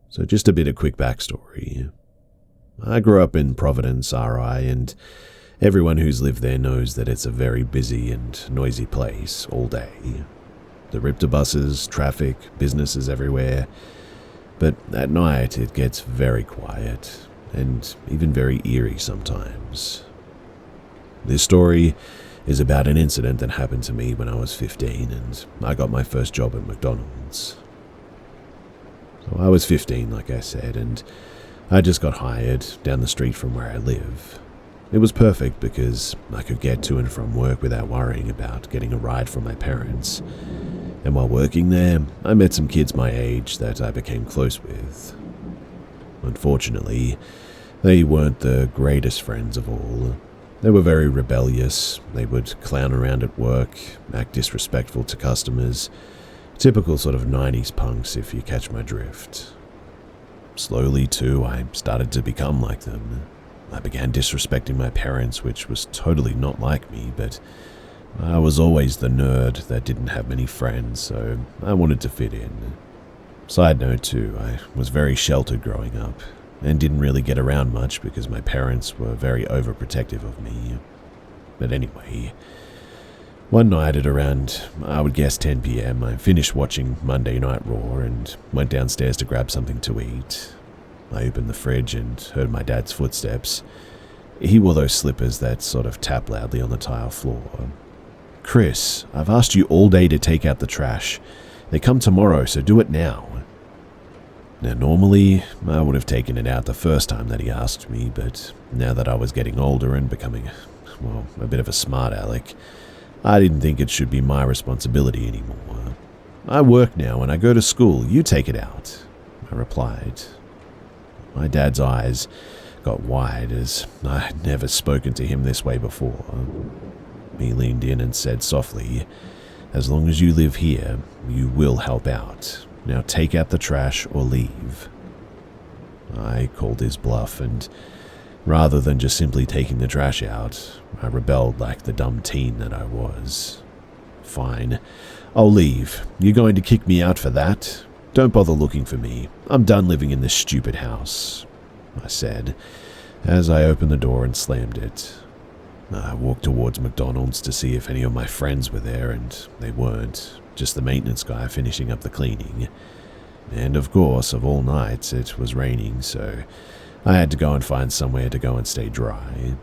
So just a bit of quick backstory. I grew up in Providence, RI, and everyone who's lived there knows that it's a very busy and noisy place all day. The Ripta buses, traffic, businesses everywhere. But at night it gets very quiet, and even very eerie sometimes. This story is about an incident that happened to me when I was 15 and I got my first job at McDonald's. So I was 15, like I said, and I just got hired down the street from where I live. It was perfect because I could get to and from work without worrying about getting a ride from my parents. And while working there, I met some kids my age that I became close with. Unfortunately, they weren't the greatest friends of all. They were very rebellious, they would clown around at work, act disrespectful to customers, typical sort of 90s punks if you catch my drift. Slowly too, I started to become like them. I began disrespecting my parents, which was totally not like me, but I was always the nerd that didn't have many friends, so I wanted to fit in. Side note too, I was very sheltered growing up, and didn't really get around much because my parents were very overprotective of me. But anyway, one night at around, I would guess 10 p.m, I finished watching Monday Night Raw and went downstairs to grab something to eat. I opened the fridge and heard my dad's footsteps. He wore those slippers that sort of tap loudly on the tile floor. "Chris, I've asked you all day to take out the trash. They come tomorrow, so do it now." Now normally, I would have taken it out the first time that he asked me, but now that I was getting older and becoming, well, a bit of a smart aleck, I didn't think it should be my responsibility anymore. "I work now and I go to school, you take it out," I replied. My dad's eyes got wide as I had never spoken to him this way before. He leaned in and said softly, "As long as you live here, you will help out. Now take out the trash or leave." I called his bluff, and rather than just simply taking the trash out, I rebelled like the dumb teen that I was. "Fine, I'll leave. You're going to kick me out for that? Don't bother looking for me. I'm done living in this stupid house," I said, as I opened the door and slammed it. I walked towards McDonald's to see if any of my friends were there, and they weren't, just the maintenance guy finishing up the cleaning. And of course, of all nights, it was raining, so I had to go and find somewhere to go and stay dry.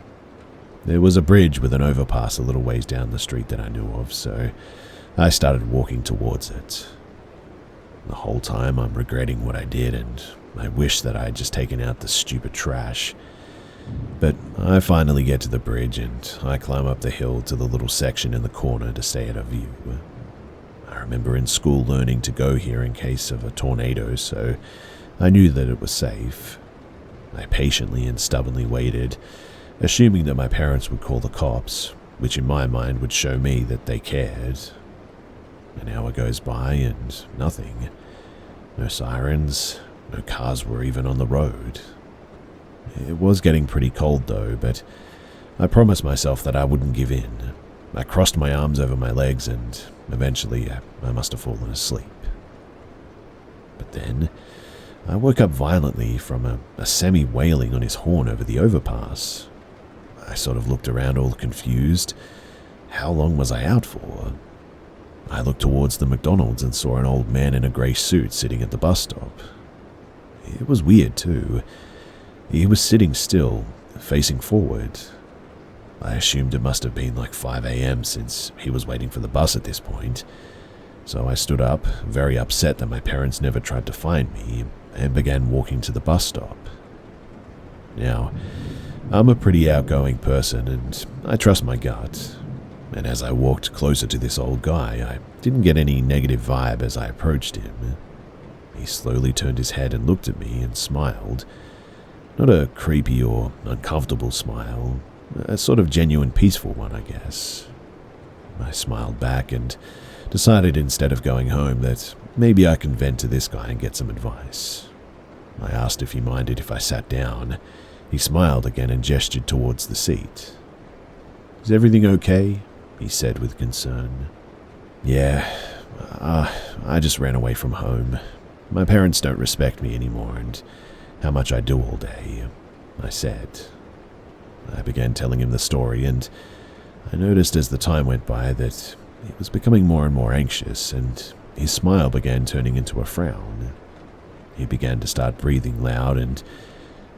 There was a bridge with an overpass a little ways down the street that I knew of, so I started walking towards it. The whole time I'm regretting what I did, and I wish that I had just taken out the stupid trash. But I finally get to the bridge and I climb up the hill to the little section in the corner to stay at a view. I remember in school learning to go here in case of a tornado, so I knew that it was safe. I patiently and stubbornly waited, assuming that my parents would call the cops, which in my mind would show me that they cared. An hour goes by and nothing. No sirens, no cars were even on the road. It was getting pretty cold though, but I promised myself that I wouldn't give in. I crossed my arms over my legs and eventually I must have fallen asleep. But then I woke up violently from a semi-wailing on his horn over the overpass. I sort of looked around all confused. How long was I out for? I looked towards the McDonald's and saw an old man in a grey suit sitting at the bus stop. It was weird too. He was sitting still, facing forward. I assumed it must have been like 5 a.m. since he was waiting for the bus at this point. So I stood up, very upset that my parents never tried to find me, and began walking to the bus stop. Now, I'm a pretty outgoing person and I trust my gut. And as I walked closer to this old guy, I didn't get any negative vibe as I approached him. He slowly turned his head and looked at me and smiled. Not a creepy or uncomfortable smile, a sort of genuine peaceful one, I guess. I smiled back and decided instead of going home that maybe I can vent to this guy and get some advice. I asked if he minded if I sat down. He smiled again and gestured towards the seat. "Is everything okay?" he said with concern. "Yeah, I just ran away from home. My parents don't respect me anymore and how much I do all day, I said. I began telling him the story, and I noticed as the time went by that he was becoming more and more anxious, and his smile began turning into a frown. He began to start breathing loud, and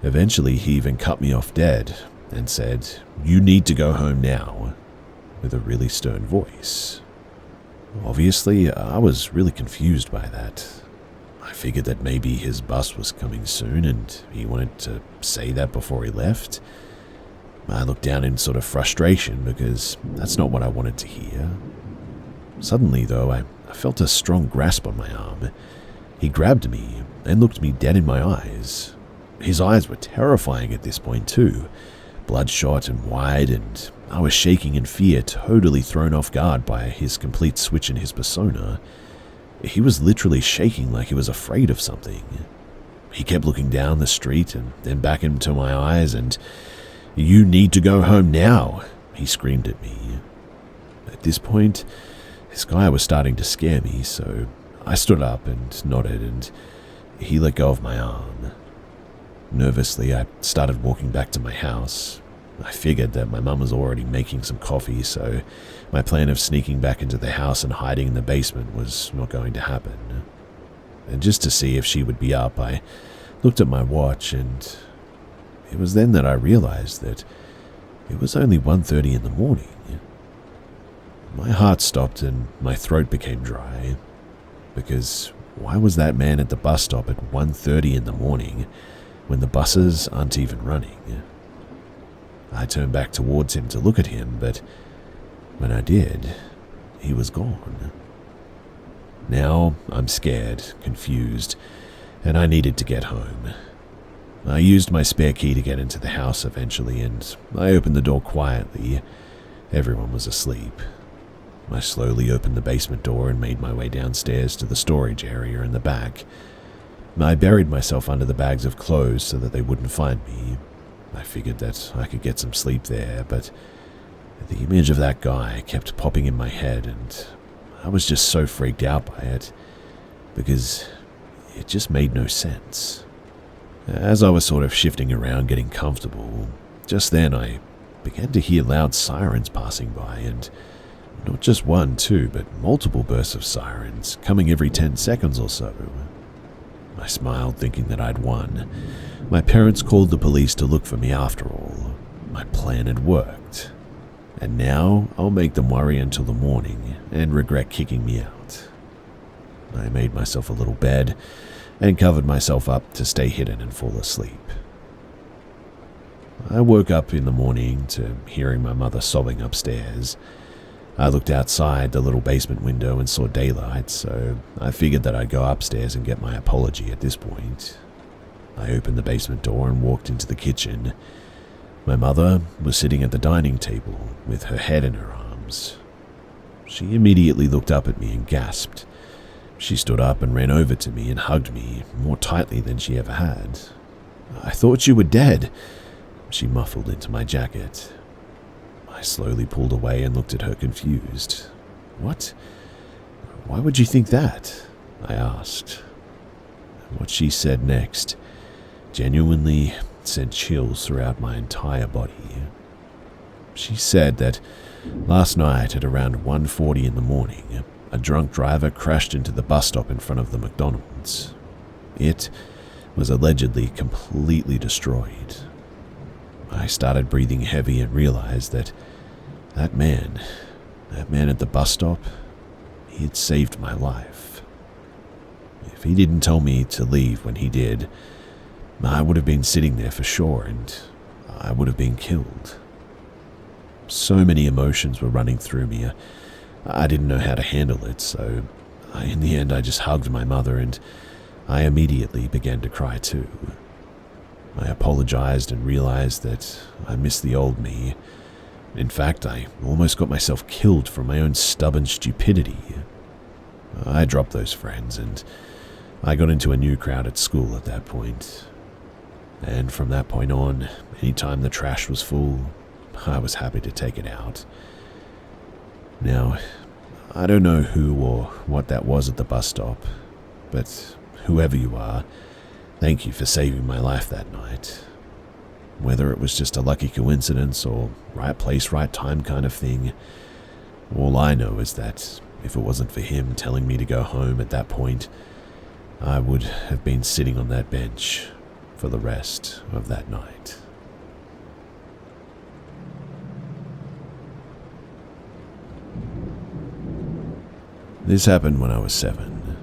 eventually he even cut me off dead and said, "You need to go home now," with a really stern voice. Obviously, I was really confused by that. I figured that maybe his bus was coming soon and he wanted to say that before he left. I looked down in sort of frustration because that's not what I wanted to hear. Suddenly, though, I felt a strong grasp on my arm. He grabbed me and looked me dead in my eyes. His eyes were terrifying at this point too, bloodshot and wide, and I was shaking in fear, totally thrown off guard by his complete switch in his persona. He was literally shaking like he was afraid of something. He kept looking down the street and then back into my eyes, and "You need to go home now," he screamed at me. At this point, this guy was starting to scare me, so I stood up and nodded, and he let go of my arm. Nervously, I started walking back to my house. I figured that my mum was already making some coffee, so my plan of sneaking back into the house and hiding in the basement was not going to happen. And just to see if she would be up, I looked at my watch, and it was then that I realized that it was only 1:30 in the morning. My heart stopped and my throat became dry, because why was that man at the bus stop at 1:30 in the morning when the buses aren't even running? I turned back towards him to look at him, but when I did, he was gone. Now I'm scared, confused, and I needed to get home. I used my spare key to get into the house eventually, and I opened the door quietly. Everyone was asleep. I slowly opened the basement door and made my way downstairs to the storage area in the back. I buried myself under the bags of clothes so that they wouldn't find me. I figured that I could get some sleep there, but the image of that guy kept popping in my head, and I was just so freaked out by it, because it just made no sense. As I was sort of shifting around, getting comfortable, just then I began to hear loud sirens passing by, and not just one, two, but multiple bursts of sirens, coming every 10 seconds or so. I smiled, thinking that I'd won. My parents called the police to look for me after all. My plan had worked. And now I'll make them worry until the morning and regret kicking me out. I made myself a little bed and covered myself up to stay hidden and fall asleep. I woke up in the morning to hearing my mother sobbing upstairs. I looked outside the little basement window and saw daylight, so I figured that I'd go upstairs and get my apology at this point. I opened the basement door and walked into the kitchen. My mother was sitting at the dining table with her head in her arms. She immediately looked up at me and gasped. She stood up and ran over to me and hugged me more tightly than she ever had. "I thought you were dead," she muffled into my jacket. I slowly pulled away and looked at her confused. "What? Why would you think that?" I asked. What she said next genuinely sent chills throughout my entire body. She said that last night at around 1:40 in the morning, a drunk driver crashed into the bus stop in front of the McDonald's. It was allegedly completely destroyed. I started breathing heavy and realized that that man at the bus stop, he had saved my life. If he didn't tell me to leave when he did, I would have been sitting there for sure, and I would have been killed. So many emotions were running through me. I didn't know how to handle it, so in the end I just hugged my mother, and I immediately began to cry too. I apologized and realized that I missed the old me. In fact, I almost got myself killed for my own stubborn stupidity. I dropped those friends, and I got into a new crowd at school at that point. And from that point on, anytime the trash was full, I was happy to take it out. Now, I don't know who or what that was at the bus stop, but whoever you are, thank you for saving my life that night. Whether it was just a lucky coincidence or right place, right time kind of thing, all I know is that if it wasn't for him telling me to go home at that point, I would have been sitting on that bench for the rest of that night. This happened when I was 7.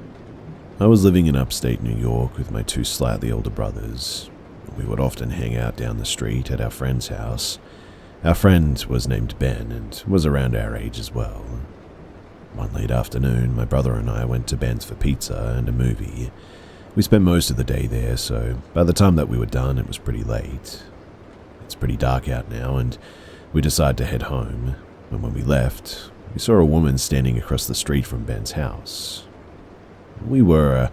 I was living in upstate New York with my 2 slightly older brothers. We would often hang out down the street at our friend's house. Our friend was named Ben and was around our age as well. One late afternoon, my brother and I went to Ben's for pizza and a movie. We spent most of the day there, so by the time that we were done, it was pretty late. It's pretty dark out now, and we decided to head home. And when we left, we saw a woman standing across the street from Ben's house. We were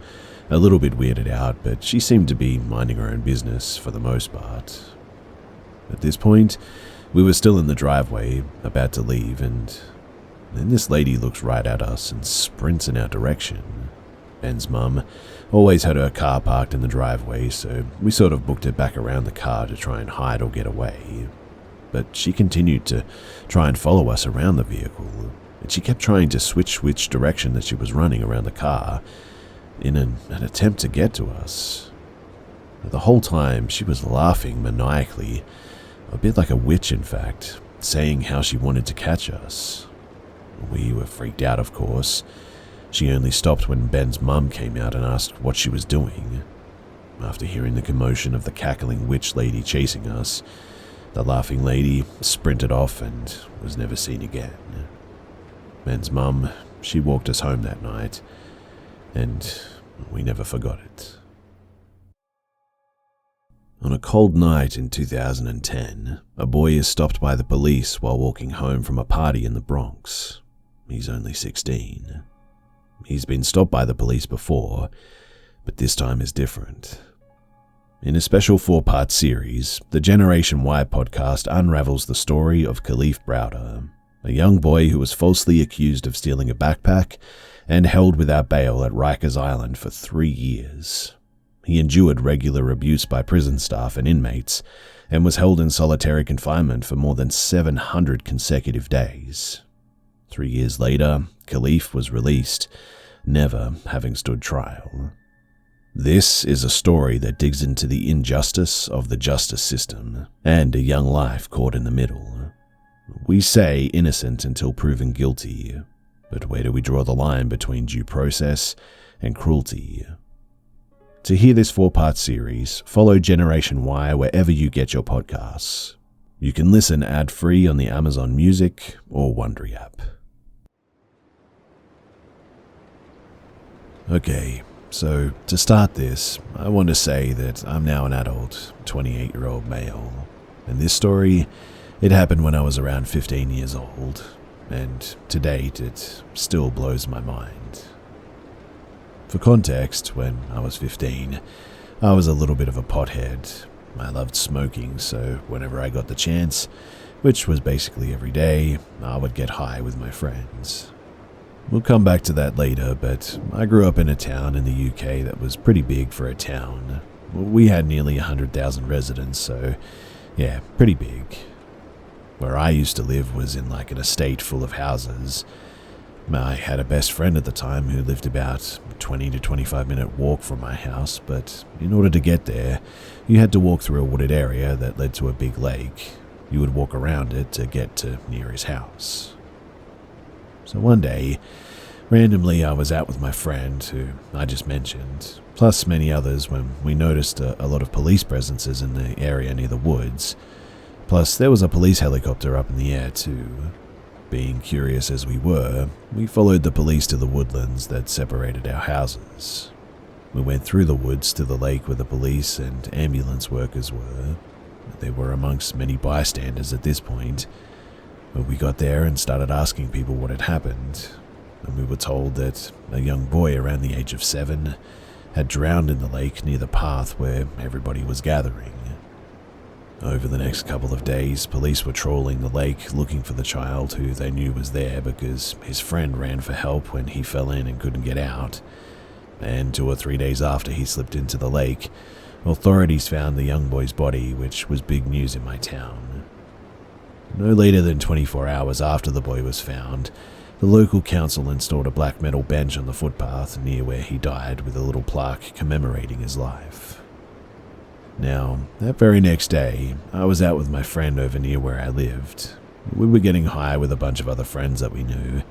a little bit weirded out, but she seemed to be minding her own business for the most part. At this point, we were still in the driveway, about to leave, and then this lady looks right at us and sprints in our direction. Ben's mum always had her car parked in the driveway, so we sort of booked it back around the car to try and hide or get away. But she continued to try and follow us around the vehicle, and she kept trying to switch which direction that she was running around the car in an attempt to get to us. The whole time, she was laughing maniacally, a bit like a witch in fact, saying how she wanted to catch us. We were freaked out, of course. She only stopped when Ben's mum came out and asked what she was doing. After hearing the commotion of the cackling witch lady chasing us, the laughing lady sprinted off and was never seen again. Ben's mum, she walked us home that night, and we never forgot it. On a cold night in 2010, a boy is stopped by the police while walking home from a party in the Bronx. He's only 16. He's been stopped by the police before, but this time is different. In a special 4-part series, the Generation Y podcast unravels the story of Khalif Browder, a young boy who was falsely accused of stealing a backpack and held without bail at Rikers Island for 3 years. He endured regular abuse by prison staff and inmates and was held in solitary confinement for more than 700 consecutive days. 3 years later, Khalif was released, never having stood trial. This is a story that digs into the injustice of the justice system and a young life caught in the middle. We say innocent until proven guilty, but where do we draw the line between due process and cruelty? To hear this 4-part series, follow Generation Y wherever you get your podcasts. You can listen ad-free on the Amazon Music or Wondery app. Okay, so to start this, I want to say that I'm now an adult, 28-year-old male, and this story, it happened when I was around 15 years old, and to date it still blows my mind. For context, when I was 15, I was a little bit of a pothead. I loved smoking, so whenever I got the chance, which was basically every day, I would get high with my friends. We'll come back to that later, but I grew up in a town in the UK that was pretty big for a town. We had nearly 100,000 residents, so yeah, pretty big. Where I used to live was in like an estate full of houses. I had a best friend at the time who lived about a 20 to 25 minute walk from my house, but in order to get there, you had to walk through a wooded area that led to a big lake. You would walk around it to get to near his house. So one day, randomly I was out with my friend, who I just mentioned, plus many others when we noticed a lot of police presences in the area near the woods. Plus there was a police helicopter up in the air too. Being curious as we were, we followed the police to the woodlands that separated our houses. We went through the woods to the lake where the police and ambulance workers were. They were amongst many bystanders at this point. But we got there and started asking people what had happened, and we were told that a young boy around the age of 7 had drowned in the lake near the path where everybody was gathering. Over the next couple of days, police were trawling the lake looking for the child who they knew was there because his friend ran for help when he fell in and couldn't get out. and 2 or 3 days after he slipped into the lake, authorities found the young boy's body, which was big news in my town. No later than 24 hours after the boy was found, the local council installed a black metal bench on the footpath near where he died with a little plaque commemorating his life. Now, that very next day, I was out with my friend over near where I lived. We were getting high with a bunch of other friends that we knew,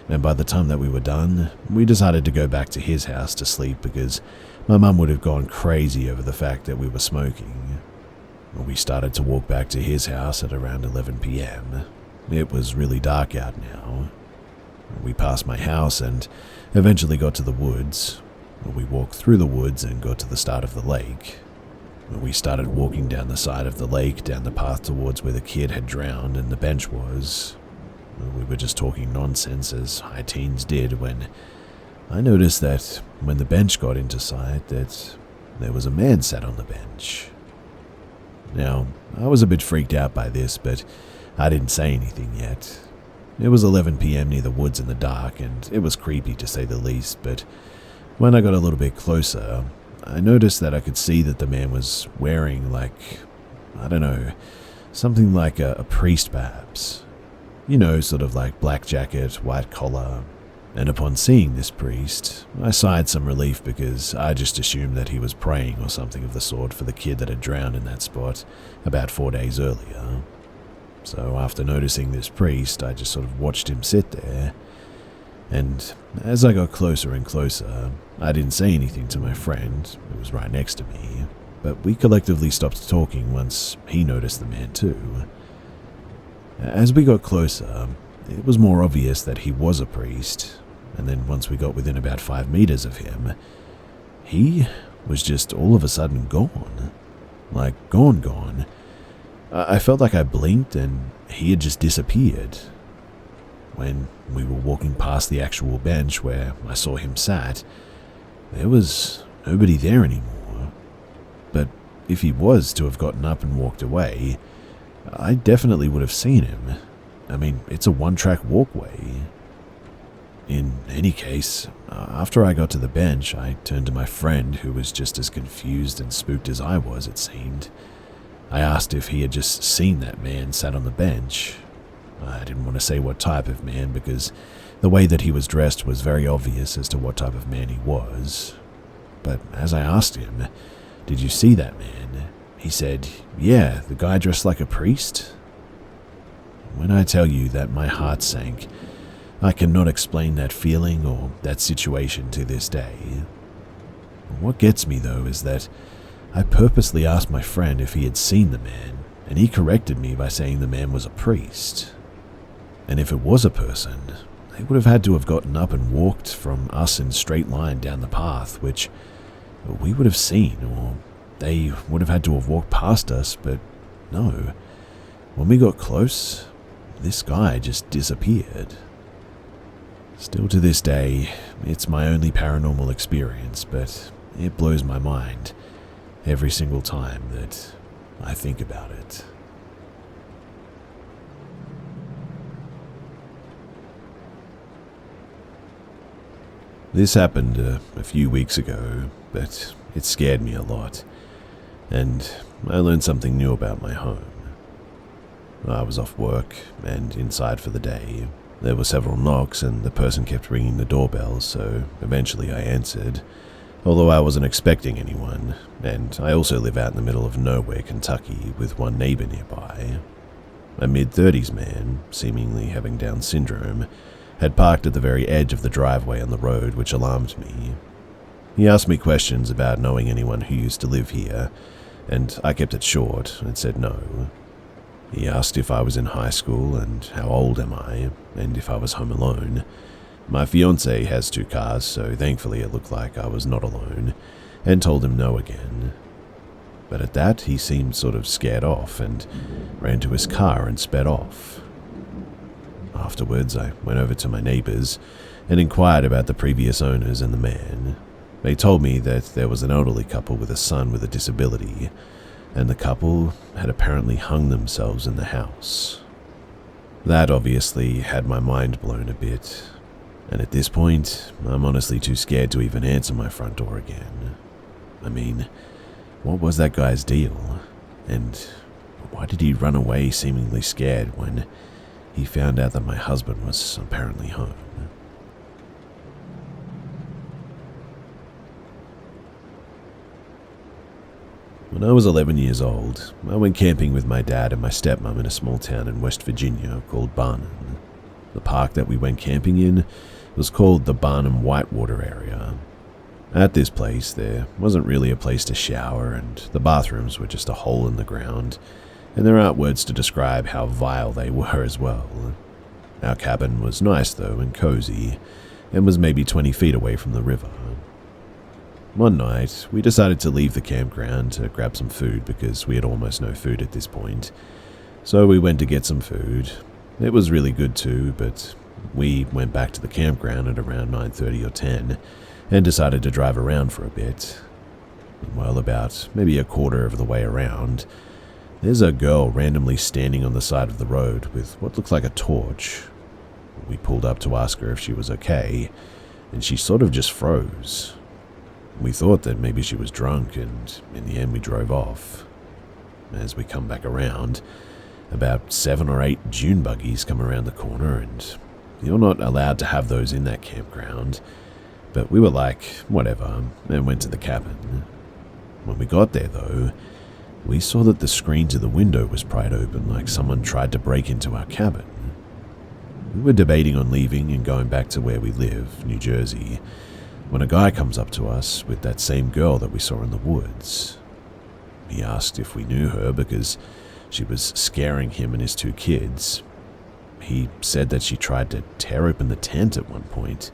and by the time that we were done, we decided to go back to his house to sleep because my mum would have gone crazy over the fact that we were smoking. We started to walk back to his house at around 11 p.m. It was really dark out now. We passed my house and eventually got to the woods. We walked through the woods and got to the start of the lake. We started walking down the side of the lake, down the path towards where the kid had drowned and the bench was. We were just talking nonsense as high teens did when I noticed that when the bench got into sight that there was a man sat on the bench. Now, I was a bit freaked out by this, but I didn't say anything yet. It was 11 p.m. near the woods in the dark, and it was creepy to say the least, but when I got a little bit closer, I noticed that I could see that the man was wearing something like a priest perhaps. Sort of like black jacket, white collar. And upon seeing this priest, I sighed some relief because I just assumed that he was praying or something of the sort for the kid that had drowned in that spot about 4 days earlier. So after noticing this priest, I just sort of watched him sit there. And as I got closer and closer, I didn't say anything to my friend, who was right next to me, but we collectively stopped talking once he noticed the man too. As we got closer, it was more obvious that he was a priest, and then once we got within about 5 meters of him, he was just all of a sudden gone. Like, gone. I felt like I blinked and he had just disappeared. When we were walking past the actual bench where I saw him sat, there was nobody there anymore. But if he was to have gotten up and walked away, I definitely would have seen him. I mean, it's a one-track walkway. In any case, after I got to the bench, I turned to my friend, who was just as confused and spooked as I was, it seemed. I asked if he had just seen that man sat on the bench. I didn't want to say what type of man because the way that he was dressed was very obvious as to what type of man he was. But as I asked him, "Did you see that man?" he said, "Yeah, the guy dressed like a priest." When I tell you that my heart sank, I cannot explain that feeling or that situation to this day. What gets me, though, is that I purposely asked my friend if he had seen the man, and he corrected me by saying the man was a priest. And if it was a person, they would have had to have gotten up and walked from us in straight line down the path, which we would have seen, or they would have had to have walked past us, but no. When we got close, this guy just disappeared. Still to this day, it's my only paranormal experience, but it blows my mind every single time that I think about it. This happened a few weeks ago, but it scared me a lot, and I learned something new about my home. I was off work and inside for the day. There were several knocks and the person kept ringing the doorbell, so eventually I answered, although I wasn't expecting anyone, and I also live out in the middle of nowhere, Kentucky, with one neighbor nearby. A mid-30s man, seemingly having Down syndrome, had parked at the very edge of the driveway on the road, which alarmed me. He asked me questions about knowing anyone who used to live here, and I kept it short and said no. He asked if I was in high school and how old am I, and if I was home alone. My fiancée has 2 cars, so thankfully it looked like I was not alone, and told him no again. But at that, he seemed sort of scared off and ran to his car and sped off. Afterwards, I went over to my neighbors and inquired about the previous owners and the man. They told me that there was an elderly couple with a son with a disability, and the couple had apparently hung themselves in the house. That obviously had my mind blown a bit. And at this point, I'm honestly too scared to even answer my front door again. I mean, what was that guy's deal? And why did he run away seemingly scared when he found out that my husband was apparently home? When I was 11 years old, I went camping with my dad and my stepmom in a small town in West Virginia called Barnum. The park that we went camping in was called the Barnum Whitewater area. At this place, there wasn't really a place to shower, and the bathrooms were just a hole in the ground, and there aren't words to describe how vile they were as well. Our cabin was nice though and cozy, and was maybe 20 feet away from the river. One night, we decided to leave the campground to grab some food because we had almost no food at this point. So we went to get some food. It was really good too, but we went back to the campground at around 9:30 or 10 and decided to drive around for a bit. Well, about maybe a quarter of the way around, there's a girl randomly standing on the side of the road with what looked like a torch. We pulled up to ask her if she was okay, and she sort of just froze. We thought that maybe she was drunk, and in the end we drove off. As we come back around, about 7 or 8 dune buggies come around the corner, and you're not allowed to have those in that campground, but we were like, whatever, and went to the cabin. When we got there though, we saw that the screen to the window was pried open like someone tried to break into our cabin. We were debating on leaving and going back to where we live, New Jersey, when a guy comes up to us with that same girl that we saw in the woods. He asked if we knew her because she was scaring him and his 2 kids. He said that she tried to tear open the tent at one point.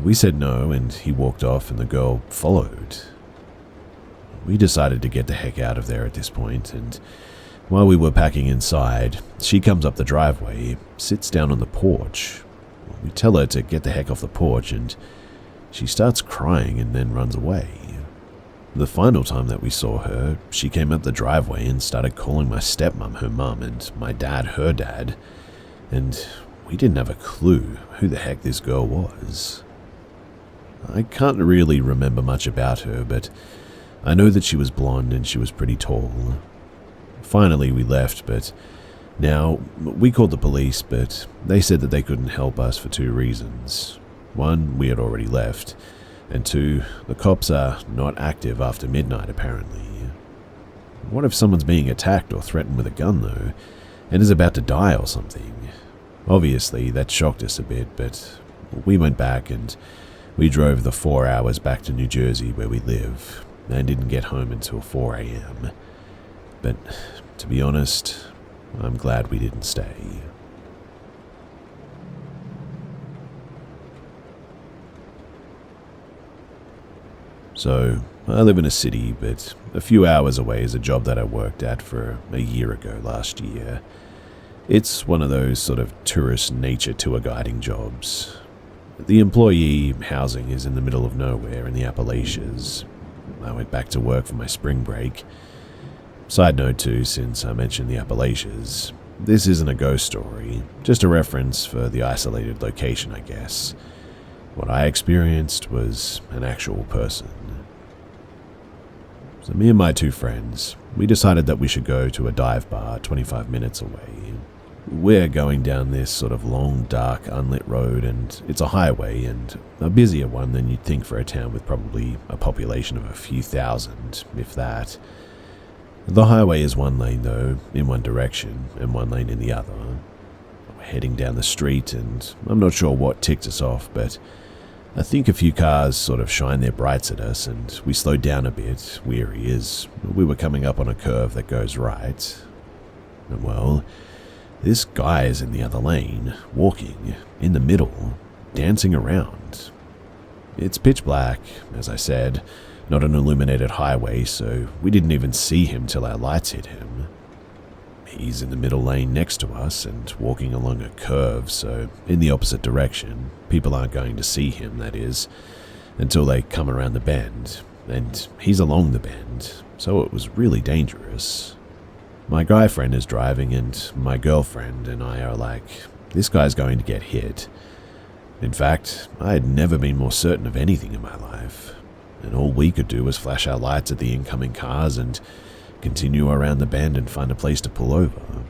We said no, and he walked off and the girl followed. We decided to get the heck out of there at this point, and while we were packing inside, she comes up the driveway, sits down on the porch. We tell her to get the heck off the porch, and she starts crying and then runs away. The final time that we saw her, she came up the driveway and started calling my stepmom her mum and my dad her dad, and we didn't have a clue who the heck this girl was. I can't really remember much about her, but I know that she was blonde and she was pretty tall. Finally we left, but now we called the police, but they said that they couldn't help us for 2 reasons. 1, we had already left, and 2, the cops are not active after midnight apparently. What if someone's being attacked or threatened with a gun though, and is about to die or something? Obviously that shocked us a bit, but we went back and we drove the 4 hours back to New Jersey where we live, and didn't get home until 4 a.m. But to be honest, I'm glad we didn't stay. So, I live in a city, but a few hours away is a job that I worked at for a year ago last year. It's one of those sort of tourist nature tour guiding jobs. The employee housing is in the middle of nowhere in the Appalachians. I went back to work for my spring break. Side note too, since I mentioned the Appalachians, this isn't a ghost story, just a reference for the isolated location, I guess. What I experienced was an actual person. So me and my 2 friends, we decided that we should go to a dive bar 25 minutes away. We're going down this sort of long, dark, unlit road, and it's a highway, and a busier one than you'd think for a town with probably a population of a few thousand, if that. The highway is 1 lane though, in one direction, and 1 lane in the other. We're heading down the street, and I'm not sure what ticked us off, but I think a few cars sort of shine their brights at us, and we slowed down a bit, weary, as we were coming up on a curve that goes right. And well, this guy is in the other lane, walking, in the middle, dancing around. It's pitch black, as I said, not an illuminated highway, so we didn't even see him till our lights hit him. He's in the middle lane next to us and walking along a curve, so in the opposite direction. People aren't going to see him, that is, until they come around the bend, and he's along the bend, so it was really dangerous. My guy friend is driving, and my girlfriend and I are like, this guy's going to get hit. In fact, I had never been more certain of anything in my life, and all we could do was flash our lights at the incoming cars and continue around the bend and find a place to pull over.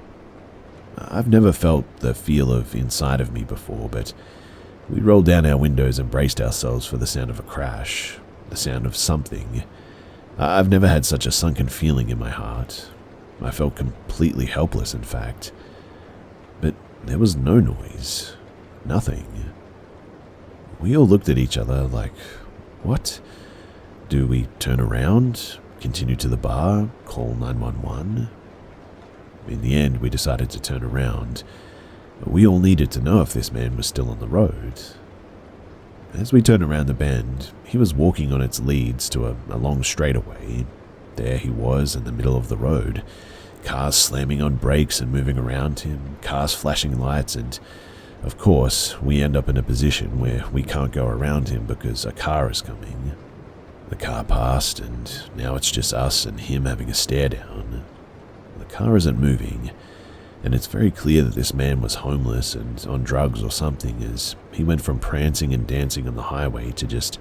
I've never felt the feel of inside of me before, but we rolled down our windows and braced ourselves for the sound of a crash, the sound of something. I've never had such a sunken feeling in my heart. I felt completely helpless, in fact. But there was no noise. Nothing. We all looked at each other like, what? Do we turn around, continue to the bar, call 911? In the end, we decided to turn around. We all needed to know if this man was still on the road. As we turned around the bend, he was walking on its leads to a long straightaway. There he was in the middle of the road, cars slamming on brakes and moving around him, cars flashing lights, and of course, we end up in a position where we can't go around him because a car is coming. The car passed, and now it's just us and him having a stare down. The car isn't moving, and it's very clear that this man was homeless and on drugs or something, as he went from prancing and dancing on the highway to just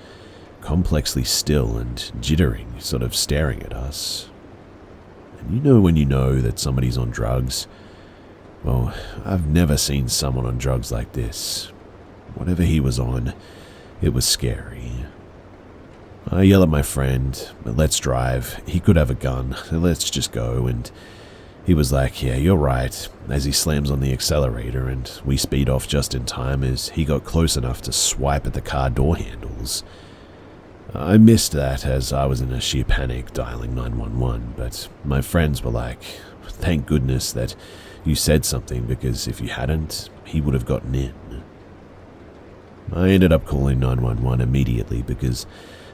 complexly still and jittering, sort of staring at us. And you know when you know that somebody's on drugs? Well, I've never seen someone on drugs like this. Whatever he was on, it was scary. I yell at my friend, let's drive, he could have a gun, let's just go, and he was like, yeah, you're right, as he slams on the accelerator, and we speed off just in time as he got close enough to swipe at the car door handles. I missed that as I was in a sheer panic dialing 911, but my friends were like, thank goodness that you said something, because if you hadn't, he would have gotten in. I ended up calling 911 immediately because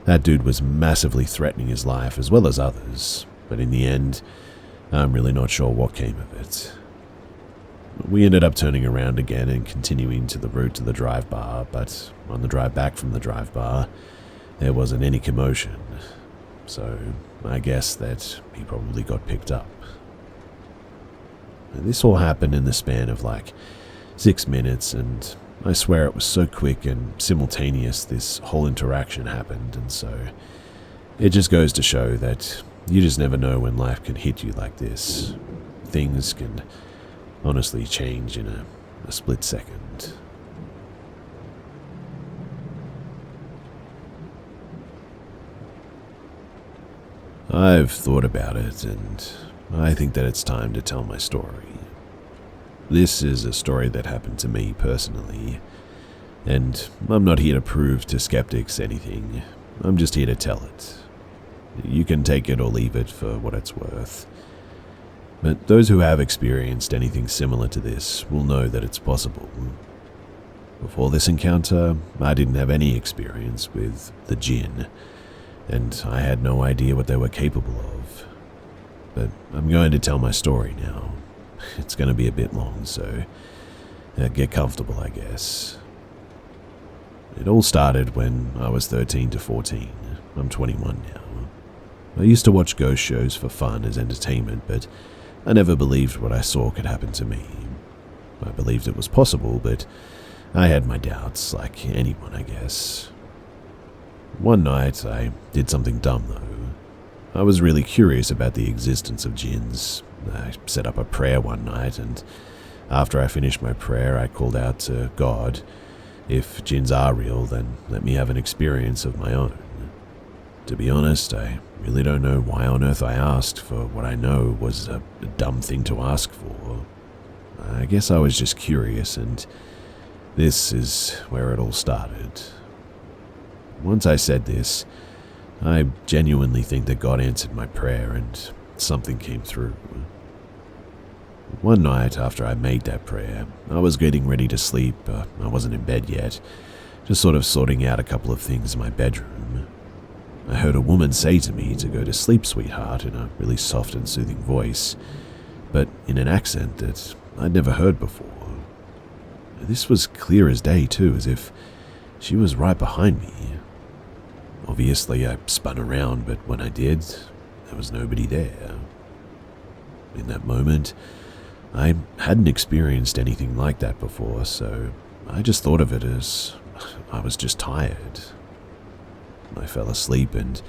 that dude was massively threatening his life as well as others, but in the end, I'm really not sure what came of it. We ended up turning around again and continuing to the route to the drive bar, but on the drive back from the drive bar, there wasn't any commotion, so I guess that he probably got picked up. This all happened in the span of like 6 minutes, and I swear it was so quick and simultaneous this whole interaction happened, and so it just goes to show that you just never know when life can hit you like this. Things can honestly change in a split second. I've thought about it, and I think that it's time to tell my story. This is a story that happened to me personally, and I'm not here to prove to skeptics anything. I'm just here to tell it. You can take it or leave it for what it's worth. But those who have experienced anything similar to this will know that it's possible. Before this encounter, I didn't have any experience with the jinn, and I had no idea what they were capable of. But I'm going to tell my story now. It's going to be a bit long, so get comfortable, I guess. It all started when I was 13 to 14. I'm 21 now. I used to watch ghost shows for fun as entertainment, but I never believed what I saw could happen to me. I believed it was possible, but I had my doubts, like anyone, I guess. One night, I did something dumb, though. I was really curious about the existence of jinns. I set up a prayer one night, and after I finished my prayer, I called out to God, if jinns are real, then let me have an experience of my own. To be honest, I really don't know why on earth I asked for what I know was a dumb thing to ask for. I guess I was just curious, and this is where it all started. Once I said this, I genuinely think that God answered my prayer and something came through. One night after I made that prayer, I was getting ready to sleep. I wasn't in bed yet, just sort of sorting out a couple of things in my bedroom. I heard a woman say to me to go to sleep, sweetheart, in a really soft and soothing voice, but in an accent that I'd never heard before. This was clear as day too, as if she was right behind me. Obviously, I spun around, but when I did, there was nobody there. In that moment, I hadn't experienced anything like that before, so I just thought of it as I was just tired. I fell asleep and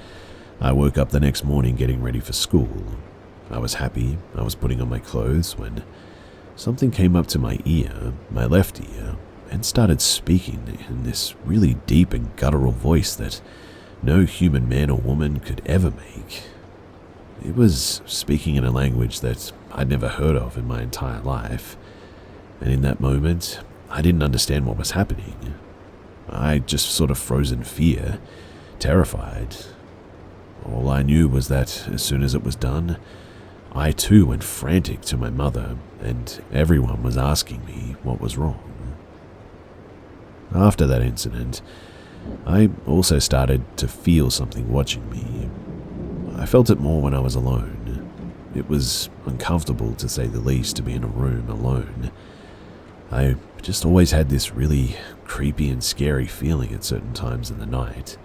I woke up the next morning getting ready for school. I was happy, I was putting on my clothes when something came up to my ear, my left ear, and started speaking in this really deep and guttural voice that no human man or woman could ever make. It was speaking in a language that I'd never heard of in my entire life, and in that moment, I didn't understand what was happening. I just sort of froze in fear, terrified. All I knew was that as soon as it was done, I too went frantic to my mother, and everyone was asking me what was wrong. After that incident, I also started to feel something watching me. I felt it more when I was alone. It was uncomfortable, to say the least, to be in a room alone. I just always had this really creepy and scary feeling at certain times in the night.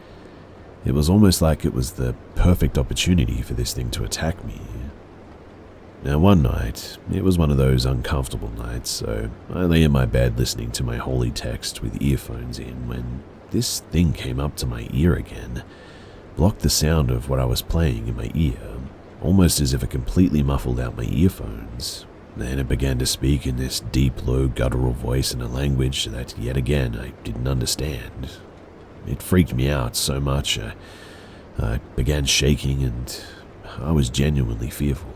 It was almost like it was the perfect opportunity for this thing to attack me. Now one night, it was one of those uncomfortable nights, so I lay in my bed listening to my holy text with earphones in when this thing came up to my ear again, blocked the sound of what I was playing in my ear, almost as if it completely muffled out my earphones. Then it began to speak in this deep, low, guttural voice in a language that, yet again, I didn't understand. It freaked me out so much, I began shaking and I was genuinely fearful.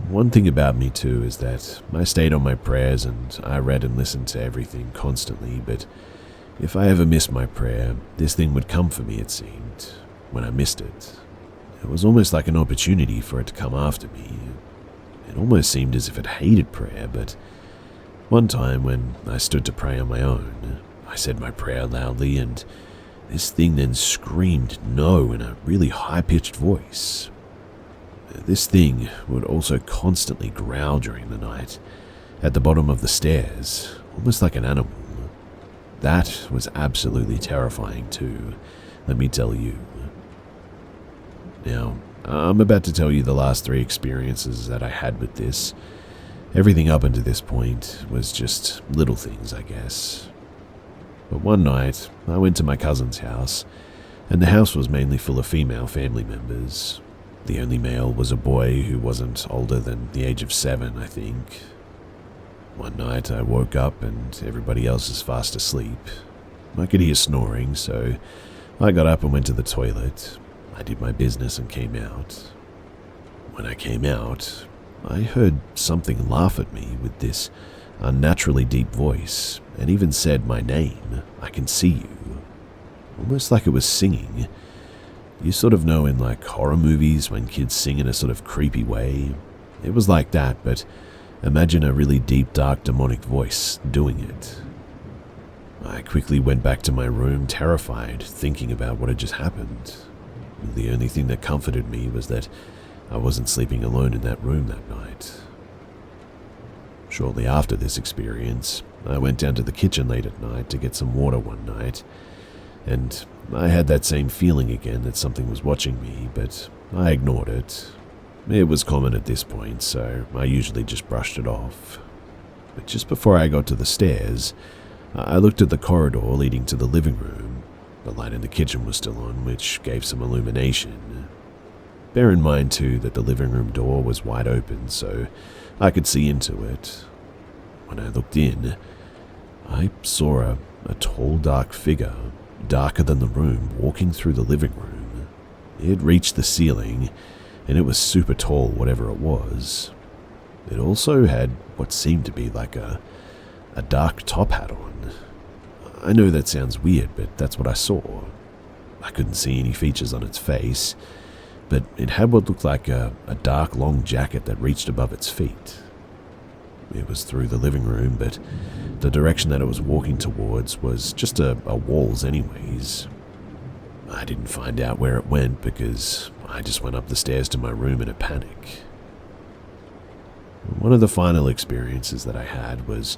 One thing about me too is that I stayed on my prayers and I read and listened to everything constantly, but if I ever missed my prayer, this thing would come for me, it seemed, when I missed it. It was almost like an opportunity for it to come after me. It almost seemed as if it hated prayer, but one time when I stood to pray on my own, I said my prayer loudly and this thing then screamed no in a really high-pitched voice. This thing would also constantly growl during the night, at the bottom of the stairs, almost like an animal. That was absolutely terrifying too, let me tell you. Now, I'm about to tell you the last 3 experiences that I had with this. Everything up until this point was just little things, I guess. But one night, I went to my cousin's house, and the house was mainly full of female family members. The only male was a boy who wasn't older than the age of 7, I think. One night I woke up and everybody else is fast asleep. I could hear snoring, so I got up and went to the toilet. I did my business and came out. When I came out, I heard something laugh at me with this unnaturally deep voice and even said my name, "I can see you." Almost like it was singing. You sort of know in like horror movies when kids sing in a sort of creepy way. It was like that, but imagine a really deep, dark, demonic voice doing it. I quickly went back to my room, terrified, thinking about what had just happened. The only thing that comforted me was that I wasn't sleeping alone in that room that night. Shortly after this experience, I went down to the kitchen late at night to get some water one night, and I had that same feeling again that something was watching me, but I ignored it. It was common at this point, so I usually just brushed it off. But just before I got to the stairs, I looked at the corridor leading to the living room. The light in the kitchen was still on, which gave some illumination. Bear in mind too that the living room door was wide open, so I could see into it. When I looked in, I saw a tall, dark figure, darker than the room, walking through the living room. It reached the ceiling, and it was super tall, whatever it was. It also had what seemed to be like a dark top hat on. I know that sounds weird, but that's what I saw. I couldn't see any features on its face, but it had what looked like a dark, long jacket that reached above its feet. It was through the living room, but the direction that it was walking towards was just a walls anyways. I didn't find out where it went because I just went up the stairs to my room in a panic. One of the final experiences that I had was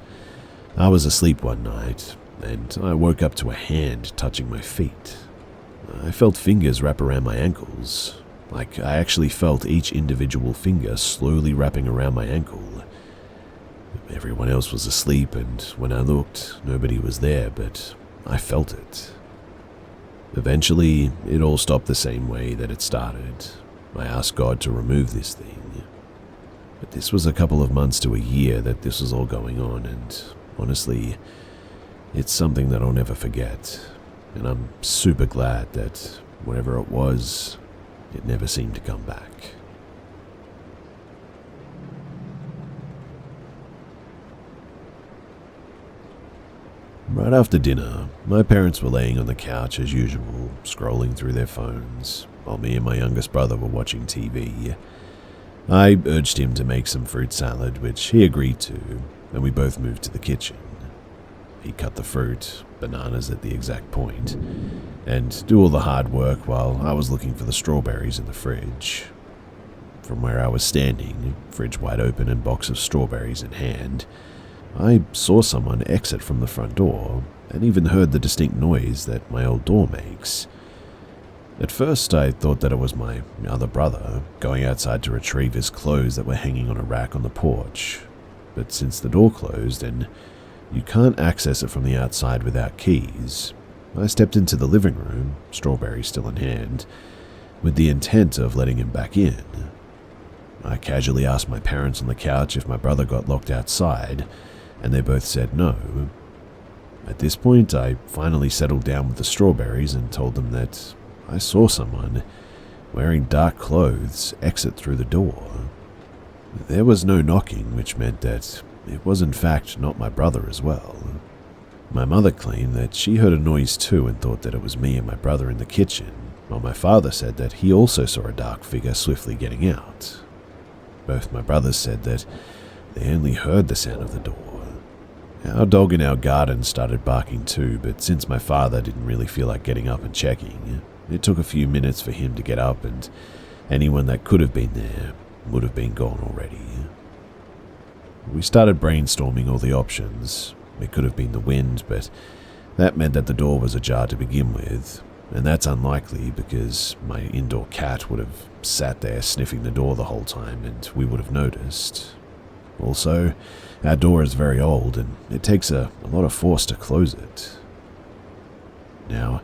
I was asleep one night and I woke up to a hand touching my feet. I felt fingers wrap around my ankles, like I actually felt each individual finger slowly wrapping around my ankle. Everyone else was asleep, and when I looked, nobody was there, but I felt it. Eventually, it all stopped the same way that it started. I asked God to remove this thing. But this was a couple of months to a year that this was all going on, and honestly, it's something that I'll never forget. And I'm super glad that whatever it was, it never seemed to come back. Right after dinner, my parents were laying on the couch as usual, scrolling through their phones, while me and my youngest brother were watching TV. I urged him to make some fruit salad, which he agreed to, and we both moved to the kitchen. He cut the fruit, bananas at the exact point, and do all the hard work while I was looking for the strawberries in the fridge. From where I was standing, fridge wide open and box of strawberries in hand, I saw someone exit from the front door and even heard the distinct noise that my old door makes. At first, I thought that it was my other brother going outside to retrieve his clothes that were hanging on a rack on the porch. But since the door closed and you can't access it from the outside without keys, I stepped into the living room, strawberry still in hand, with the intent of letting him back in. I casually asked my parents on the couch if my brother got locked outside, and they both said no. At this point, I finally settled down with the strawberries and told them that I saw someone wearing dark clothes exit through the door. There was no knocking, which meant that it was in fact not my brother as well. My mother claimed that she heard a noise too and thought that it was me and my brother in the kitchen, while my father said that he also saw a dark figure swiftly getting out. Both my brothers said that they only heard the sound of the door. Our dog in our garden started barking too, but since my father didn't really feel like getting up and checking, it took a few minutes for him to get up, and anyone that could have been there would have been gone already. We started brainstorming all the options. It could have been the wind, but that meant that the door was ajar to begin with, and that's unlikely because my indoor cat would have sat there sniffing the door the whole time and we would have noticed. Also, our door is very old and it takes a lot of force to close it. Now,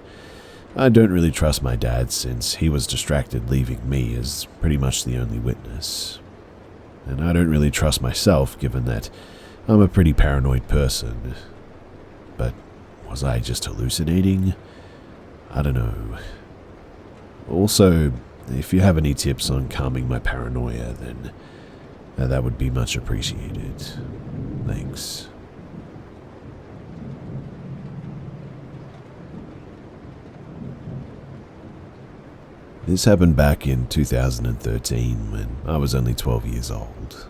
I don't really trust my dad since he was distracted leaving me as pretty much the only witness. And I don't really trust myself given that I'm a pretty paranoid person. But was I just hallucinating? I don't know. Also, if you have any tips on calming my paranoia, then that would be much appreciated. Thanks. This happened back in 2013 when I was only 12 years old.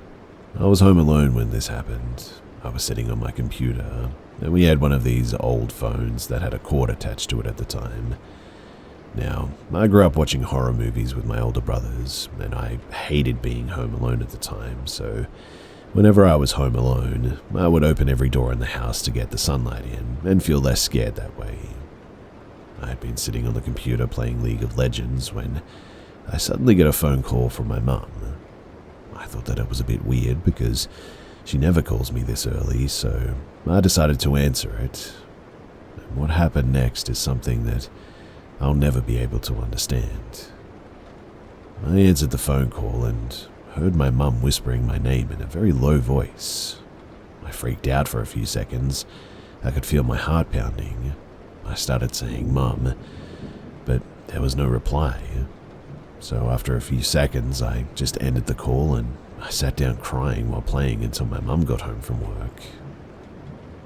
I was home alone when this happened. I was sitting on my computer, and we had one of these old phones that had a cord attached to it at the time. Now, I grew up watching horror movies with my older brothers, and I hated being home alone at the time, so whenever I was home alone, I would open every door in the house to get the sunlight in and feel less scared that way. I had been sitting on the computer playing League of Legends when I suddenly get a phone call from my mum. I thought that it was a bit weird because she never calls me this early, so I decided to answer it. And what happened next is something that I'll never be able to understand. I answered the phone call and heard my mum whispering my name in a very low voice. I freaked out for a few seconds. I could feel my heart pounding. I started saying "Mum," but there was no reply. So after a few seconds, I just ended the call and I sat down crying while playing until my mum got home from work.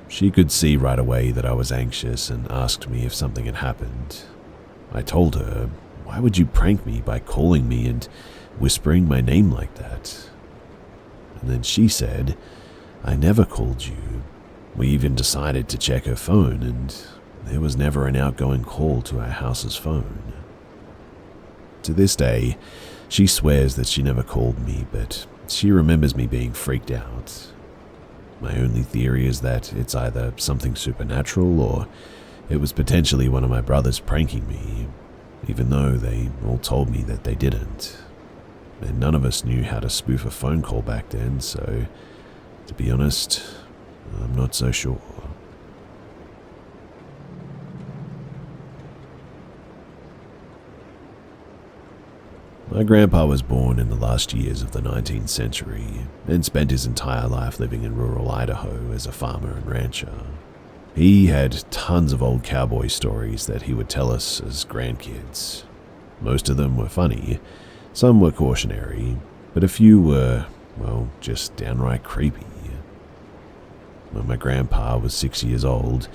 She could see right away that I was anxious and asked me if something had happened. I told her, "Why would you prank me by calling me and whispering my name like that?" And then she said, "I never called you." We even decided to check her phone, and there was never an outgoing call to our house's phone. To this day, she swears that she never called me, but she remembers me being freaked out. My only theory is that it's either something supernatural or it was potentially one of my brothers pranking me, even though they all told me that they didn't. And none of us knew how to spoof a phone call back then, so to be honest, I'm not so sure. My grandpa was born in the last years of the 19th century and spent his entire life living in rural Idaho as a farmer and rancher. He had tons of old cowboy stories that he would tell us as grandkids. Most of them were funny, some were cautionary, but a few were, well, just downright creepy. When my grandpa was 6 years old,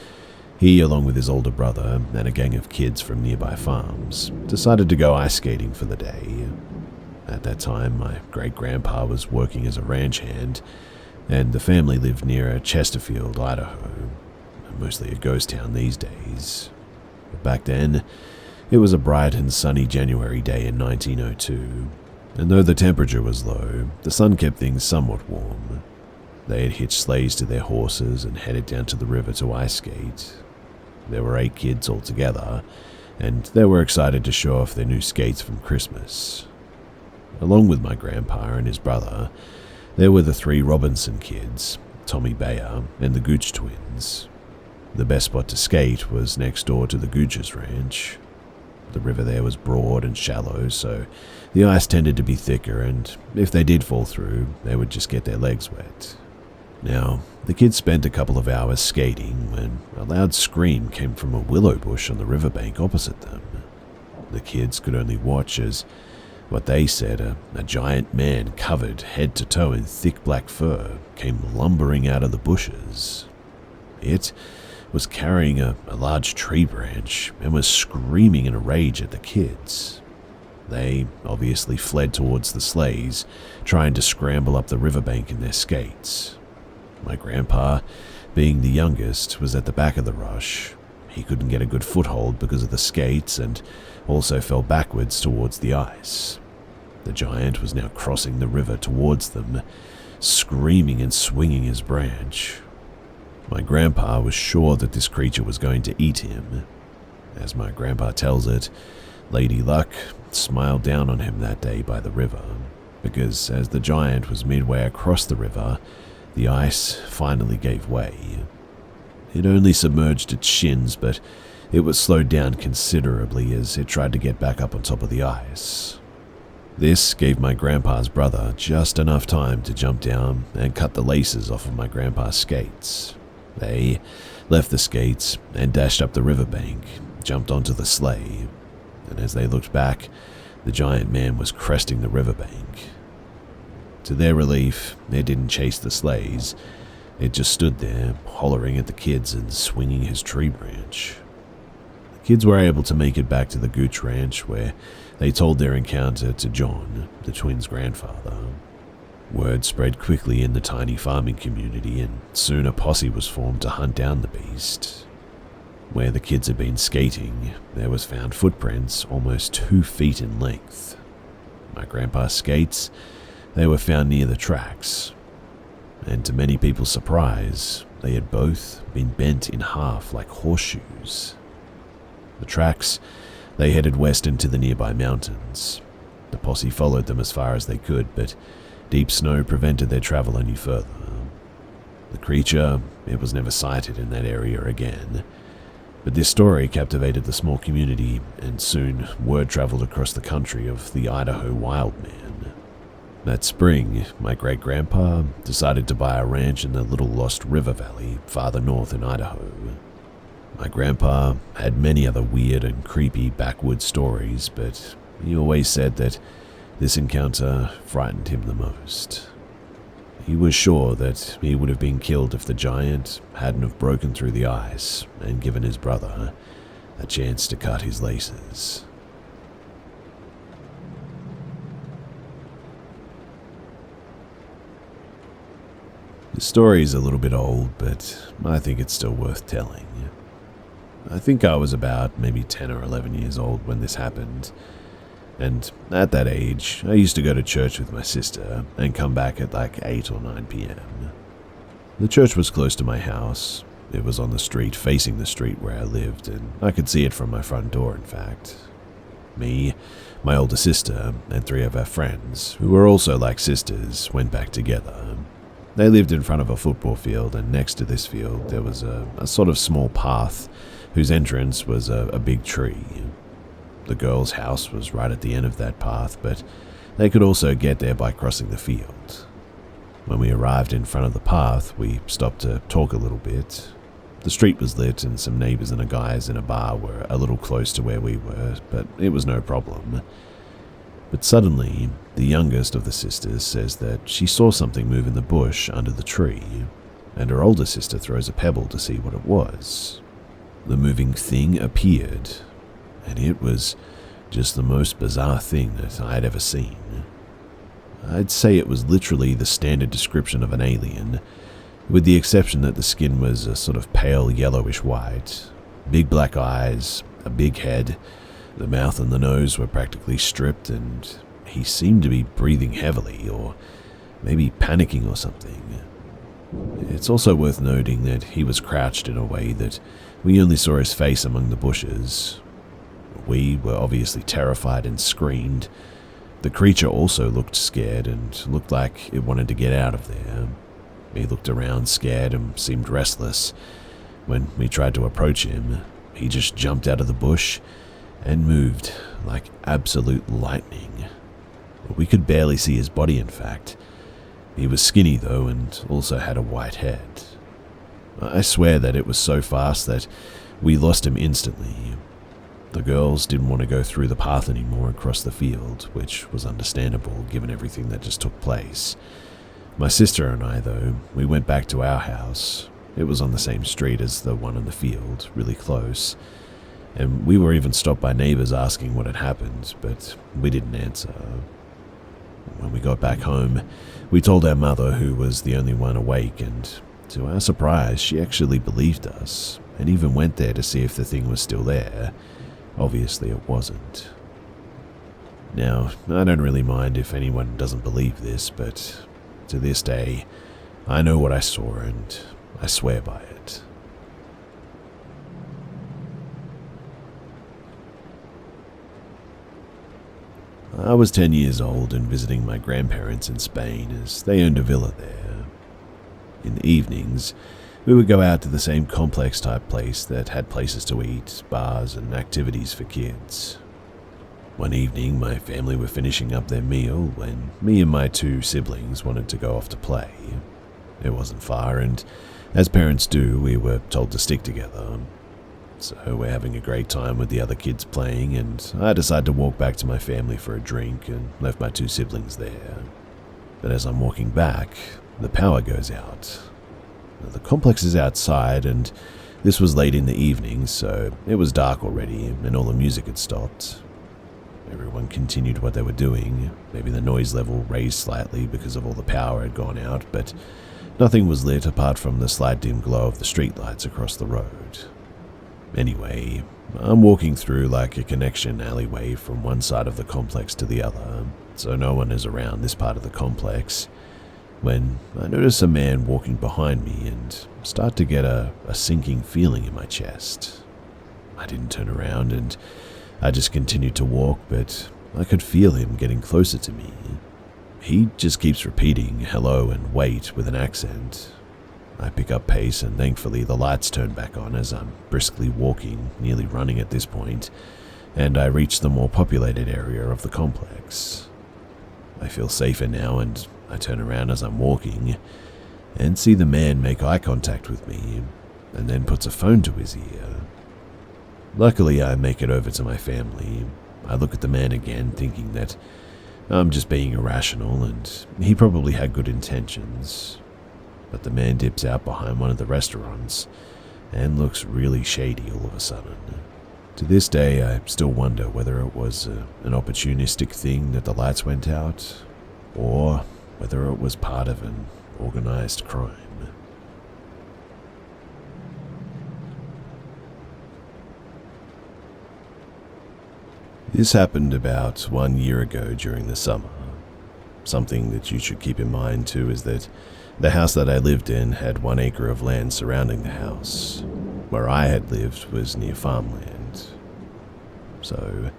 he, along with his older brother and a gang of kids from nearby farms, decided to go ice skating for the day. At that time, my great-grandpa was working as a ranch hand, and the family lived near Chesterfield, Idaho, mostly a ghost town these days. But back then, it was a bright and sunny January day in 1902, and though the temperature was low, the sun kept things somewhat warm. They had hitched sleighs to their horses and headed down to the river to ice skate. There were 8 kids altogether, and they were excited to show off their new skates from Christmas. Along with my grandpa and his brother, there were the 3 Robinson kids, Tommy Bayer and the Gooch twins. The best spot to skate was next door to the Gooch's ranch. The river there was broad and shallow, so the ice tended to be thicker, and if they did fall through, they would just get their legs wet. Now, the kids spent a couple of hours skating when a loud scream came from a willow bush on the riverbank opposite them. The kids could only watch as, what they said, a giant man covered head to toe in thick black fur came lumbering out of the bushes. It was carrying a large tree branch and was screaming in a rage at the kids. They obviously fled towards the sleighs, trying to scramble up the riverbank in their skates. My grandpa, being the youngest, was at the back of the rush. He couldn't get a good foothold because of the skates and also fell backwards towards the ice. The giant was now crossing the river towards them, screaming and swinging his branch. My grandpa was sure that this creature was going to eat him. As my grandpa tells it, Lady Luck smiled down on him that day by the river, because as the giant was midway across the river, the ice finally gave way. It only submerged its shins, but it was slowed down considerably as it tried to get back up on top of the ice. This gave my grandpa's brother just enough time to jump down and cut the laces off of my grandpa's skates. They left the skates and dashed up the riverbank, jumped onto the sleigh, and as they looked back, the giant man was cresting the riverbank. To their relief, it didn't chase the sleighs. It just stood there, hollering at the kids and swinging his tree branch. The kids were able to make it back to the Gooch Ranch, where they told their encounter to John, the twins' grandfather. Word spread quickly in the tiny farming community, and soon a posse was formed to hunt down the beast. Where the kids had been skating, there was found footprints almost 2 feet in length. My grandpa's skates, they were found near the tracks, and to many people's surprise, they had both been bent in half like horseshoes. The tracks, they headed west into the nearby mountains. The posse followed them as far as they could, but deep snow prevented their travel any further. The creature, it was never sighted in that area again, but this story captivated the small community, and soon word traveled across the country of the Idaho wild man. That spring, my great-grandpa decided to buy a ranch in the Little Lost River Valley farther north in Idaho. My grandpa had many other weird and creepy backwoods stories, but he always said that this encounter frightened him the most. He was sure that he would have been killed if the giant hadn't have broken through the ice and given his brother a chance to cut his laces. The story is a little bit old, but I think it's still worth telling. I think I was about maybe 10 or 11 years old when this happened, and at that age, I used to go to church with my sister and come back at like 8 or 9 p.m. The church was close to my house. It was on the street facing the street where I lived, and I could see it from my front door, in fact. Me, my older sister, and 3 of our friends, who were also like sisters, went back together. They lived in front of a football field, and next to this field there was a sort of small path whose entrance was a big tree. The girl's house was right at the end of that path, but they could also get there by crossing the field. When we arrived in front of the path, we stopped to talk a little bit. The street was lit and some neighbors and a guys in a bar were a little close to where we were, but it was no problem. But suddenly, the youngest of the sisters says that she saw something move in the bush under the tree, and her older sister throws a pebble to see what it was. The moving thing appeared, and it was just the most bizarre thing that I had ever seen. I'd say it was literally the standard description of an alien, with the exception that the skin was a sort of pale yellowish white, big black eyes, a big head, the mouth and the nose were practically stripped, and he seemed to be breathing heavily, or maybe panicking or something. It's also worth noting that he was crouched in a way that we only saw his face among the bushes. We were obviously terrified and screamed. The creature also looked scared and looked like it wanted to get out of there. He looked around scared and seemed restless. When we tried to approach him, he just jumped out of the bush and moved like absolute lightning. We could barely see his body, in fact. He was skinny though, and also had a white head. I swear that it was so fast that we lost him instantly. The girls didn't want to go through the path anymore across the field, which was understandable given everything that just took place. My sister and I, though, we went back to our house. It was on the same street as the one in the field, really close. And we were even stopped by neighbors asking what had happened, but we didn't answer. When we got back home, we told our mother, who was the only one awake, and to our surprise, she actually believed us, and even went there to see if the thing was still there. Obviously it wasn't. Now, I don't really mind if anyone doesn't believe this, but to this day, I know what I saw and I swear by it. I was 10 years old and visiting my grandparents in Spain as they owned a villa there. In the evenings, we would go out to the same complex type place that had places to eat, bars and activities for kids. One evening, my family were finishing up their meal when me and my two siblings wanted to go off to play. It wasn't far, and as parents do, we were told to stick together. So we're having a great time with the other kids playing, and I decided to walk back to my family for a drink and left my two siblings there. But as I'm walking back, the power goes out. The complex is outside, and this was late in the evening, so it was dark already, and all the music had stopped. Everyone continued what they were doing. Maybe the noise level raised slightly because of all the power had gone out, but nothing was lit apart from the slight dim glow of the streetlights across the road. Anyway, I'm walking through like a connection alleyway from one side of the complex to the other, so no one is around this part of the complex, when I notice a man walking behind me and start to get a sinking feeling in my chest. I didn't turn around and I just continued to walk, but I could feel him getting closer to me. He just keeps repeating hello and wait with an accent. I pick up pace and thankfully the lights turn back on as I'm briskly walking, nearly running at this point, and I reach the more populated area of the complex. I feel safer now and I turn around as I'm walking and see the man make eye contact with me and then puts a phone to his ear. Luckily, I make it over to my family. I look at the man again, thinking that I'm just being irrational and he probably had good intentions. But the man dips out behind one of the restaurants and looks really shady all of a sudden. To this day, I still wonder whether it was an opportunistic thing that the lights went out, or whether it was part of an organized crime. This happened about 1 year ago during the summer. Something that you should keep in mind too is that the house that I lived in had 1 acre of land surrounding the house. Where I had lived was near farmland. So,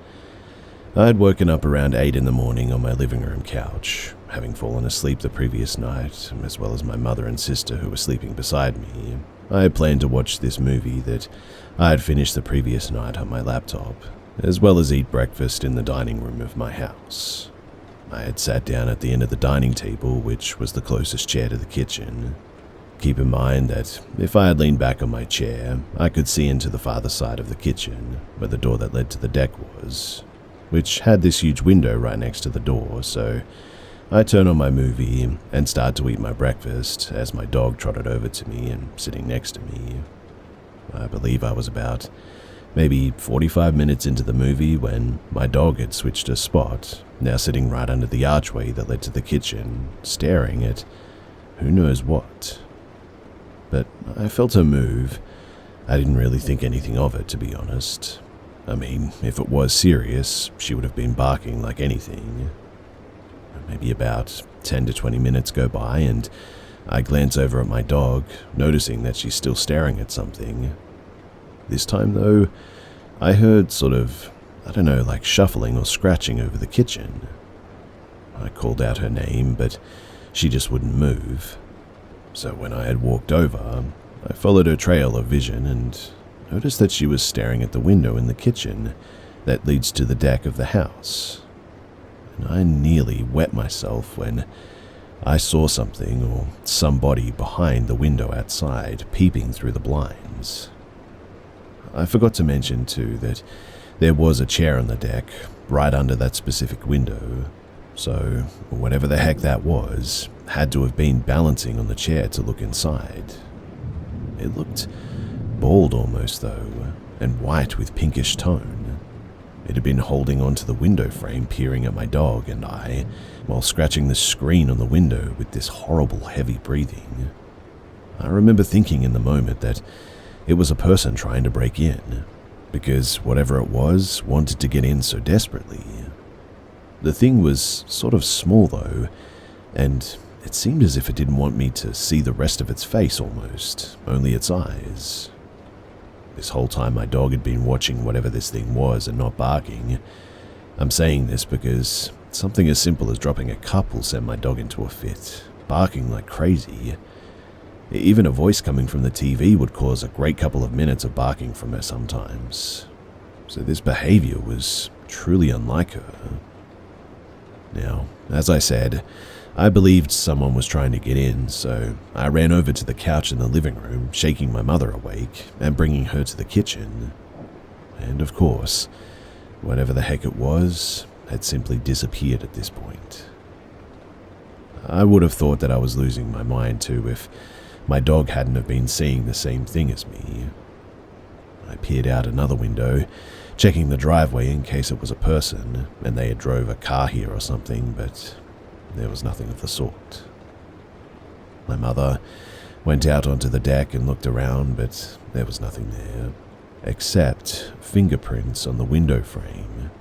I had woken up around 8 in the morning on my living room couch, having fallen asleep the previous night, as well as my mother and sister who were sleeping beside me. I had planned to watch this movie that I had finished the previous night on my laptop, as well as eat breakfast in the dining room of my house. I had sat down at the end of the dining table, which was the closest chair to the kitchen. Keep in mind that if I had leaned back on my chair, I could see into the farther side of the kitchen, where the door that led to the deck was, which had this huge window right next to the door, so I turned on my movie and started to eat my breakfast as my dog trotted over to me and sitting next to me. I believe I was about maybe 45 minutes into the movie when my dog had switched her spot, now sitting right under the archway that led to the kitchen, staring at who knows what. But I felt her move. I didn't really think anything of it, to be honest. I mean, if it was serious, she would have been barking like anything. Maybe about 10 to 20 minutes go by and I glance over at my dog, noticing that she's still staring at something. This time though, I heard sort of, like shuffling or scratching over the kitchen. I called out her name, but she just wouldn't move. So when I had walked over, I followed her trail of vision and noticed that she was staring at the window in the kitchen that leads to the deck of the house. And I nearly wet myself when I saw something or somebody behind the window outside peeping through the blinds. I forgot to mention too that there was a chair on the deck right under that specific window, so whatever the heck that was had to have been balancing on the chair to look inside. It looked bald almost though, and white with pinkish tone. It had been holding onto the window frame, peering at my dog and I, while scratching the screen on the window with this horrible heavy breathing. I remember thinking in the moment that it was a person trying to break in, because whatever it was wanted to get in so desperately. The thing was sort of small though, and it seemed as if it didn't want me to see the rest of its face almost, only its eyes. This whole time my dog had been watching whatever this thing was and not barking. I'm saying this because something as simple as dropping a cup will send my dog into a fit, barking like crazy. Even a voice coming from the TV would cause a great couple of minutes of barking from her sometimes. So this behavior was truly unlike her. Now, as I said, I believed someone was trying to get in, so I ran over to the couch in the living room, shaking my mother awake and bringing her to the kitchen. And of course, whatever the heck it was had simply disappeared at this point. I would have thought that I was losing my mind too if my dog hadn't have been seeing the same thing as me. I peered out another window, checking the driveway in case it was a person and they had drove a car here or something, but there was nothing of the sort. My mother went out onto the deck and looked around, but there was nothing there, except fingerprints on the window frame.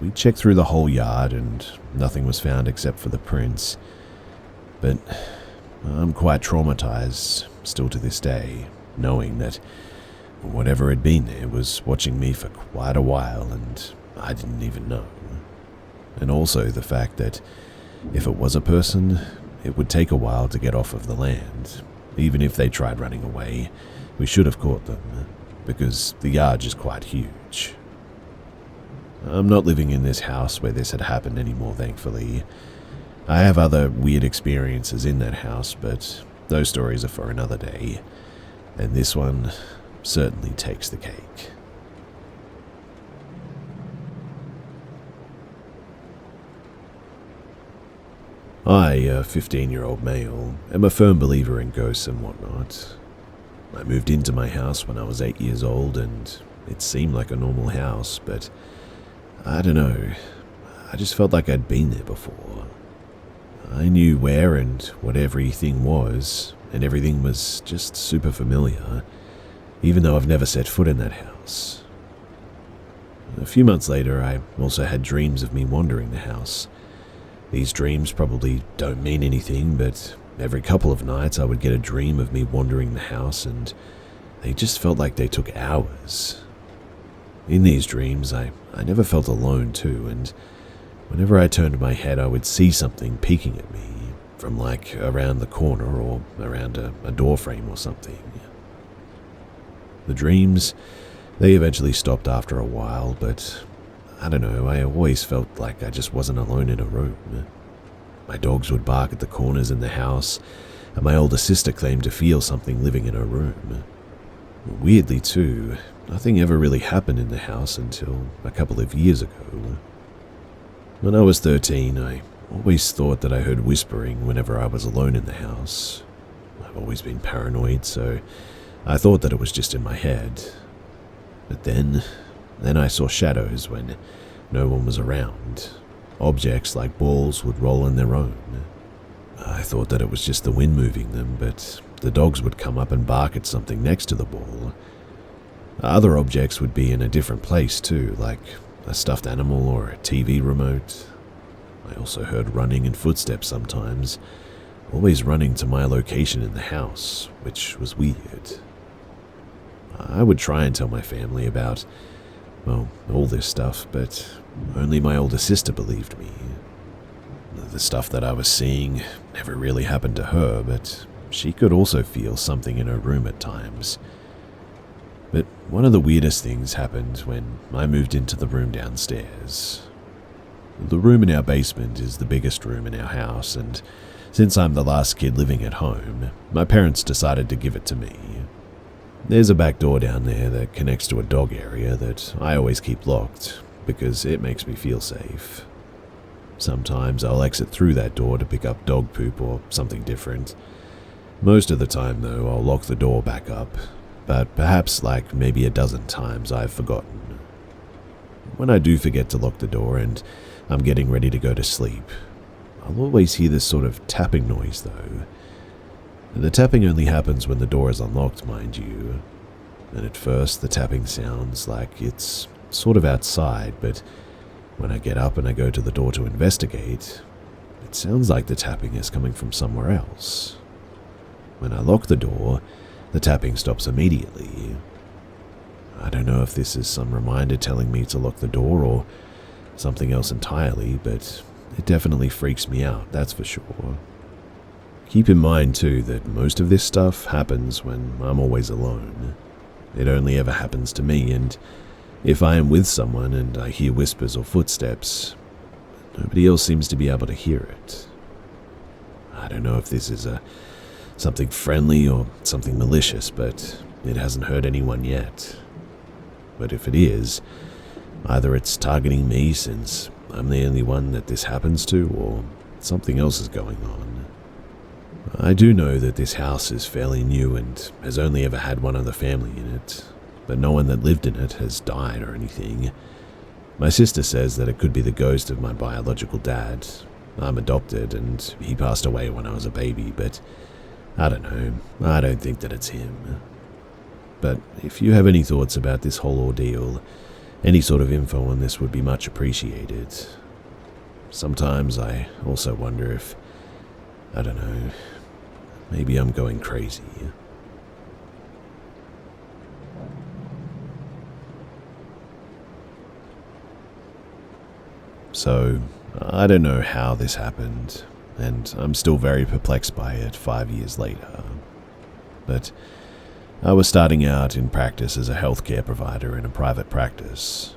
We checked through the whole yard and nothing was found except for the prints, but I'm quite traumatized still to this day, knowing that whatever had been there was watching me for quite a while and I didn't even know. And also the fact that if it was a person, it would take a while to get off of the land. Even if they tried running away, we should have caught them, because the yard is quite huge. I'm not living in this house where this had happened anymore, thankfully. I have other weird experiences in that house, but those stories are for another day, and this one certainly takes the cake. I, a 15-year-old male, am a firm believer in ghosts and whatnot. I moved into my house when I was 8 years old, and it seemed like a normal house, but I don't know, I just felt like I'd been there before. I knew where and what everything was, and everything was just super familiar, even though I've never set foot in that house. A few months later, I also had dreams of me wandering the house. These dreams probably don't mean anything, but every couple of nights I would get a dream of me wandering the house, and they just felt like they took hours. In these dreams, I never felt alone too, and whenever I turned my head, I would see something peeking at me from like around the corner or around a door frame or something. The dreams, They eventually stopped after a while, but I don't know, I always felt like I just wasn't alone in a room. My dogs would bark at the corners in the house, and my older sister claimed to feel something living in her room. Weirdly too, nothing ever really happened in the house until a couple of years ago. When I was 13, I always thought that I heard whispering whenever I was alone in the house. I've always been paranoid, so I thought that it was just in my head. But then I saw shadows when no one was around. Objects like balls would roll on their own. I thought that it was just the wind moving them, but the dogs would come up and bark at something next to the ball. Other objects would be in a different place too, like a stuffed animal or a TV remote. I also heard running and footsteps sometimes, always running to my location in the house, which was weird. I would try and tell my family about, well, all this stuff, but only my older sister believed me. The stuff that I was seeing never really happened to her, but she could also feel something in her room at times. But one of the weirdest things happened when I moved into the room downstairs. The room in our basement is the biggest room in our house, and since I'm the last kid living at home, my parents decided to give it to me. There's a back door down there that connects to a dog area that I always keep locked because it makes me feel safe. Sometimes I'll exit through that door to pick up dog poop or something different. Most of the time, though, I'll lock the door back up, but perhaps like maybe a dozen times I've forgotten. When I do forget to lock the door and I'm getting ready to go to sleep, I'll always hear this sort of tapping noise, though. And the tapping only happens when the door is unlocked, mind you. And at first, the tapping sounds like it's sort of outside, but when I get up and I go to the door to investigate, it sounds like the tapping is coming from somewhere else. When I lock the door, the tapping stops immediately. I don't know if this is some reminder telling me to lock the door or something else entirely, but it definitely freaks me out, that's for sure. Keep in mind too that most of this stuff happens when I'm always alone. It only ever happens to me, and if I am with someone and I hear whispers or footsteps, nobody else seems to be able to hear it. I don't know if this is something friendly or something malicious, but it hasn't hurt anyone yet. But if it is, either it's targeting me since I'm the only one that this happens to, or something else is going on. I do know that this house is fairly new and has only ever had one other family in it, but no one that lived in it has died or anything. My sister says that it could be the ghost of my biological dad. I'm adopted and he passed away when I was a baby, but I don't know, I don't think that it's him. But if you have any thoughts about this whole ordeal, any sort of info on this would be much appreciated. Sometimes I also wonder if, I don't know, maybe I'm going crazy. So, I don't know how this happened, and I'm still very perplexed by it 5 years later. But I was starting out in practice as a healthcare provider in a private practice.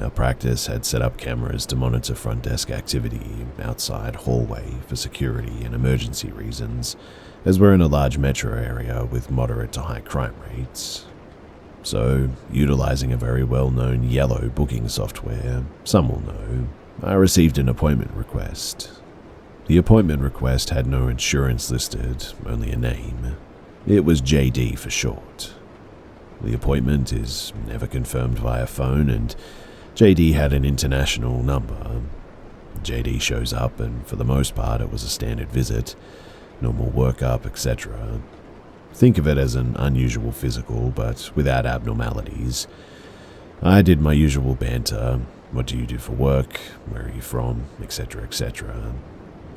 Our practice had set up cameras to monitor front desk activity outside hallway for security and emergency reasons, as we're in a large metro area with moderate to high crime rates. So, utilizing a very well-known yellow booking software, some will know, I received an appointment request. The appointment request had no insurance listed, only a name. It was JD for short. The appointment is never confirmed via phone, and JD had an international number. JD shows up, and for the most part it was a standard visit, normal workup, etc. Think of it as an unusual physical, but without abnormalities. I did my usual banter, what do you do for work, where are you from, etc, etc.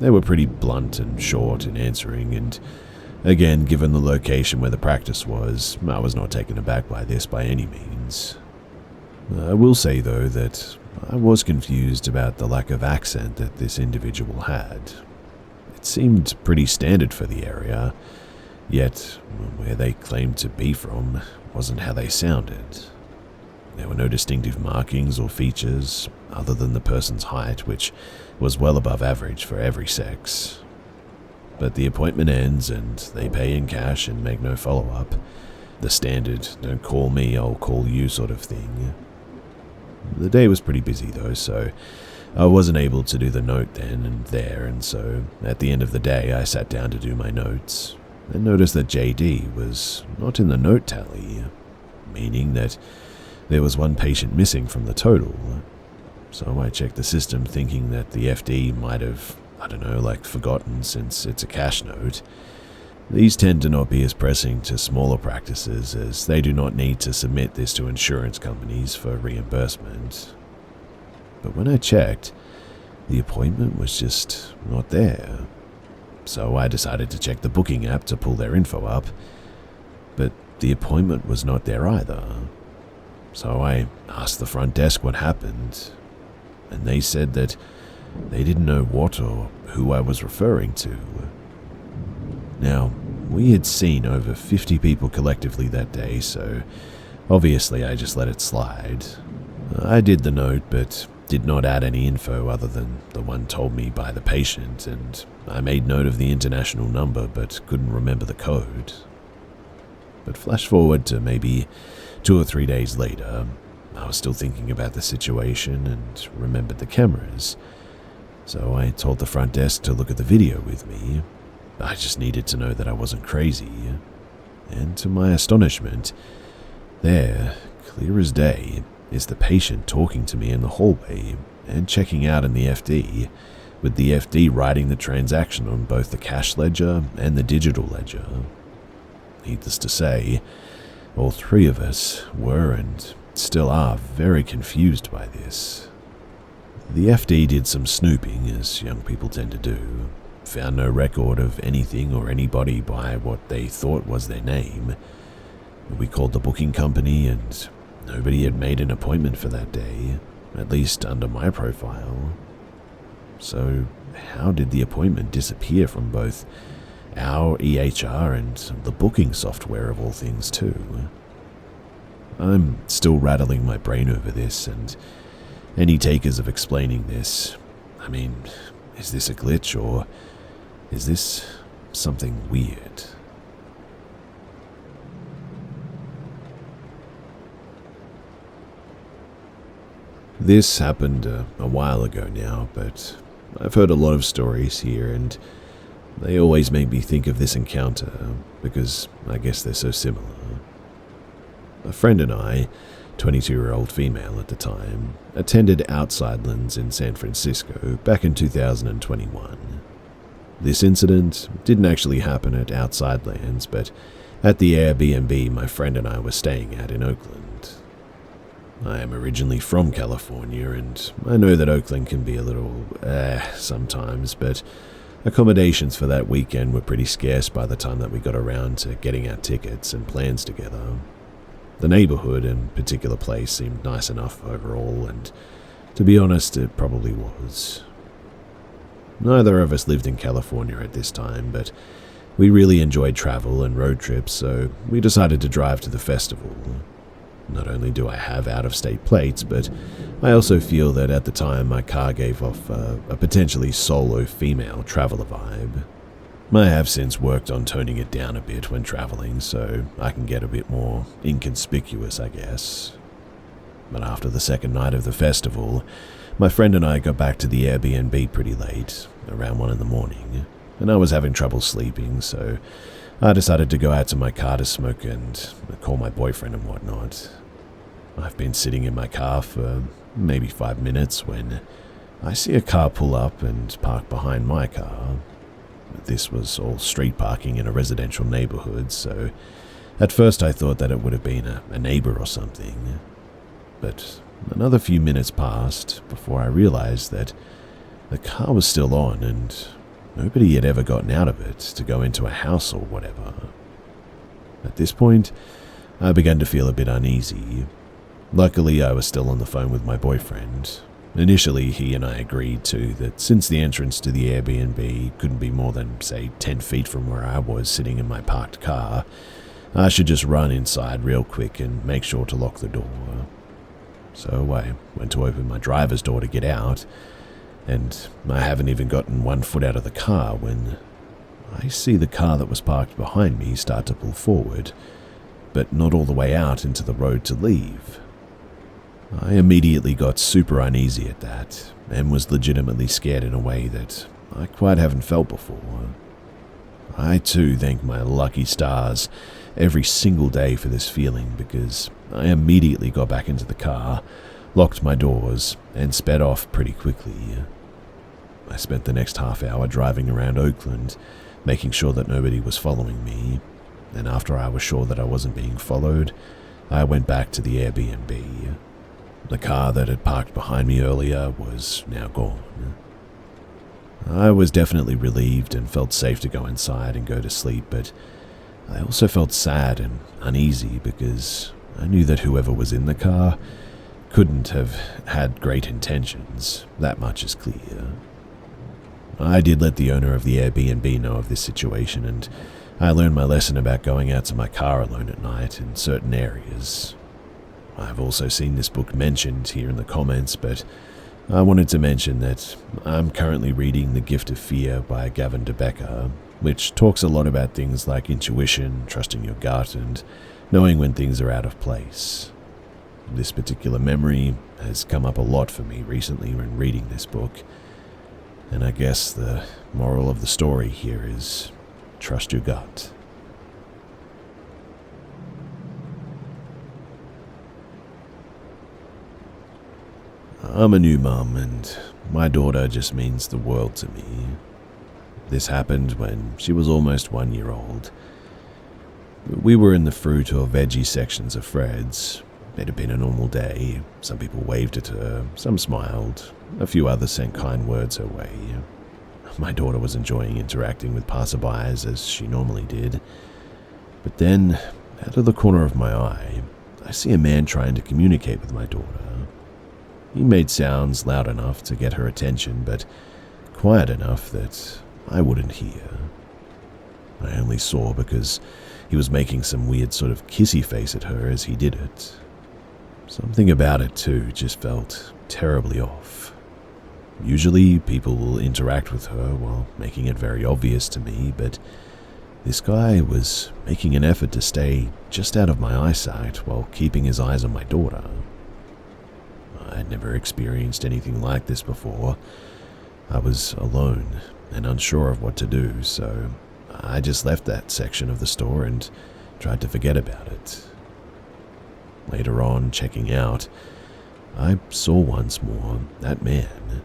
They were pretty blunt and short in answering, and again, given the location where the practice was, I was not taken aback by this by any means. I will say, though, that I was confused about the lack of accent that this individual had. It seemed pretty standard for the area, yet where they claimed to be from wasn't how they sounded. There were no distinctive markings or features other than the person's height, which was well above average for every sex. But the appointment ends and they pay in cash and make no follow-up. The standard, don't call me, I'll call you sort of thing. The day was pretty busy though, so I wasn't able to do the note then and there, and so at the end of the day I sat down to do my notes and noticed that JD was not in the note tally, meaning that there was one patient missing from the total. So I checked the system thinking that the FD might have, forgotten since it's a cash note. These tend to not be as pressing to smaller practices as they do not need to submit this to insurance companies for reimbursement. But when I checked, the appointment was just not there. So I decided to check the booking app to pull their info up, but the appointment was not there either. So I asked the front desk what happened, and they said that they didn't know what or who I was referring to. Now, we had seen over 50 people collectively that day, so obviously I just let it slide. I did the note, but did not add any info other than the one told me by the patient, and I made note of the international number but couldn't remember the code. But flash forward to maybe 2 or 3 days later, I was still thinking about the situation and remembered the cameras. So I told the front desk to look at the video with me. I just needed to know that I wasn't crazy. And to my astonishment, there, clear as day, is the patient talking to me in the hallway and checking out in the FD, with the FD writing the transaction on both the cash ledger and the digital ledger. Needless to say, all three of us were and still are very confused by this. The FD did some snooping, as young people tend to do, found no record of anything or anybody by what they thought was their name. We called the booking company and nobody had made an appointment for that day, at least under my profile. So how did the appointment disappear from both our EHR and the booking software of all things too? I'm still rattling my brain over this, and any takers of explaining this, is this a glitch or is this something weird? This happened a while ago now, but I've heard a lot of stories here, and they always make me think of this encounter because I guess they're so similar. A friend and I, 22-year-old female at the time, attended Outsidelands in San Francisco back in 2021. This incident didn't actually happen at Outsidelands, but at the Airbnb my friend and I were staying at in Oakland. I am originally from California, and I know that Oakland can be a little sometimes, but accommodations for that weekend were pretty scarce by the time that we got around to getting our tickets and plans together. The neighborhood and particular place seemed nice enough overall, and to be honest, it probably was. Neither of us lived in California at this time, but we really enjoyed travel and road trips, so we decided to drive to the festival. Not only do I have out-of-state plates, but I also feel that at the time my car gave off a potentially solo female traveler vibe. I have since worked on toning it down a bit when traveling, so I can get a bit more inconspicuous, I guess. But after the second night of the festival, my friend and I got back to the Airbnb pretty late, around 1 a.m, and I was having trouble sleeping, so I decided to go out to my car to smoke and call my boyfriend and whatnot. I've been sitting in my car for maybe 5 minutes when I see a car pull up and park behind my car. This was all street parking in a residential neighborhood, so at first I thought that it would have been a neighbor or something. But another few minutes passed before I realized that the car was still on and nobody had ever gotten out of it to go into a house or whatever. At this point, I began to feel a bit uneasy. Luckily, I was still on the phone with my boyfriend. Initially, he and I agreed that since the entrance to the Airbnb couldn't be more than, say, 10 feet from where I was sitting in my parked car, I should just run inside real quick and make sure to lock the door. So I went to open my driver's door to get out, and I haven't even gotten 1 foot out of the car when I see the car that was parked behind me start to pull forward, but not all the way out into the road to leave. I immediately got super uneasy at that, and was legitimately scared in a way that I quite haven't felt before. I too thank my lucky stars every single day for this feeling, because I immediately got back into the car, locked my doors, and sped off pretty quickly. I spent the next half hour driving around Oakland, making sure that nobody was following me, and after I was sure that I wasn't being followed, I went back to the Airbnb. The car that had parked behind me earlier was now gone. I was definitely relieved and felt safe to go inside and go to sleep, but I also felt sad and uneasy because I knew that whoever was in the car couldn't have had great intentions. That much is clear. I did let the owner of the Airbnb know of this situation, and I learned my lesson about going out to my car alone at night in certain areas. I've also seen this book mentioned here in the comments, but I wanted to mention that I'm currently reading The Gift of Fear by Gavin DeBecker, which talks a lot about things like intuition, trusting your gut, and knowing when things are out of place. This particular memory has come up a lot for me recently when reading this book, and I guess the moral of the story here is trust your gut. I'm a new mum, and my daughter just means the world to me. This happened when she was almost 1 year old. We were in the fruit or veggie sections of Fred's. It had been a normal day. Some people waved at her, some smiled, a few others sent kind words her way. My daughter was enjoying interacting with passerbys as she normally did. But then, out of the corner of my eye, I see a man trying to communicate with my daughter. He made sounds loud enough to get her attention, but quiet enough that I wouldn't hear. I only saw because he was making some weird sort of kissy face at her as he did it. Something about it too just felt terribly off. Usually people will interact with her while making it very obvious to me, but this guy was making an effort to stay just out of my eyesight while keeping his eyes on my daughter. I'd never experienced anything like this before. I was alone and unsure of what to do, so I just left that section of the store and tried to forget about it. Later on, checking out, I saw once more that man.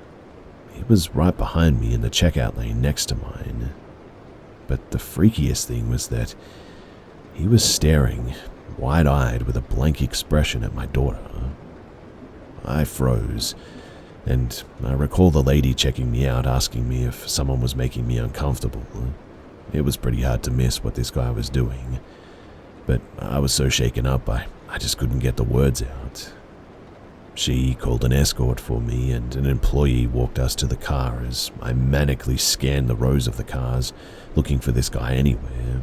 He was right behind me in the checkout lane next to mine. But the freakiest thing was that he was staring, wide-eyed with a blank expression at my daughter. I froze, and I recall the lady checking me out asking me if someone was making me uncomfortable. It was pretty hard to miss what this guy was doing, but I was so shaken up I just couldn't get the words out. She called an escort for me, and an employee walked us to the car as I manically scanned the rows of the cars, looking for this guy anywhere.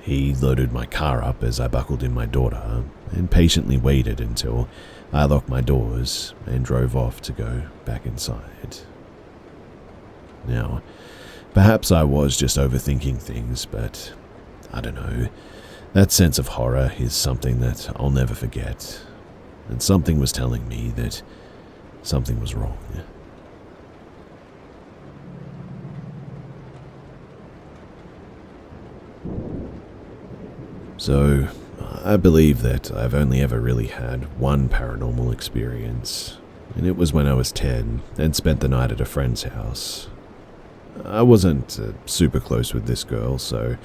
He loaded my car up as I buckled in my daughter, and patiently waited until I locked my doors and drove off to go back inside. Now, perhaps I was just overthinking things, but I don't know. That sense of horror is something that I'll never forget, and something was telling me that something was wrong. So, I believe that I've only ever really had one paranormal experience, and it was when I was 10 and spent the night at a friend's house. I wasn't super close with this girl, so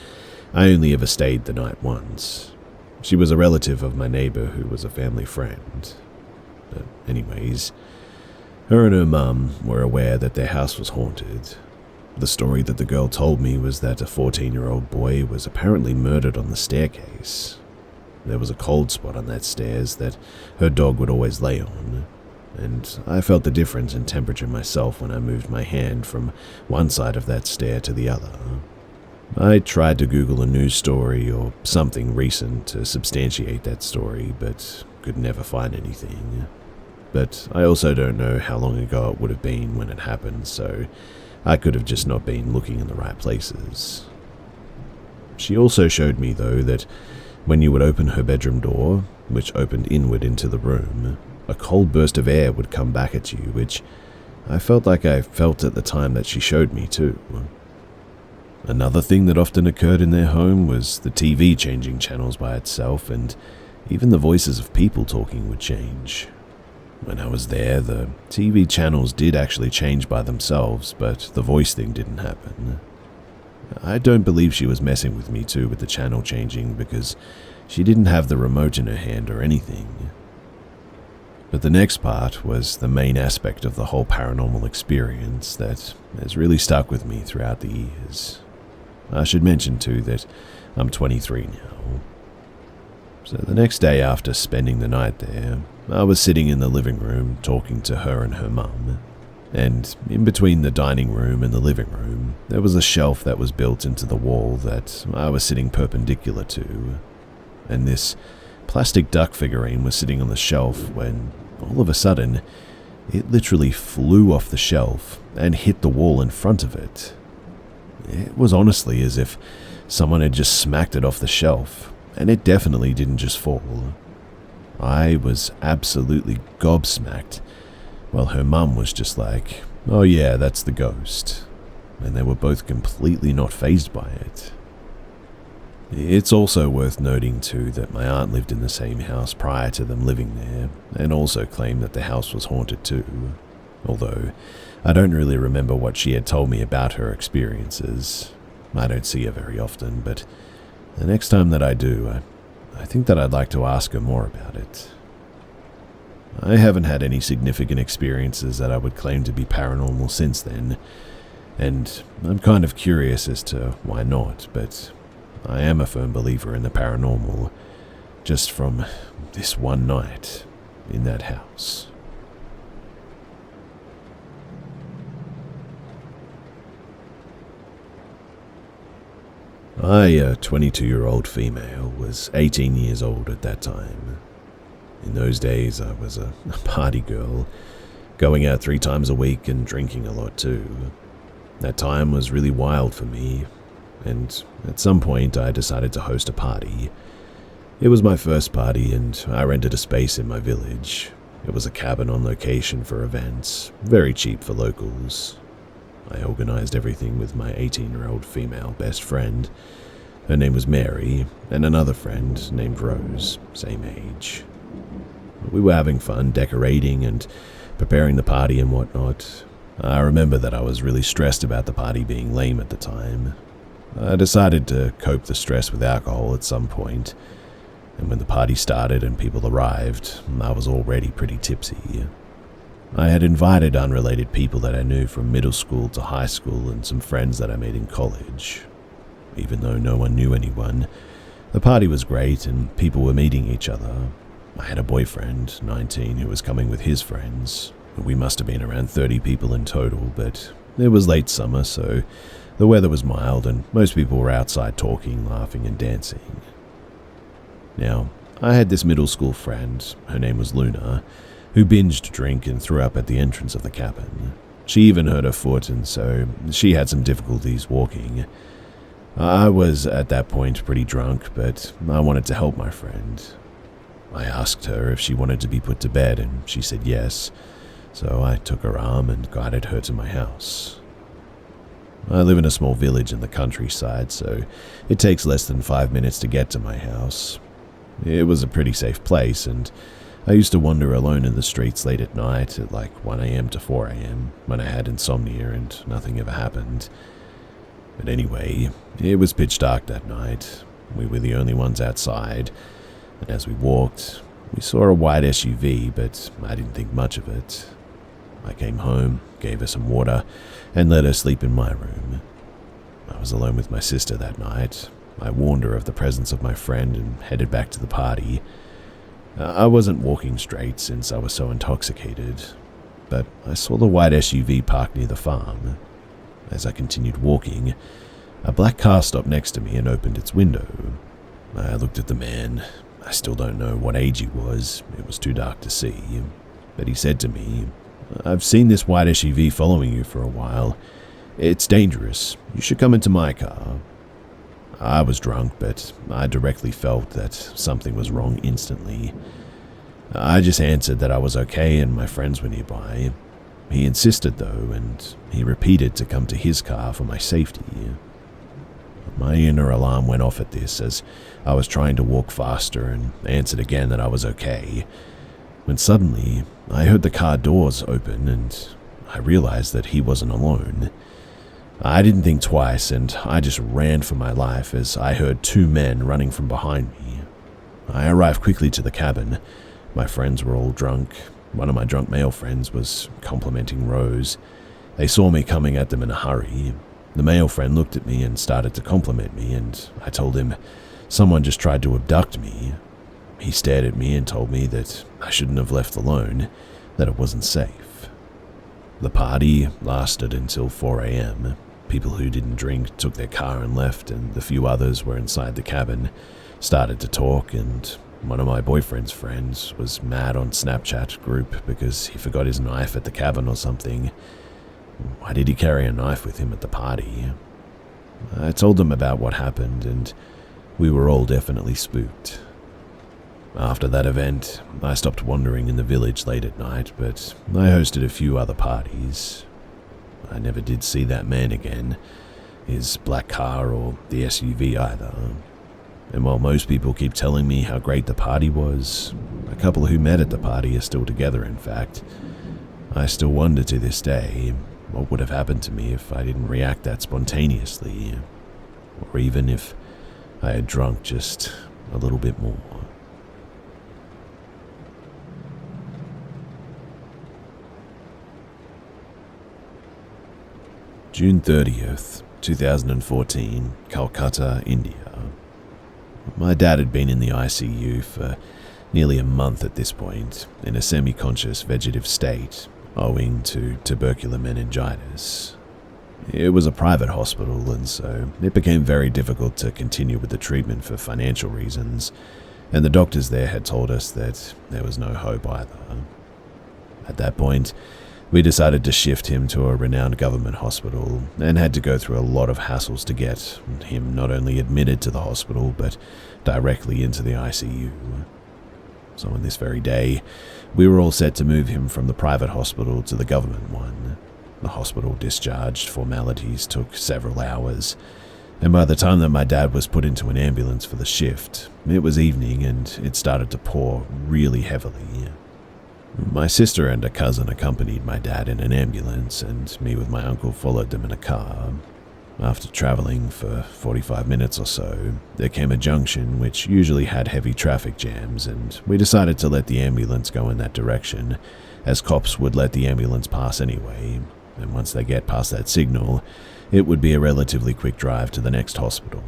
I only ever stayed the night once. She was a relative of my neighbor who was a family friend. But anyways, her and her mum were aware that their house was haunted. The story that the girl told me was that a 14-year-old boy was apparently murdered on the staircase. There was a cold spot on that stairs that her dog would always lay on, and I felt the difference in temperature myself when I moved my hand from one side of that stair to the other. I tried to Google a news story or something recent to substantiate that story, but could never find anything. but I also don't know how long ago it would have been when it happened, so I could have just not been looking in the right places. She also showed me, though, that when you would open her bedroom door, which opened inward into the room, a cold burst of air would come back at you, which I felt like I felt at the time that she showed me too. Another thing that often occurred in their home was the TV changing channels by itself, and even the voices of people talking would change. When I was there, the TV channels did actually change by themselves, but the voice thing didn't happen. I don't believe she was messing with me too with the channel changing, because she didn't have the remote in her hand or anything. But the next part was the main aspect of the whole paranormal experience that has really stuck with me throughout the years. I should mention too that I'm 23 now. So the next day after spending the night there, I was sitting in the living room talking to her and her mum, and in between the dining room and the living room, there was a shelf that was built into the wall that I was sitting perpendicular to, and this plastic duck figurine was sitting on the shelf when, all of a sudden, it literally flew off the shelf and hit the wall in front of it. It was honestly as if someone had just smacked it off the shelf, and it definitely didn't just fall. I was absolutely gobsmacked, while her mum was just like, "Oh yeah, that's the ghost," and they were both completely not fazed by it. It's also worth noting too that my aunt lived in the same house prior to them living there, and also claimed that the house was haunted too, although I don't really remember what she had told me about her experiences. I don't see her very often, but the next time that I do, I think that I'd like to ask her more about it. I haven't had any significant experiences that I would claim to be paranormal since then, and I'm kind of curious as to why not, but I am a firm believer in the paranormal, just from this one night in that house. I, a 22-year-old female, was 18 years old at that time. In those days, I was a party girl, going out 3 times a week and drinking a lot too. That time was really wild for me, and at some point I decided to host a party. It was my first party, and I rented a space in my village. It was a cabin on location for events, very cheap for locals. I organized everything with my 18-year-old female best friend. Her name was Mary, and another friend named Rose, same age. We were having fun decorating and preparing the party and whatnot. I remember that I was really stressed about the party being lame at the time. I decided to cope the stress with alcohol at some point, and when the party started and people arrived, I was already pretty tipsy. I had invited unrelated people that I knew from middle school to high school and some friends that I made in college. Even though no one knew anyone, the party was great and people were meeting each other. I had a boyfriend, 19, who was coming with his friends. We must have been around 30 people in total, but it was late summer, so the weather was mild and most people were outside talking, laughing and dancing. Now, I had this middle school friend, her name was Luna, who binged drink and threw up at the entrance of the cabin. She even hurt her foot, and so she had some difficulties walking. I was at that point pretty drunk, but I wanted to help my friend. I asked her if she wanted to be put to bed, and she said yes, so I took her arm and guided her to my house. I live in a small village in the countryside, so it takes less than 5 minutes to get to my house. It was a pretty safe place, and I used to wander alone in the streets late at night at like 1 a.m. to 4 a.m. when I had insomnia and nothing ever happened. But anyway, it was pitch dark that night. We were the only ones outside, and as we walked, we saw a white SUV, but I didn't think much of it. I came home, gave her some water, and let her sleep in my room. I was alone with my sister that night. I warned her of the presence of my friend and headed back to the party. I wasn't walking straight since I was so intoxicated, but I saw the white SUV parked near the farm. As I continued walking, a black car stopped next to me and opened its window. I looked at the man. I still don't know what age he was. It was too dark to see. but he said to me, "I've seen this white SUV following you for a while. It's dangerous. You should come into my car." I was drunk, but I directly felt that something was wrong instantly. I just answered that I was okay and my friends were nearby. He insisted though, and he repeated to come to his car for my safety. My inner alarm went off at this as I was trying to walk faster and answered again that I was okay, when suddenly I heard the car doors open and I realized that he wasn't alone. I didn't think twice and I just ran for my life as I heard two men running from behind me. I arrived quickly to the cabin. My friends were all drunk. One of my drunk male friends was complimenting Rose. They saw me coming at them in a hurry. The male friend looked at me and started to compliment me, and I told him someone just tried to abduct me. He stared at me and told me that I shouldn't have left alone, that it wasn't safe. The party lasted until 4 a.m. People who didn't drink took their car and left, and the few others were inside the cabin, started to talk, and one of my boyfriend's friends was mad on Snapchat group because he forgot his knife at the cabin or something. Why did he carry a knife with him at the party? I told them about what happened, and we were all definitely spooked. After that event, I stopped wandering in the village late at night, but I hosted a few other parties. I never did see that man again, his black car or the SUV either. And while most people keep telling me how great the party was, a couple who met at the party are still together, in fact, I still wonder to this day what would have happened to me if I didn't react that spontaneously, or even if I had drunk just a little bit more. June 30th, 2014, Calcutta, India. My dad had been in the ICU for nearly a month at this point, in a semi-conscious vegetative state, owing to tubercular meningitis. It was a private hospital, and so it became very difficult to continue with the treatment for financial reasons, and the doctors there had told us that there was no hope either. At that point, we decided to shift him to a renowned government hospital and had to go through a lot of hassles to get him not only admitted to the hospital but directly into the ICU. So on this very day, we were all set to move him from the private hospital to the government one. The hospital discharge formalities took several hours, and by the time that my dad was put into an ambulance for the shift, it was evening and it started to pour really heavily. My sister and a cousin accompanied my dad in an ambulance, and me with my uncle followed them in a car. After traveling for 45 minutes or so, there came a junction which usually had heavy traffic jams, and we decided to let the ambulance go in that direction, as cops would let the ambulance pass anyway, and once they get past that signal, it would be a relatively quick drive to the next hospital.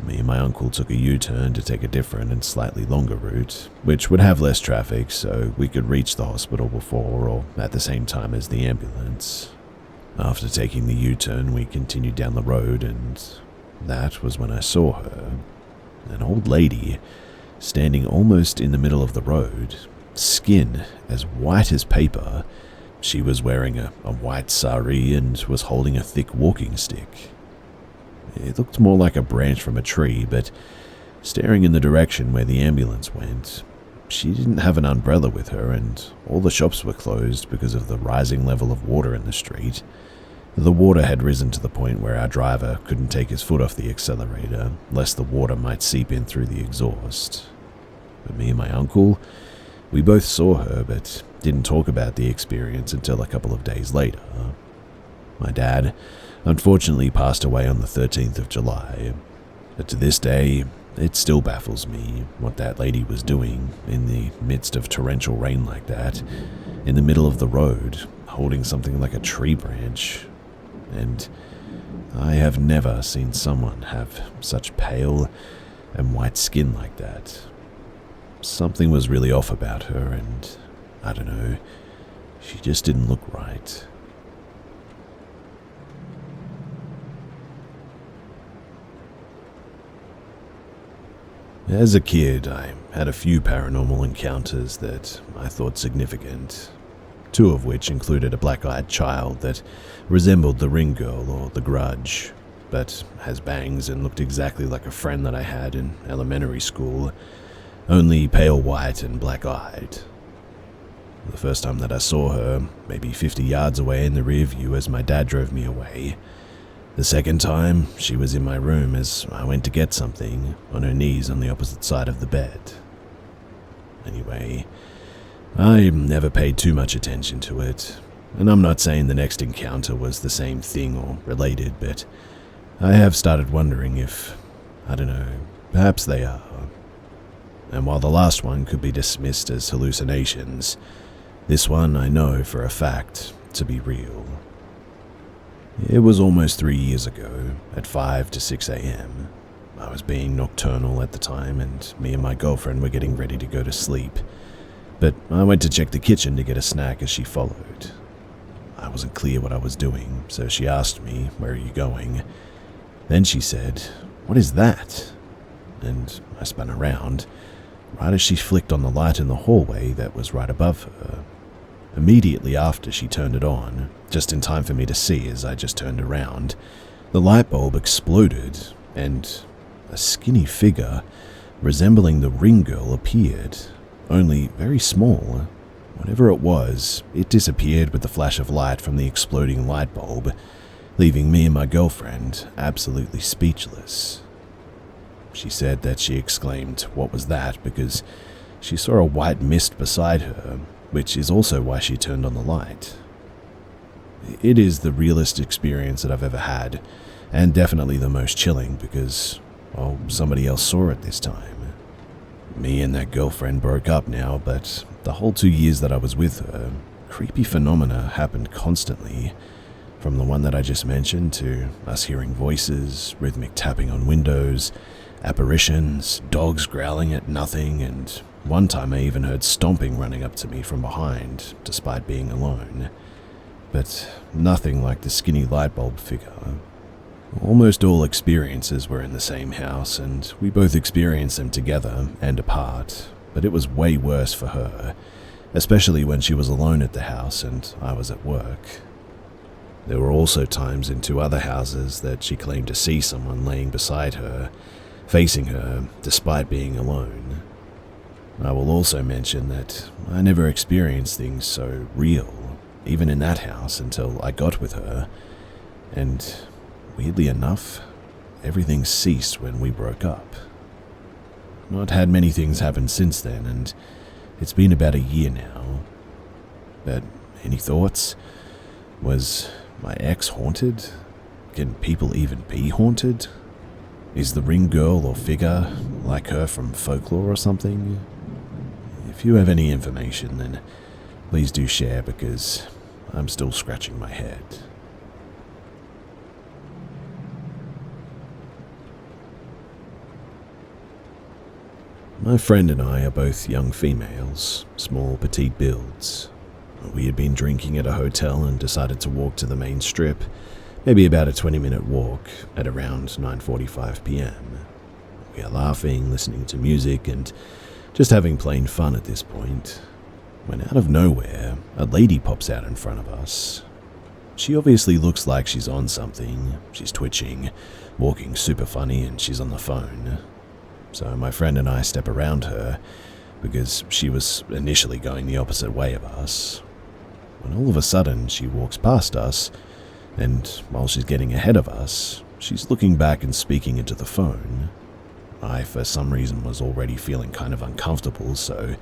Me and my uncle took a U-turn to take a different and slightly longer route, which would have less traffic so we could reach the hospital before or at the same time as the ambulance. After taking the U-turn, we continued down the road, and that was when I saw her. An old lady, standing almost in the middle of the road, skin as white as paper. She was wearing a white sari and was holding a thick walking stick. It looked more like a branch from a tree, but staring in the direction where the ambulance went, she didn't have an umbrella with her, and all the shops were closed because of the rising level of water in the street. The water had risen to the point where our driver couldn't take his foot off the accelerator, lest the water might seep in through the exhaust. But me and my uncle, we both saw her, but didn't talk about the experience until a couple of days later. My dad unfortunately passed away on the 13th of July, but to this day, it still baffles me what that lady was doing in the midst of torrential rain like that, in the middle of the road, holding something like a tree branch. And I have never seen someone have such pale and white skin like that. Something was really off about her, and I don't know, she just didn't look right. As a kid, I had a few paranormal encounters that I thought significant, two of which included a black-eyed child that resembled the Ring Girl or the Grudge, but has bangs and looked exactly like a friend that I had in elementary school, only pale white and black-eyed. The first time that I saw her, maybe 50 yards away in the rear view as my dad drove me away. The second time, she was in my room as I went to get something, on her knees on the opposite side of the bed. Anyway, I never paid too much attention to it, and I'm not saying the next encounter was the same thing or related, but I have started wondering if, I don't know, perhaps they are. And while the last one could be dismissed as hallucinations, this one I know for a fact to be real. It was almost 3 years ago, at 5 to 6 a.m. I was being nocturnal at the time, and me and my girlfriend were getting ready to go to sleep. But I went to check the kitchen to get a snack as she followed. I wasn't clear what I was doing, so she asked me, "Where are you going?" Then she said, "What is that?" And I spun around, right as she flicked on the light in the hallway that was right above her. Immediately after she turned it on, just in time for me to see as I just turned around, the light bulb exploded, and a skinny figure resembling the Ring Girl appeared, only very small. Whatever it was, it disappeared with the flash of light from the exploding light bulb, leaving me and my girlfriend absolutely speechless. She said that she exclaimed, "What was that?" because she saw a white mist beside her, which is also why she turned on the light. It is the realest experience that I've ever had, and definitely the most chilling because, well, somebody else saw it this time. Me and that girlfriend broke up now, but the whole 2 years that I was with her, creepy phenomena happened constantly, from the one that I just mentioned to us hearing voices, rhythmic tapping on windows, apparitions, dogs growling at nothing, and one time I even heard stomping running up to me from behind, despite being alone. But nothing like the skinny light bulb figure. Almost all experiences were in the same house, and we both experienced them together and apart, but it was way worse for her, especially when she was alone at the house and I was at work. There were also times in 2 other houses that she claimed to see someone laying beside her, facing her, despite being alone. I will also mention that I never experienced things so real, even in that house, until I got with her, and weirdly enough, everything ceased when we broke up. Not had many things happen since then, and it's been about a year now. But any thoughts? Was my ex haunted? Can people even be haunted? Is the Ring Girl or figure like her from folklore or something? If you have any information, then please do share because I'm still scratching my head. My friend and I are both young females, small petite builds. We had been drinking at a hotel and decided to walk to the main strip, maybe about a 20-minute walk at around 9:45 p.m. We are laughing, listening to music, and just having plain fun at this point, when out of nowhere, a lady pops out in front of us. She obviously looks like she's on something. She's twitching, walking super funny, and she's on the phone. So my friend and I step around her, because she was initially going the opposite way of us, when all of a sudden she walks past us, and while she's getting ahead of us, she's looking back and speaking into the phone. I, for some reason, was already feeling kind of uncomfortable, so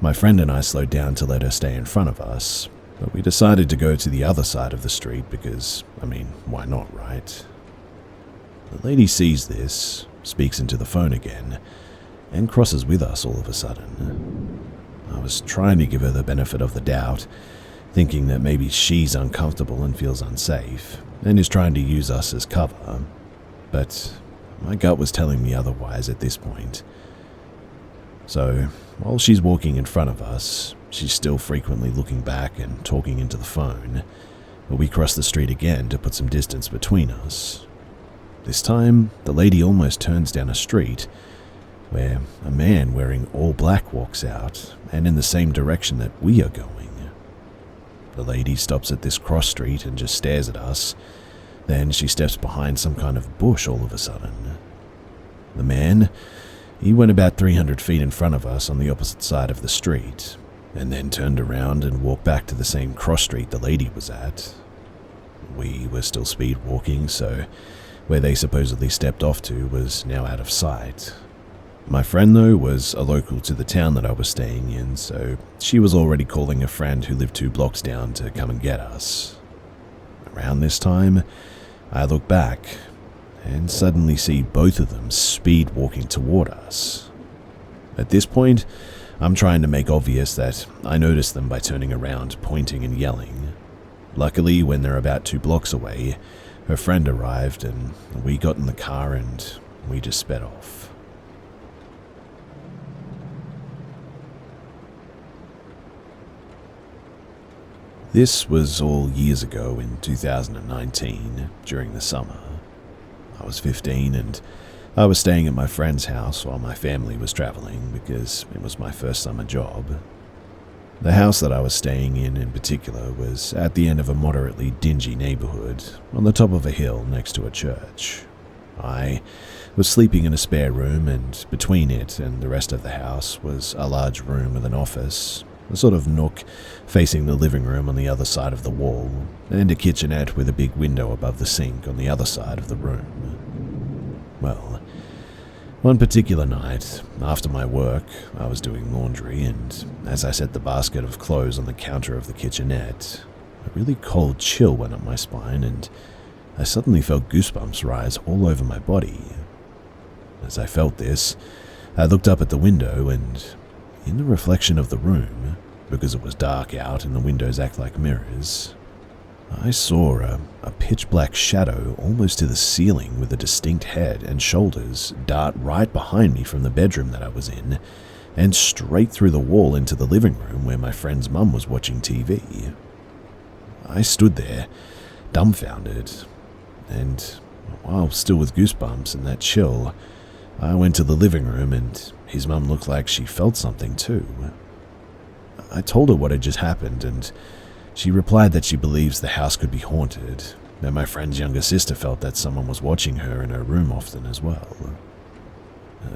my friend and I slowed down to let her stay in front of us, but we decided to go to the other side of the street because, why not, right? The lady sees this, speaks into the phone again, and crosses with us all of a sudden. I was trying to give her the benefit of the doubt, thinking that maybe she's uncomfortable and feels unsafe, and is trying to use us as cover, but my gut was telling me otherwise at this point. So, while she's walking in front of us, she's still frequently looking back and talking into the phone, but we cross the street again to put some distance between us. This time, the lady almost turns down a street, where a man wearing all black walks out and in the same direction that we are going. The lady stops at this cross street and just stares at us. Then she steps behind some kind of bush all of a sudden. The man, he went about 300 feet in front of us on the opposite side of the street, and then turned around and walked back to the same cross street the lady was at. We were still speed walking, so where they supposedly stepped off to was now out of sight. My friend, though, was a local to the town that I was staying in, so she was already calling a friend who lived 2 blocks down to come and get us. Around this time, I look back and suddenly see both of them speed walking toward us. At this point, I'm trying to make obvious that I noticed them by turning around, pointing and yelling. Luckily, when they're about 2 blocks away, her friend arrived and we got in the car and we just sped off. This was all years ago in 2019, during the summer. I was 15 and I was staying at my friend's house while my family was traveling because it was my first summer job. The house that I was staying in particular was at the end of a moderately dingy neighborhood on the top of a hill next to a church. I was sleeping in a spare room, and between it and the rest of the house was a large room with an office, a sort of nook facing the living room on the other side of the wall, and a kitchenette with a big window above the sink on the other side of the room. Well, one particular night, after my work, I was doing laundry, and as I set the basket of clothes on the counter of the kitchenette, a really cold chill went up my spine, and I suddenly felt goosebumps rise all over my body. As I felt this, I looked up at the window, and in the reflection of the room, because it was dark out and the windows act like mirrors, I saw a pitch-black shadow almost to the ceiling with a distinct head and shoulders dart right behind me from the bedroom that I was in and straight through the wall into the living room where my friend's mum was watching TV. I stood there, dumbfounded, and while still with goosebumps and that chill, I went to the living room and his mum looked like she felt something too. I told her what had just happened, and she replied that she believes the house could be haunted, and my friend's younger sister felt that someone was watching her in her room often as well.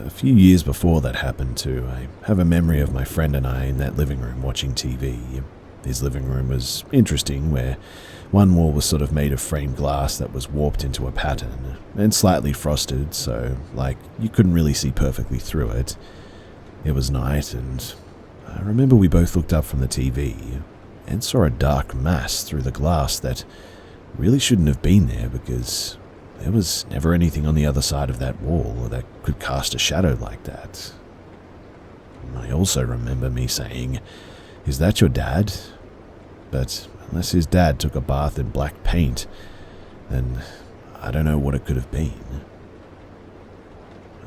A few years before that happened too, I have a memory of my friend and I in that living room watching TV. His living room was interesting, where one wall was sort of made of framed glass that was warped into a pattern, and slightly frosted, so you couldn't really see perfectly through it. It was night, and I remember we both looked up from the TV and saw a dark mass through the glass that really shouldn't have been there because there was never anything on the other side of that wall that could cast a shadow like that. I also remember me saying, "Is that your dad?" But unless his dad took a bath in black paint, then I don't know what it could have been.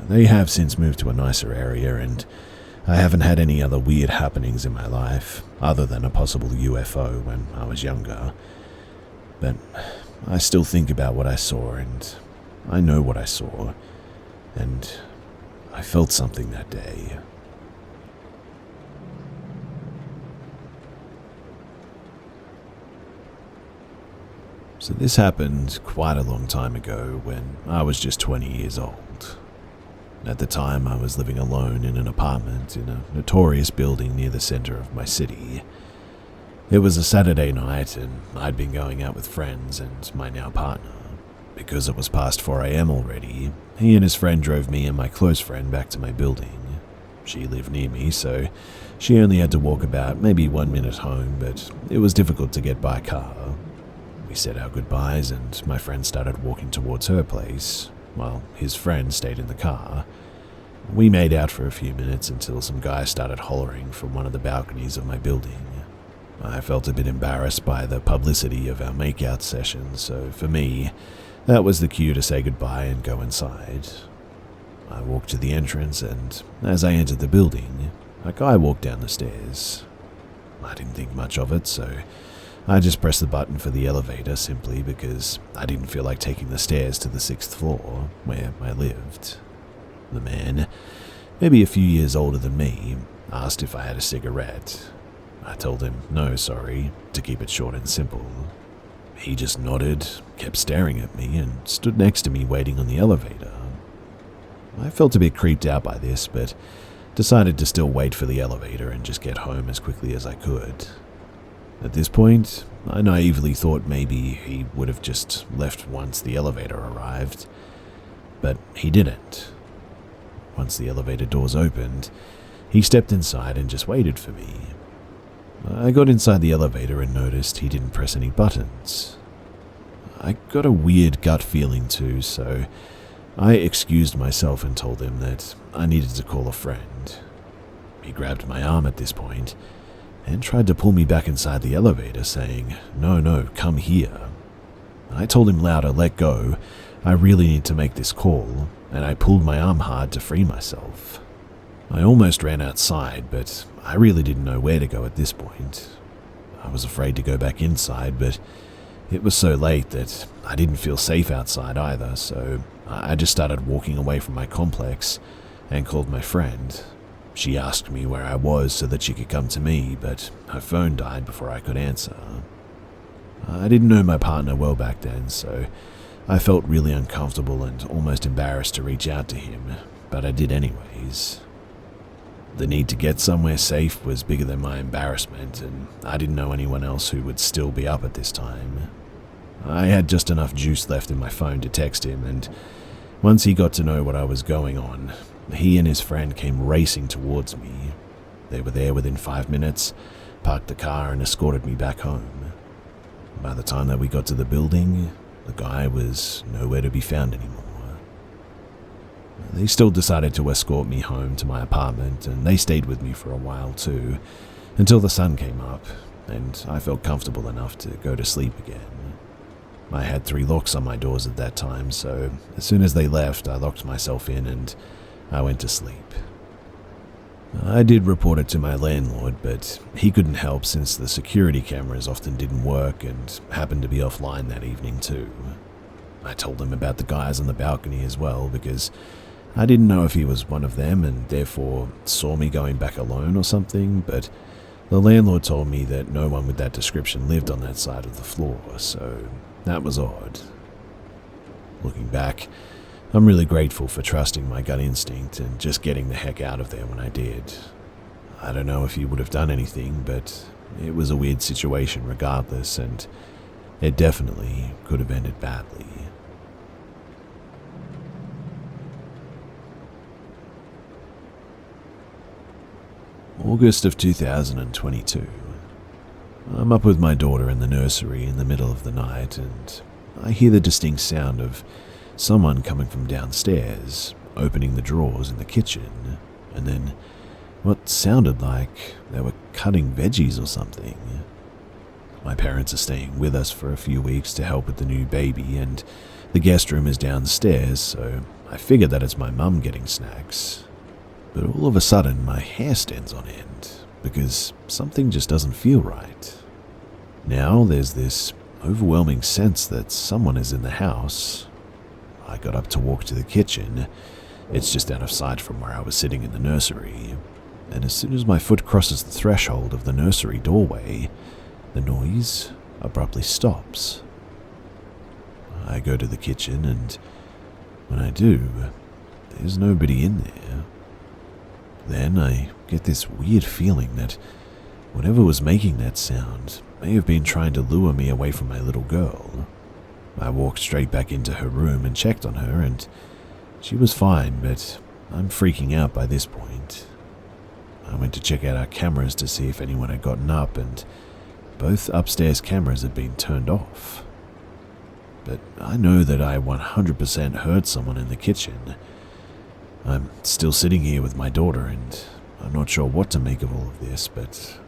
They have since moved to a nicer area, and I haven't had any other weird happenings in my life, other than a possible UFO when I was younger. But I still think about what I saw, and I know what I saw, and I felt something that day. So this happened quite a long time ago when I was just 20 years old. At the time, I was living alone in an apartment in a notorious building near the center of my city. It was a Saturday night, and I'd been going out with friends and my now partner. Because it was past 4 a.m. already, he and his friend drove me and my close friend back to my building. She lived near me, so she only had to walk about maybe 1 minute home, but it was difficult to get by car. We said our goodbyes, and my friend started walking towards her place, while his friend stayed in the car. We made out for a few minutes until some guy started hollering from one of the balconies of my building. I felt a bit embarrassed by the publicity of our makeout session, so for me, that was the cue to say goodbye and go inside. I walked to the entrance, and as I entered the building, a guy walked down the stairs. I didn't think much of it, so I just pressed the button for the elevator simply because I didn't feel like taking the stairs to the 6th floor, where I lived. The man, maybe a few years older than me, asked if I had a cigarette. I told him no, sorry, to keep it short and simple. He just nodded, kept staring at me, and stood next to me waiting on the elevator. I felt a bit creeped out by this, but decided to still wait for the elevator and just get home as quickly as I could. At this point, I naively thought maybe he would have just left once the elevator arrived, but he didn't. Once the elevator doors opened, he stepped inside and just waited for me. I got inside the elevator and noticed he didn't press any buttons. I got a weird gut feeling too, so I excused myself and told him that I needed to call a friend. He grabbed my arm at this point and tried to pull me back inside the elevator, saying, No, come here. I told him louder, let go, I really need to make this call, and I pulled my arm hard to free myself. I almost ran outside, but I really didn't know where to go at this point. I was afraid to go back inside, but it was so late that I didn't feel safe outside either, so I just started walking away from my complex and called my friend. She asked me where I was so that she could come to me, but her phone died before I could answer. I didn't know my partner well back then, so I felt really uncomfortable and almost embarrassed to reach out to him, but I did anyways. The need to get somewhere safe was bigger than my embarrassment, and I didn't know anyone else who would still be up at this time. I had just enough juice left in my phone to text him, and once he got to know what I was going on, he and his friend came racing towards me. They were there within 5 minutes, parked the car, and escorted me back home. By the time that we got to the building, the guy was nowhere to be found anymore. They still decided to escort me home to my apartment, and they stayed with me for a while too, until the sun came up, and I felt comfortable enough to go to sleep again. I had 3 locks on my doors at that time, so as soon as they left, I locked myself in and I went to sleep. I did report it to my landlord, but he couldn't help since the security cameras often didn't work and happened to be offline that evening too. I told him about the guys on the balcony as well, because I didn't know if he was one of them and therefore saw me going back alone or something, but the landlord told me that no one with that description lived on that side of the floor, so that was odd. Looking back, I'm really grateful for trusting my gut instinct and just getting the heck out of there when I did. I don't know if he would have done anything, but it was a weird situation regardless, and it definitely could have ended badly. August of 2022. I'm up with my daughter in the nursery in the middle of the night, and I hear the distinct sound of someone coming from downstairs, opening the drawers in the kitchen, and then what sounded like they were cutting veggies or something. My parents are staying with us for a few weeks to help with the new baby, and the guest room is downstairs, so I figured that it's my mum getting snacks. But all of a sudden, my hair stands on end, because something just doesn't feel right. Now there's this overwhelming sense that someone is in the house. I got up to walk to the kitchen. It's just out of sight from where I was sitting in the nursery, and as soon as my foot crosses the threshold of the nursery doorway, the noise abruptly stops. I go to the kitchen, and when I do, there's nobody in there. Then I get this weird feeling that whatever was making that sound may have been trying to lure me away from my little girl. I walked straight back into her room and checked on her, and she was fine, but I'm freaking out by this point. I went to check out our cameras to see if anyone had gotten up, and both upstairs cameras had been turned off. But I know that I 100% heard someone in the kitchen. I'm still sitting here with my daughter, and I'm not sure what to make of all of this, but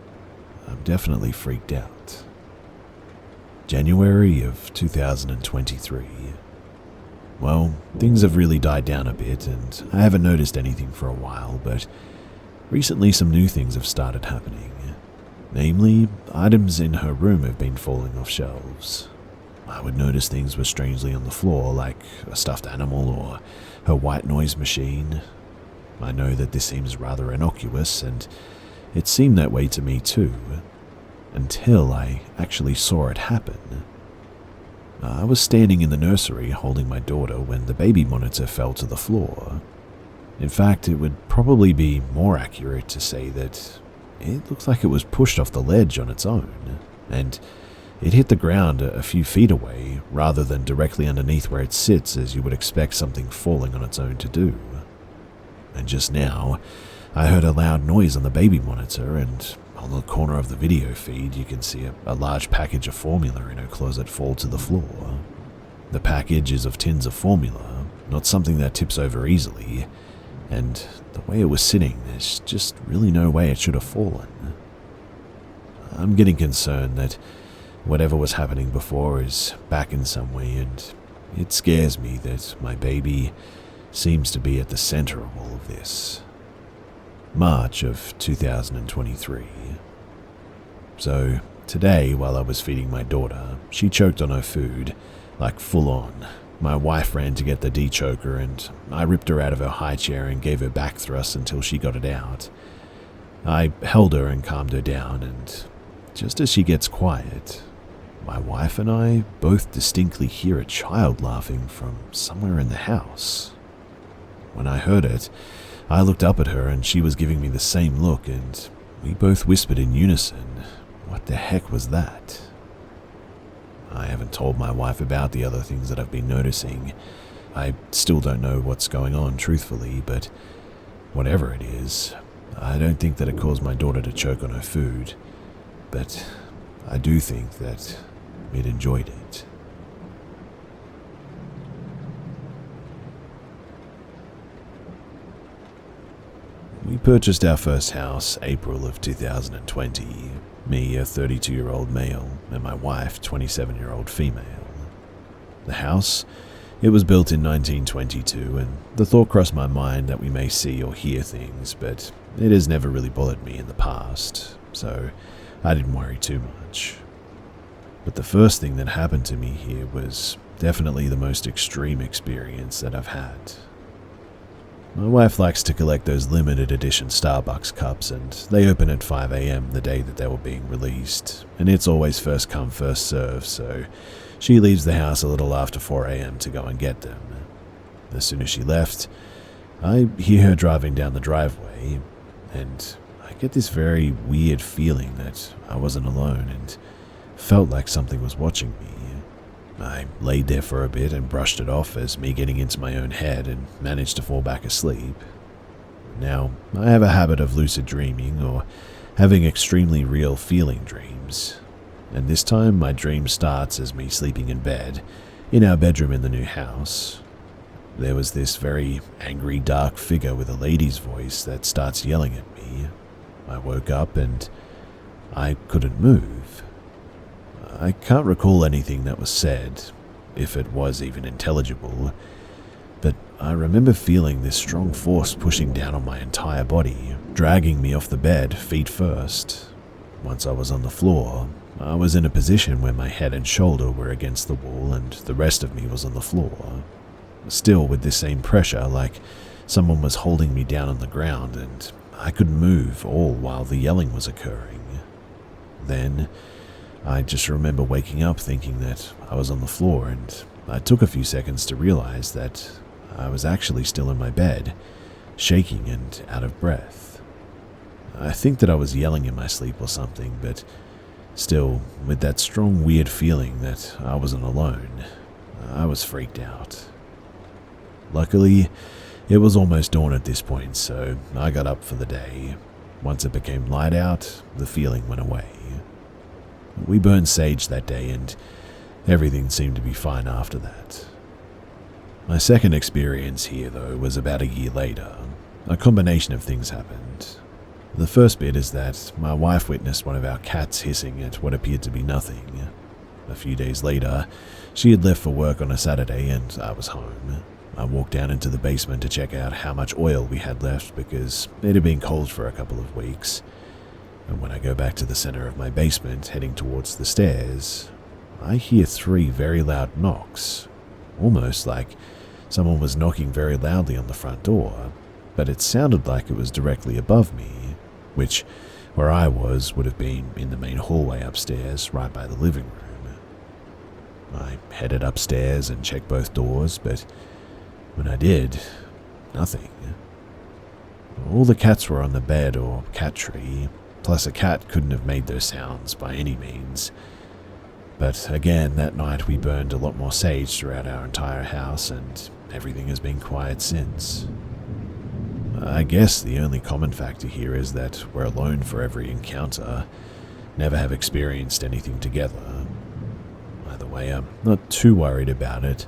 I'm definitely freaked out. January of 2023. Well, things have really died down a bit, and I haven't noticed anything for a while, but recently some new things have started happening. Namely, items in her room have been falling off shelves. I would notice things were strangely on the floor, like a stuffed animal or her white noise machine. I know that this seems rather innocuous, and it seemed that way to me too, until I actually saw it happen. I was standing in the nursery holding my daughter when the baby monitor fell to the floor. In fact, it would probably be more accurate to say that it looks like it was pushed off the ledge on its own, and it hit the ground a few feet away rather than directly underneath where it sits as you would expect something falling on its own to do. And just now, I heard a loud noise on the baby monitor, and on the corner of the video feed you can see a large package of formula in her closet fall to the floor. The package is of tins of formula, not something that tips over easily, and the way it was sitting, there's just really no way it should have fallen. I'm getting concerned that whatever was happening before is back in some way, and it scares me that my baby seems to be at the center of all of this. March of 2023. So today, while I was feeding my daughter, she choked on her food, like full on. My wife ran to get the de-choker, and I ripped her out of her high chair and gave her back thrust until she got it out. I held her and calmed her down, and just as she gets quiet, my wife and I both distinctly hear a child laughing from somewhere in the house. When I heard it, I looked up at her and she was giving me the same look, and we both whispered in unison, "What the heck was that?" I haven't told my wife about the other things that I've been noticing. I still don't know what's going on, truthfully, but whatever it is, I don't think that it caused my daughter to choke on her food, but I do think that it enjoyed it. We purchased our first house April of 2020, me a 32-year-old male and my wife 27-year-old female. The house, it was built in 1922, and the thought crossed my mind that we may see or hear things, but it has never really bothered me in the past, so I didn't worry too much. But the first thing that happened to me here was definitely the most extreme experience that I've had. My wife likes to collect those limited edition Starbucks cups, and they open at 5 a.m. the day that they were being released, and it's always first come, first serve, so she leaves the house a little after 4 a.m. to go and get them. As soon as she left, I hear her driving down the driveway, and I get this very weird feeling that I wasn't alone and felt like something was watching me. I laid there for a bit and brushed it off as me getting into my own head and managed to fall back asleep. Now, I have a habit of lucid dreaming or having extremely real feeling dreams, and this time my dream starts as me sleeping in bed, in our bedroom in the new house. There was this very angry dark figure with a lady's voice that starts yelling at me. I woke up and I couldn't move. I can't recall anything that was said, if it was even intelligible, but I remember feeling this strong force pushing down on my entire body, dragging me off the bed feet first. Once I was on the floor, I was in a position where my head and shoulder were against the wall and the rest of me was on the floor, still with this same pressure, like someone was holding me down on the ground, and I couldn't move, all while the yelling was occurring. Then I just remember waking up thinking that I was on the floor, and I took a few seconds to realize that I was actually still in my bed, shaking and out of breath. I think that I was yelling in my sleep or something, but still, with that strong weird feeling that I wasn't alone, I was freaked out. Luckily, it was almost dawn at this point, so I got up for the day. Once it became light out, the feeling went away. We burned sage that day, and everything seemed to be fine after that. My second experience here, though, was about a year later. A combination of things happened. The first bit is that my wife witnessed one of our cats hissing at what appeared to be nothing. A few days later, she had left for work on a Saturday, and I was home. I walked down into the basement to check out how much oil we had left because it had been cold for a couple of weeks. And when I go back to the center of my basement, heading towards the stairs, I hear 3 very loud knocks, almost like someone was knocking very loudly on the front door, but it sounded like it was directly above me, which, where I was, would have been in the main hallway upstairs, right by the living room. I headed upstairs and checked both doors, but when I did, nothing. All the cats were on the bed or cat tree, plus a cat couldn't have made those sounds by any means. But again, that night we burned a lot more sage throughout our entire house, and everything has been quiet since. I guess the only common factor here is that we're alone for every encounter, never have experienced anything together. Either way, I'm not too worried about it.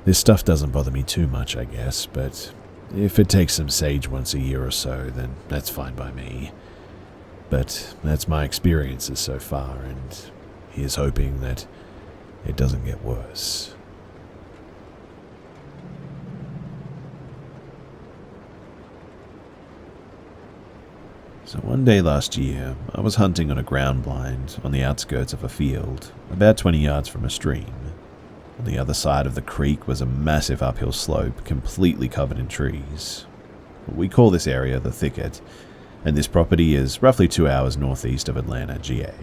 This stuff doesn't bother me too much, I guess, but if it takes some sage once a year or so, then that's fine by me. But that's my experiences so far, and here's hoping that it doesn't get worse. So one day last year, I was hunting on a ground blind on the outskirts of a field, about 20 yards from a stream. On the other side of the creek was a massive uphill slope completely covered in trees. We call this area the Thicket, and this property is roughly 2 hours northeast of Atlanta, GA.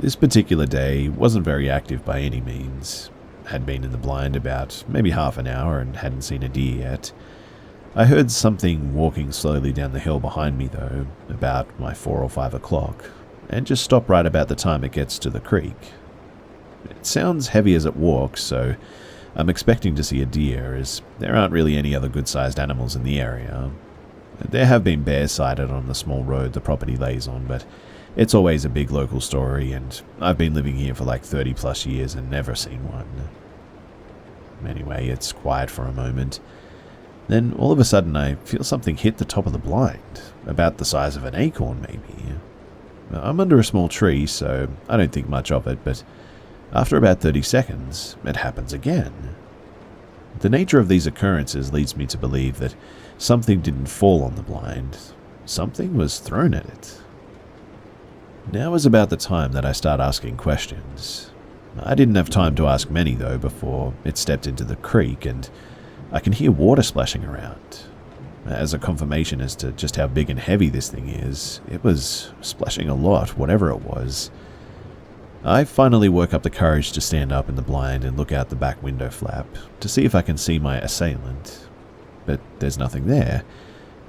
This particular day wasn't very active by any means. Had been in the blind about maybe half an hour and hadn't seen a deer yet. I heard something walking slowly down the hill behind me though, about my 4 or 5 o'clock, and just stopped right about the time it gets to the creek. It sounds heavy as it walks, so I'm expecting to see a deer, as there aren't really any other good-sized animals in the area. There have been bears sighted on the small road the property lays on, but it's always a big local story, and I've been living here for like 30 plus years and never seen one. Anyway, it's quiet for a moment. Then all of a sudden I feel something hit the top of the blind, about the size of an acorn maybe. I'm under a small tree, so I don't think much of it, but after about 30 seconds, it happens again. The nature of these occurrences leads me to believe that something didn't fall on the blind. Something was thrown at it. Now is about the time that I start asking questions. I didn't have time to ask many though before it stepped into the creek, and I can hear water splashing around. As a confirmation as to just how big and heavy this thing is, it was splashing a lot, whatever it was. I finally work up the courage to stand up in the blind and look out the back window flap to see if I can see my assailant. But there's nothing there,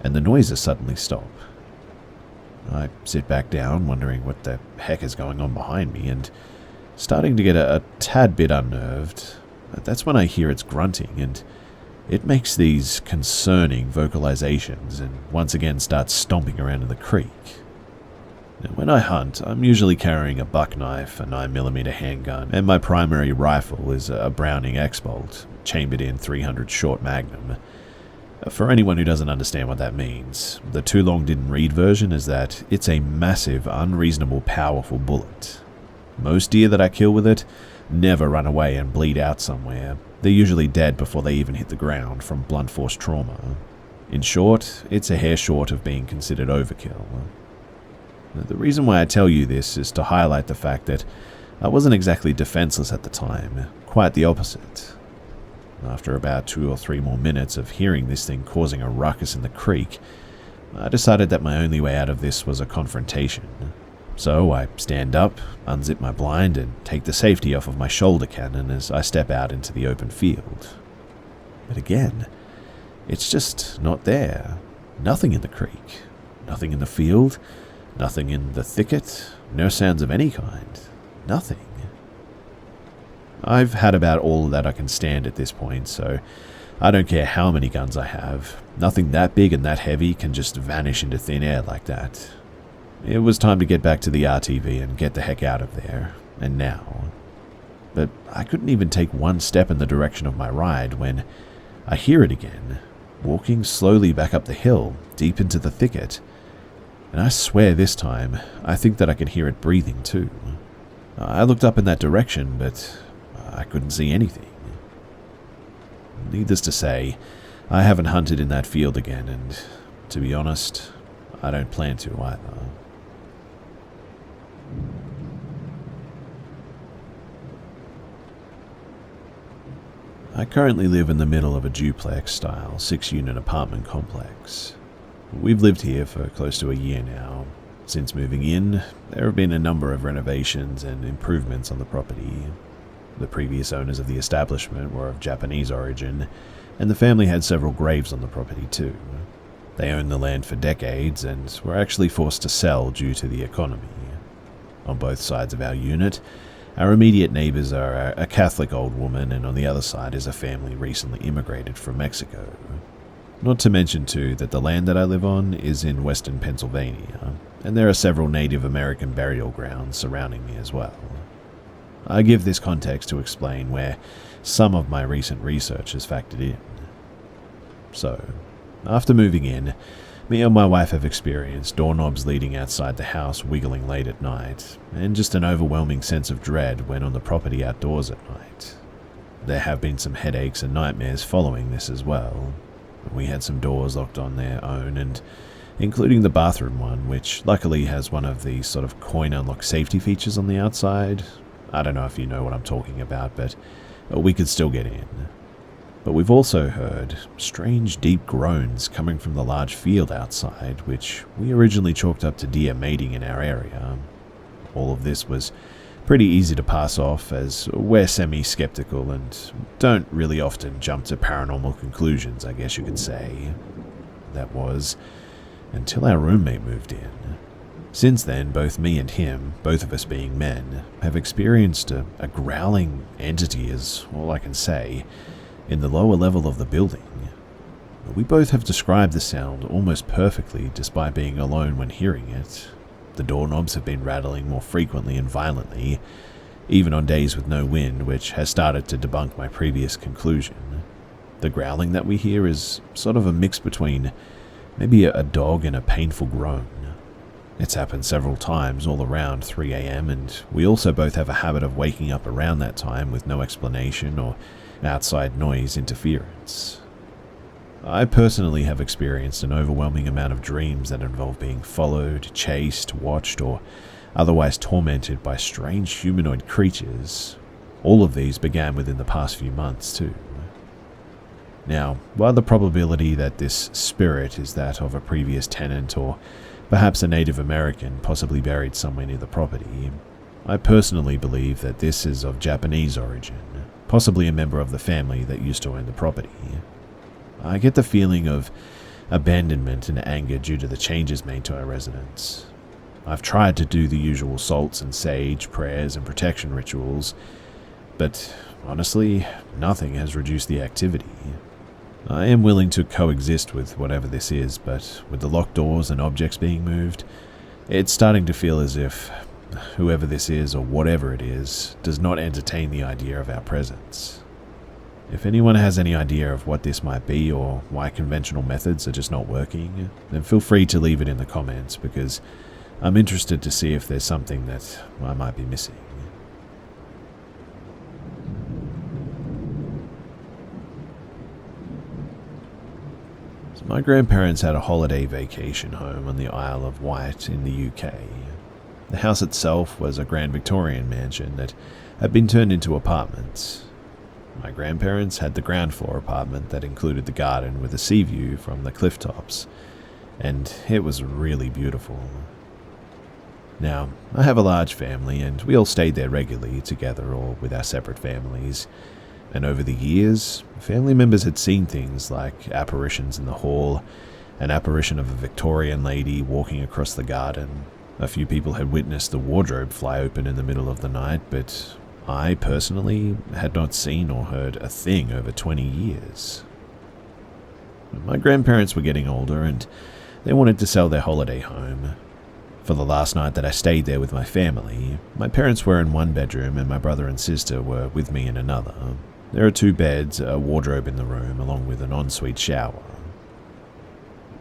and the noises suddenly stop. I sit back down, wondering what the heck is going on behind me, and starting to get a tad bit unnerved. That's when I hear its grunting, and it makes these concerning vocalizations and once again starts stomping around in the creek. Now, when I hunt, I'm usually carrying a buck knife, a 9mm handgun, and my primary rifle is a Browning X-Bolt, chambered in .300 short magnum. For anyone who doesn't understand what that means, the too long didn't read version is that it's a massive, unreasonable, powerful bullet. Most deer that I kill with it never run away and bleed out somewhere. They're usually dead before they even hit the ground from blunt force trauma. In short, it's a hair short of being considered overkill. The reason why I tell you this is to highlight the fact that I wasn't exactly defenseless at the time, quite the opposite. After about 2 or 3 more minutes of hearing this thing causing a ruckus in the creek, I decided that my only way out of this was a confrontation. So I stand up, unzip my blind, and take the safety off of my shoulder cannon as I step out into the open field. But again, it's just not there. Nothing in the creek, nothing in the field, nothing in the thicket, no sounds of any kind, nothing. I've had about all that I can stand at this point, so I don't care how many guns I have. Nothing that big and that heavy can just vanish into thin air like that. It was time to get back to the RTV and get the heck out of there, and now. But I couldn't even take one step in the direction of my ride when I hear it again, walking slowly back up the hill, deep into the thicket. And I swear this time, I think that I can hear it breathing too. I looked up in that direction, but I couldn't see anything. Needless to say, I haven't hunted in that field again, and to be honest, I don't plan to either. I currently live in the middle of a duplex-style 6-unit apartment complex. We've lived here for close to a year now. Since moving in, there have been a number of renovations and improvements on the property. The previous owners of the establishment were of Japanese origin, and the family had several graves on the property too. They owned the land for decades and were actually forced to sell due to the economy. On both sides of our unit, our immediate neighbors are a Catholic old woman, and on the other side is a family recently immigrated from Mexico. Not to mention too that the land that I live on is in western Pennsylvania, and there are several Native American burial grounds surrounding me as well. I give this context to explain where some of my recent research has factored in. So, after moving in, me and my wife have experienced doorknobs leading outside the house wiggling late at night, and just an overwhelming sense of dread when on the property outdoors at night. There have been some headaches and nightmares following this as well. We had some doors locked on their own, and including the bathroom one, which luckily has one of the sort of coin unlock safety features on the outside. I don't know if you know what I'm talking about, but we could still get in. But we've also heard strange deep groans coming from the large field outside, which we originally chalked up to deer mating in our area. All of this was pretty easy to pass off, as we're semi-skeptical and don't really often jump to paranormal conclusions, I guess you could say. That was until our roommate moved in. Since then, both me and him, both of us being men, have experienced a growling entity, is all I can say, in the lower level of the building. We both have described the sound almost perfectly despite being alone when hearing it. The doorknobs have been rattling more frequently and violently, even on days with no wind, which has started to debunk my previous conclusion. The growling that we hear is sort of a mix between maybe a dog and a painful groan. It's happened several times all around 3 a.m, and we also both have a habit of waking up around that time with no explanation or outside noise interference. I personally have experienced an overwhelming amount of dreams that involve being followed, chased, watched, or otherwise tormented by strange humanoid creatures. All of these began within the past few months too. Now, while the probability that this spirit is that of a previous tenant or perhaps a Native American possibly buried somewhere near the property, I personally believe that this is of Japanese origin, possibly a member of the family that used to own the property. I get the feeling of abandonment and anger due to the changes made to our residence. I've tried to do the usual salts and sage, prayers and protection rituals, but honestly, nothing has reduced the activity. I am willing to coexist with whatever this is, but with the locked doors and objects being moved, it's starting to feel as if whoever this is or whatever it is does not entertain the idea of our presence. If anyone has any idea of what this might be or why conventional methods are just not working, then feel free to leave it in the comments, because I'm interested to see if there's something that I might be missing. So my grandparents had a holiday vacation home on the Isle of Wight in the UK. The house itself was a Grand Victorian mansion that had been turned into apartments. My grandparents had the ground floor apartment that included the garden with a sea view from the cliff tops, and it was really beautiful. Now, I have a large family, and we all stayed there regularly together or with our separate families, and over the years, family members had seen things like apparitions in the hall, an apparition of a Victorian lady walking across the garden. A few people had witnessed the wardrobe fly open in the middle of the night, but I personally had not seen or heard a thing over 20 years. My grandparents were getting older, and they wanted to sell their holiday home. For the last night that I stayed there with my family, my parents were in one bedroom and my brother and sister were with me in another. There are 2 beds, a wardrobe in the room, along with an ensuite shower.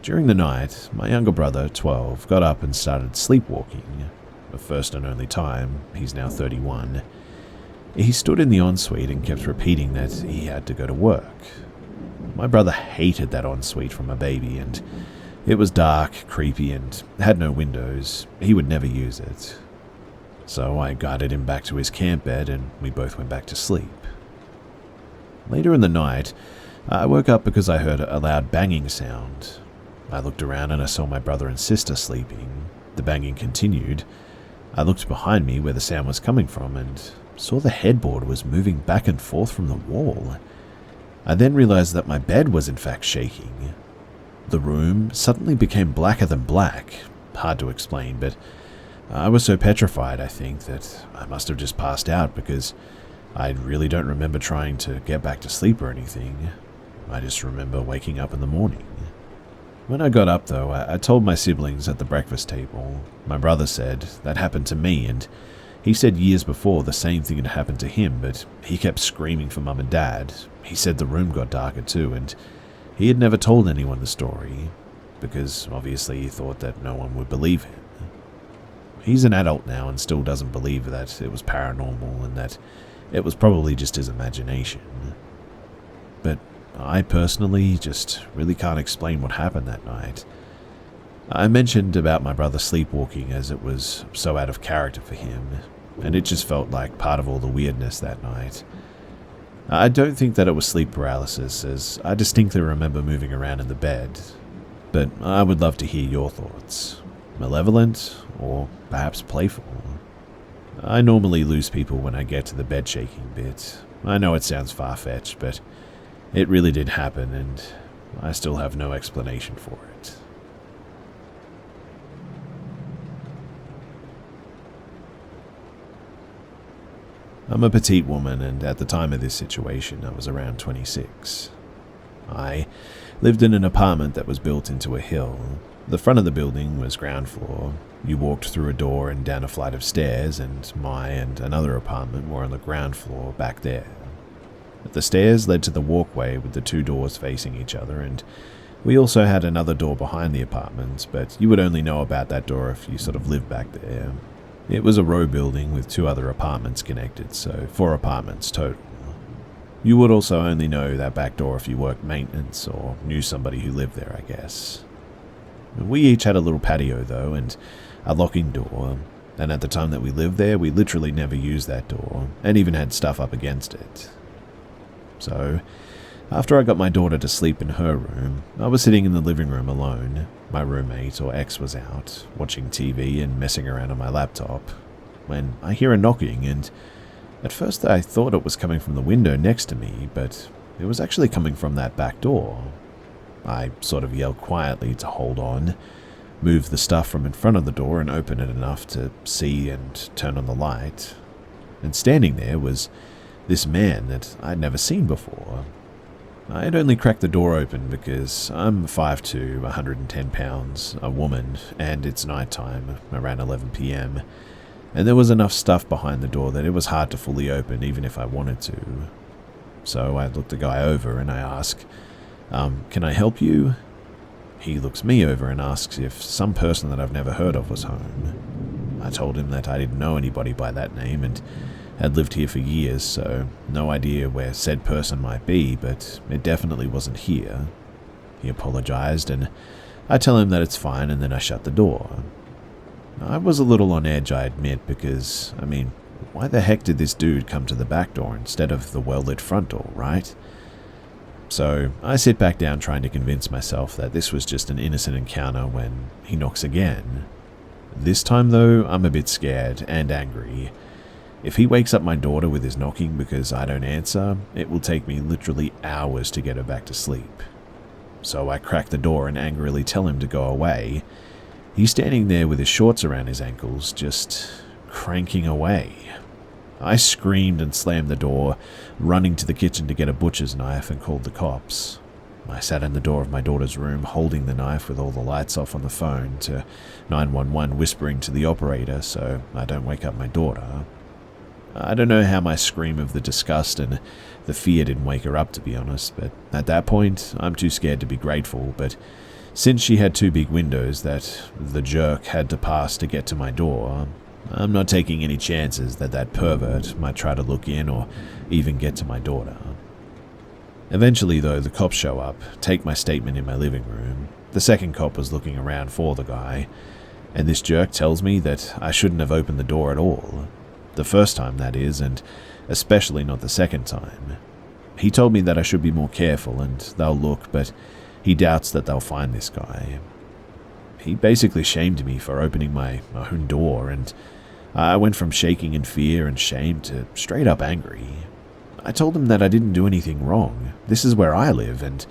During the night, my younger brother, 12, got up and started sleepwalking. The first and only time, he's now 31. He stood in the ensuite and kept repeating that he had to go to work. My brother hated that ensuite from a baby, and it was dark, creepy, and had no windows. He would never use it. So I guided him back to his camp bed and we both went back to sleep. Later in the night, I woke up because I heard a loud banging sound. I looked around and I saw my brother and sister sleeping. The banging continued. I looked behind me where the sound was coming from and saw the headboard was moving back and forth from the wall. I then realized that my bed was in fact shaking. The room suddenly became blacker than black. Hard to explain, but I was so petrified, I think, that I must have just passed out because I really don't remember trying to get back to sleep or anything. I just remember waking up in the morning. When I got up, though, I told my siblings at the breakfast table. My brother said that happened to me, and he said years before the same thing had happened to him, but he kept screaming for Mum and Dad. He said the room got darker too, and he had never told anyone the story, because obviously he thought that no one would believe him. He's an adult now and still doesn't believe that it was paranormal and that it was probably just his imagination. But I personally just really can't explain what happened that night. I mentioned about my brother sleepwalking as it was so out of character for him, and it just felt like part of all the weirdness that night. I don't think that it was sleep paralysis, as I distinctly remember moving around in the bed, but I would love to hear your thoughts. Malevolent, or perhaps playful? I normally lose people when I get to the bed shaking bit. I know it sounds far-fetched, but it really did happen, and I still have no explanation for it. I'm a petite woman, and at the time of this situation, I was around 26. I lived in an apartment that was built into a hill. The front of the building was ground floor. You walked through a door and down a flight of stairs, and my and another apartment were on the ground floor back there. The stairs led to the walkway with the two doors facing each other, and we also had another door behind the apartment, but you would only know about that door if you sort of lived back there. It was a row building with two other apartments connected, so 4 apartments total. You would also only know that back door if you worked maintenance or knew somebody who lived there, I guess. We each had a little patio, though, and a locking door, and at the time that we lived there, we literally never used that door, and even had stuff up against it. So, after I got my daughter to sleep in her room, I was sitting in the living room alone. My roommate, or ex, was out, watching TV and messing around on my laptop, when I hear a knocking, and at first I thought it was coming from the window next to me, but it was actually coming from that back door. I sort of yelled quietly to hold on, move the stuff from in front of the door and open it enough to see and turn on the light. And standing there was this man that I'd never seen before. I had only cracked the door open because I'm 5'2", 110 pounds, a woman, and it's nighttime, around 11 p.m., and there was enough stuff behind the door that it was hard to fully open even if I wanted to. So I looked the guy over and I asked, can I help you? He looks me over and asks if some person that I've never heard of was home. I told him that I didn't know anybody by that name and had lived here for years, so no idea where said person might be, but it definitely wasn't here. He apologized, and I tell him that it's fine, and then I shut the door. I was a little on edge, I admit, because, why the heck did this dude come to the back door instead of the well-lit front door, right? So I sit back down trying to convince myself that this was just an innocent encounter when he knocks again. This time, though, I'm a bit scared and angry. If he wakes up my daughter with his knocking because I don't answer, it will take me literally hours to get her back to sleep. So I crack the door and angrily tell him to go away. He's standing there with his shorts around his ankles, just cranking away. I screamed and slammed the door, running to the kitchen to get a butcher's knife and called the cops. I sat in the door of my daughter's room holding the knife with all the lights off on the phone to 911, whispering to the operator so I don't wake up my daughter. I don't know how my scream of the disgust and the fear didn't wake her up, to be honest, but at that point, I'm too scared to be grateful, but since she had 2 big windows that the jerk had to pass to get to my door, I'm not taking any chances that that pervert might try to look in or even get to my daughter. Eventually, though, the cops show up, take my statement in my living room. The second cop was looking around for the guy, and this jerk tells me that I shouldn't have opened the door at all. The first time, that is, and especially not the second time. He told me that I should be more careful and they'll look, but he doubts that they'll find this guy. He basically shamed me for opening my own door, and I went from shaking in fear and shame to straight up angry. I told him that I didn't do anything wrong. This is where I live, and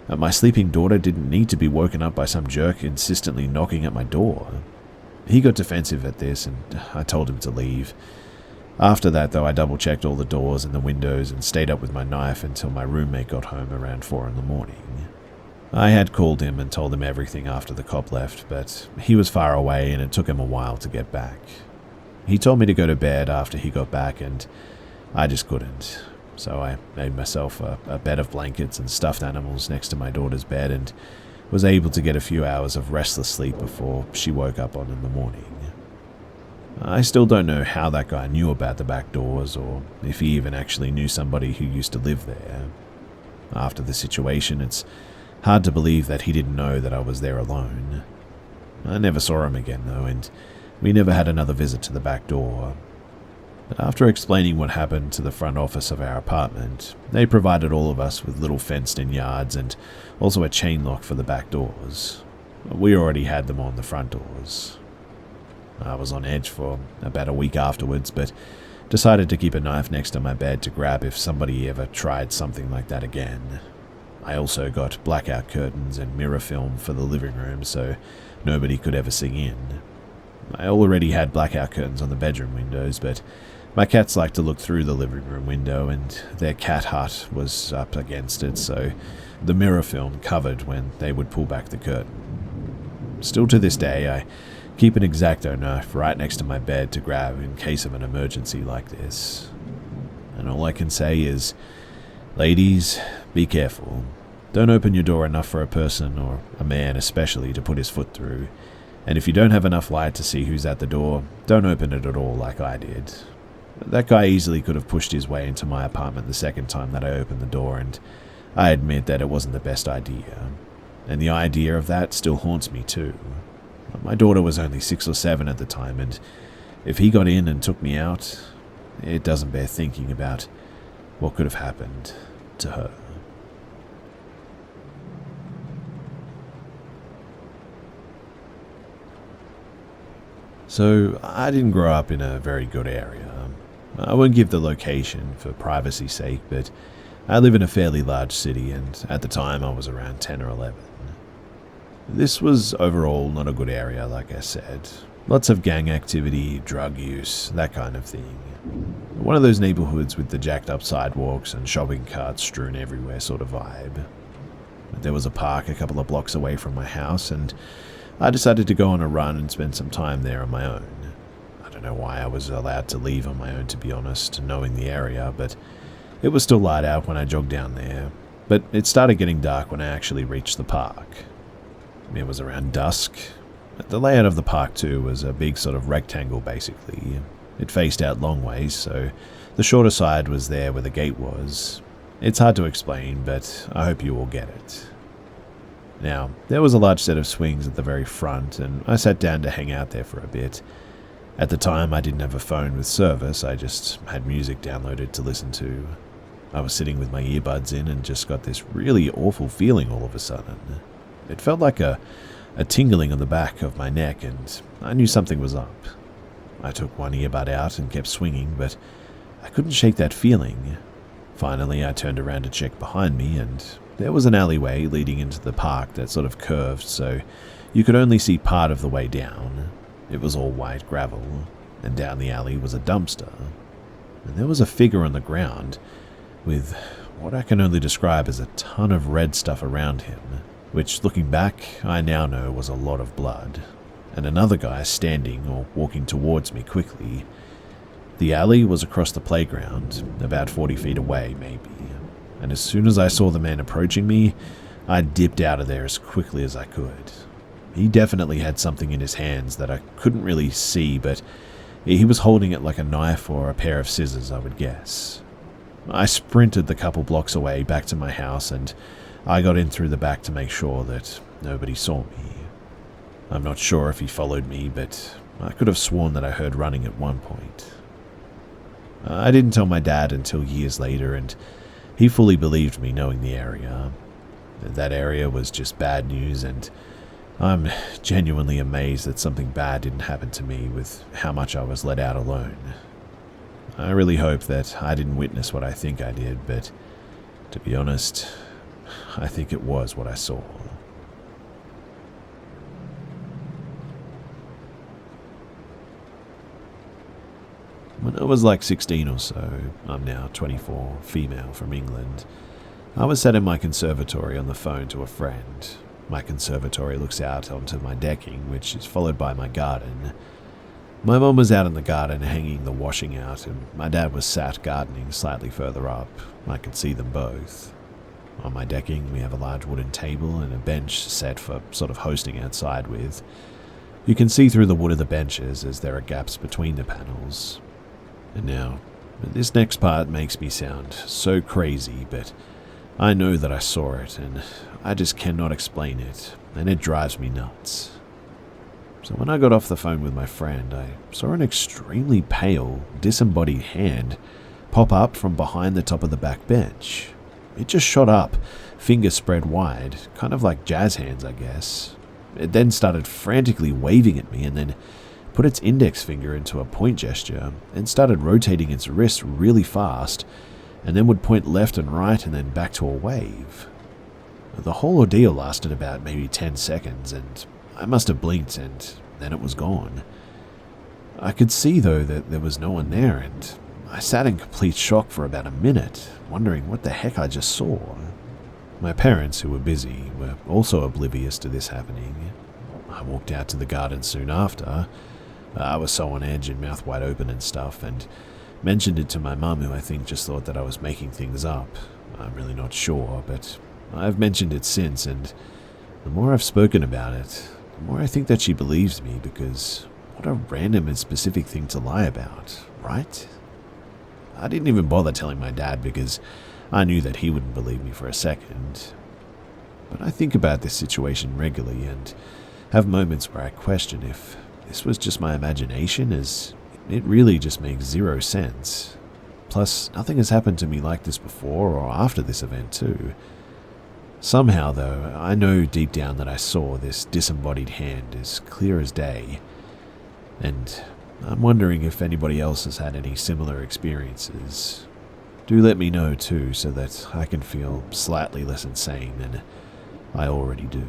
my sleeping daughter didn't need to be woken up by some jerk insistently knocking at my door. He got defensive at this, and I told him to leave. After that, though, I double-checked all the doors and the windows and stayed up with my knife until my roommate got home around 4 in the morning. I had called him and told him everything after the cop left, but he was far away and it took him a while to get back. He told me to go to bed after he got back, and I just couldn't. So I made myself a bed of blankets and stuffed animals next to my daughter's bed and was able to get a few hours of restless sleep before she woke up in the morning. I still don't know how that guy knew about the back doors, or if he even actually knew somebody who used to live there. After the situation, it's hard to believe that he didn't know that I was there alone. I never saw him again, though, and we never had another visit to the back door. But after explaining what happened to the front office of our apartment, they provided all of us with little fenced-in yards and also a chain lock for the back doors. We already had them on the front doors. I was on edge for about a week afterwards, but decided to keep a knife next to my bed to grab if somebody ever tried something like that again. I also got blackout curtains and mirror film for the living room so nobody could ever see in. I already had blackout curtains on the bedroom windows, but my cats like to look through the living room window, and their cat hut was up against it, so the mirror film covered when they would pull back the curtain. Still to this day, I keep an X-Acto knife right next to my bed to grab in case of an emergency like this. And all I can say is, ladies, be careful. Don't open your door enough for a person, or a man especially, to put his foot through. And if you don't have enough light to see who's at the door, don't open it at all like I did. That guy easily could have pushed his way into my apartment the second time that I opened the door, and I admit that it wasn't the best idea. And the idea of that still haunts me too. My daughter was only 6 or 7 at the time, and if he got in and took me out, it doesn't bear thinking about what could have happened to her. So, I didn't grow up in a very good area. I won't give the location for privacy's sake, but I live in a fairly large city, and at the time I was around 10 or 11. This was overall not a good area, like I said. Lots of gang activity, drug use, that kind of thing. One of those neighborhoods with the jacked up sidewalks and shopping carts strewn everywhere sort of vibe. There was a park a couple of blocks away from my house, and I decided to go on a run and spend some time there on my own. I don't know why I was allowed to leave on my own, to be honest, knowing the area, but it was still light out when I jogged down there. But it started getting dark when I actually reached the park. It was around dusk. The layout of the park, too, was a big sort of rectangle, basically. It faced out long ways, so the shorter side was there where the gate was. It's hard to explain, but I hope you all get it. Now, there was a large set of swings at the very front, and I sat down to hang out there for a bit. At the time, I didn't have a phone with service, I just had music downloaded to listen to. I was sitting with my earbuds in and just got this really awful feeling all of a sudden. It felt like a tingling on the back of my neck, and I knew something was up. I took one earbud out and kept swinging, but I couldn't shake that feeling. Finally, I turned around to check behind me, and there was an alleyway leading into the park that sort of curved, so you could only see part of the way down. It was all white gravel, and down the alley was a dumpster. And there was a figure on the ground, with what I can only describe as a ton of red stuff around him, which, looking back, I now know was a lot of blood, and another guy standing or walking towards me quickly. The alley was across the playground, about 40 feet away, maybe, and as soon as I saw the man approaching me, I dipped out of there as quickly as I could. He definitely had something in his hands that I couldn't really see, but he was holding it like a knife or a pair of scissors, I would guess. I sprinted the couple blocks away back to my house, and I got in through the back to make sure that nobody saw me. I'm not sure if he followed me, but I could have sworn that I heard running at one point. I didn't tell my dad until years later, and He fully believed me knowing the area. That area was just bad news, and I'm genuinely amazed that something bad didn't happen to me with how much I was let out alone. I really hope that I didn't witness what I think I did, but to be honest, I think it was what I saw. When I was like 16 or so, I'm now 24, female from England, I was sat in my conservatory on the phone to a friend. My conservatory looks out onto my decking, which is followed by my garden. My mum was out in the garden hanging the washing out, and my dad was sat gardening slightly further up. I could see them both. On my decking, we have a large wooden table and a bench set for sort of hosting outside with. You can see through the wood of the benches as there are gaps between the panels. And now, this next part makes me sound so crazy, but I know that I saw it, and I just cannot explain it, and it drives me nuts. So when I got off the phone with my friend, I saw an extremely pale, disembodied hand pop up from behind the top of the back bench. It just shot up, fingers spread wide, kind of like jazz hands, I guess. It then started frantically waving at me and then put its index finger into a point gesture and started rotating its wrist really fast, and then would point left and right and then back to a wave. The whole ordeal lasted about maybe 10 seconds, and I must have blinked and then it was gone. I could see though that there was no one there, and I sat in complete shock for about a minute, wondering what the heck I just saw. My parents, who were busy, were also oblivious to this happening. I walked out to the garden soon after. I was so on edge and mouth wide open and stuff, and mentioned it to my mum, who I think just thought that I was making things up. I'm really not sure, but I've mentioned it since, and the more I've spoken about it, the more I think that she believes me, because what a random and specific thing to lie about, right? I didn't even bother telling my dad because I knew that he wouldn't believe me for a second. But I think about this situation regularly and have moments where I question if this was just my imagination, as it really just makes zero sense. Plus, nothing has happened to me like this before or after this event too. Somehow though, I know deep down that I saw this disembodied hand as clear as day, and I'm wondering if anybody else has had any similar experiences. Do let me know too, so that I can feel slightly less insane than I already do.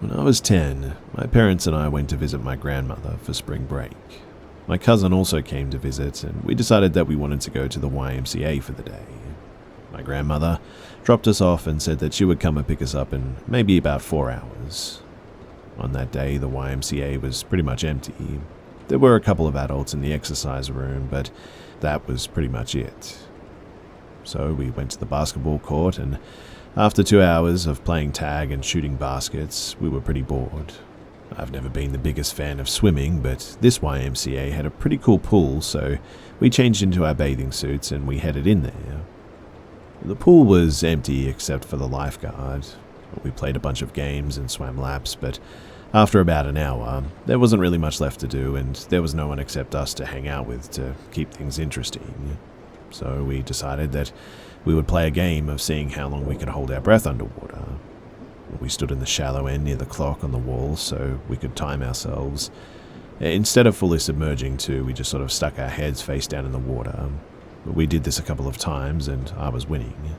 When I was 10, my parents and I went to visit my grandmother for spring break. My cousin also came to visit, and we decided that we wanted to go to the YMCA for the day. My grandmother dropped us off and said that she would come and pick us up in maybe about 4 hours. On that day, the YMCA was pretty much empty. There were a couple of adults in the exercise room, but that was pretty much it. So we went to the basketball court, and after 2 hours of playing tag and shooting baskets, we were pretty bored. I've never been the biggest fan of swimming, but this YMCA had a pretty cool pool, so we changed into our bathing suits and we headed in there. The pool was empty except for the lifeguard. We played a bunch of games and swam laps, but after about an hour, there wasn't really much left to do, and there was no one except us to hang out with to keep things interesting. So we decided that we would play a game of seeing how long we could hold our breath underwater. We stood in the shallow end near the clock on the wall so we could time ourselves. Instead of fully submerging too, we just sort of stuck our heads face down in the water. We did this a couple of times and I was winning.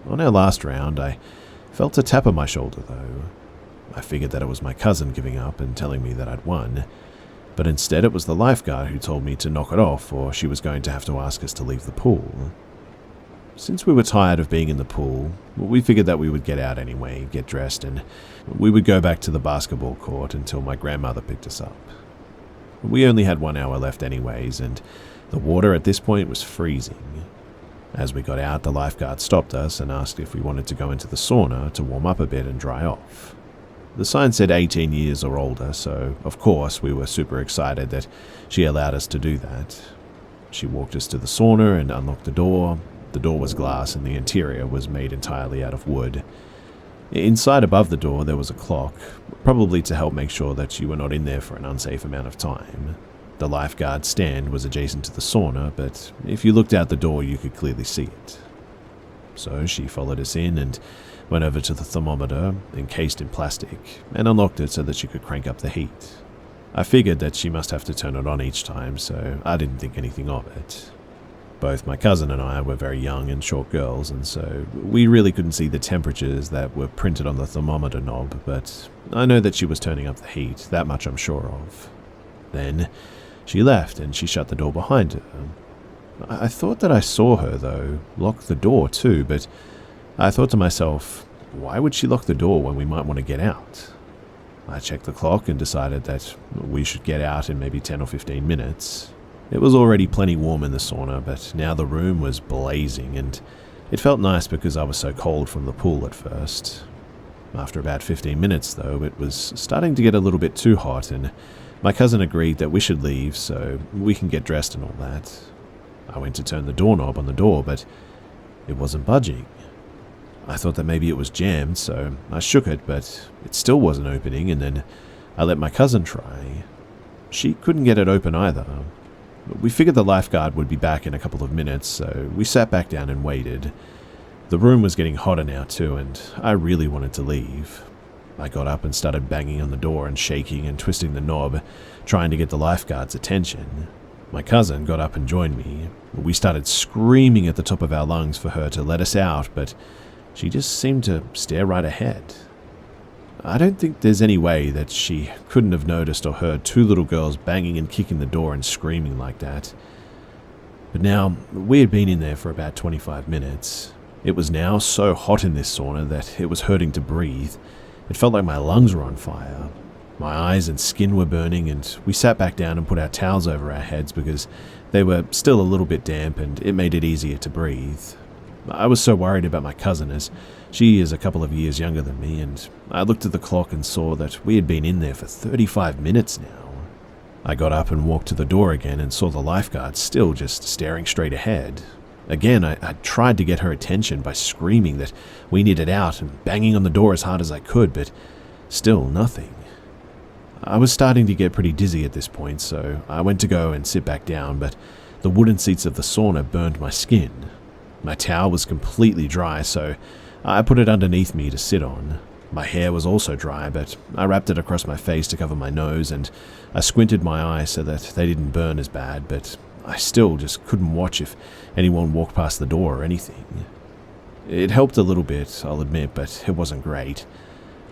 On our last round, I felt a tap on my shoulder though. I figured that it was my cousin giving up and telling me that I'd won, but instead it was the lifeguard who told me to knock it off or she was going to have to ask us to leave the pool. Since we were tired of being in the pool, we figured that we would get out anyway, get dressed, and we would go back to the basketball court until my grandmother picked us up. We only had 1 hour left anyways, and the water at this point was freezing. As we got out, the lifeguard stopped us and asked if we wanted to go into the sauna to warm up a bit and dry off. The sign said 18 years or older, so of course we were super excited that she allowed us to do that. She walked us to the sauna and unlocked the door. The door was glass and the interior was made entirely out of wood. Inside above the door there was a clock, probably to help make sure that you were not in there for an unsafe amount of time. The lifeguard stand was adjacent to the sauna, but if you looked out the door, you could clearly see it. So she followed us in and went over to the thermometer, encased in plastic, and unlocked it so that she could crank up the heat. I figured that she must have to turn it on each time, so I didn't think anything of it. Both my cousin and I were very young and short girls, and so we really couldn't see the temperatures that were printed on the thermometer knob, but I know that she was turning up the heat, that much I'm sure of. Then she left and she shut the door behind her. I thought that I saw her, though, lock the door too, but I thought to myself, why would she lock the door when we might want to get out? I checked the clock and decided that we should get out in maybe 10 or 15 minutes. It was already plenty warm in the sauna, but now the room was blazing, and it felt nice because I was so cold from the pool at first. After about 15 minutes, though, it was starting to get a little bit too hot, and my cousin agreed that we should leave so we can get dressed and all that. I went to turn the doorknob on the door, but it wasn't budging. I thought that maybe it was jammed, so I shook it, but it still wasn't opening, and then I let my cousin try. She couldn't get it open either. We figured the lifeguard would be back in a couple of minutes, so we sat back down and waited. The room was getting hotter now too, and I really wanted to leave. I got up and started banging on the door and shaking and twisting the knob, trying to get the lifeguard's attention. My cousin got up and joined me. We started screaming at the top of our lungs for her to let us out, but she just seemed to stare right ahead. I don't think there's any way that she couldn't have noticed or heard two little girls banging and kicking the door and screaming like that. But now, we had been in there for about 25 minutes. It was now so hot in this sauna that it was hurting to breathe. It felt like my lungs were on fire. My eyes and skin were burning, and we sat back down and put our towels over our heads because they were still a little bit damp and it made it easier to breathe. I was so worried about my cousin as she is a couple of years younger than me, and I looked at the clock and saw that we had been in there for 35 minutes now. I got up and walked to the door again and saw the lifeguard still just staring straight ahead. Again, I tried to get her attention by screaming that we needed out and banging on the door as hard as I could, but still nothing. I was starting to get pretty dizzy at this point, so I went to go and sit back down, but the wooden seats of the sauna burned my skin. My towel was completely dry, so I put it underneath me to sit on. My hair was also dry, but I wrapped it across my face to cover my nose, and I squinted my eyes so that they didn't burn as bad, but I still just couldn't watch if anyone walked past the door or anything. It helped a little bit, I'll admit, but it wasn't great.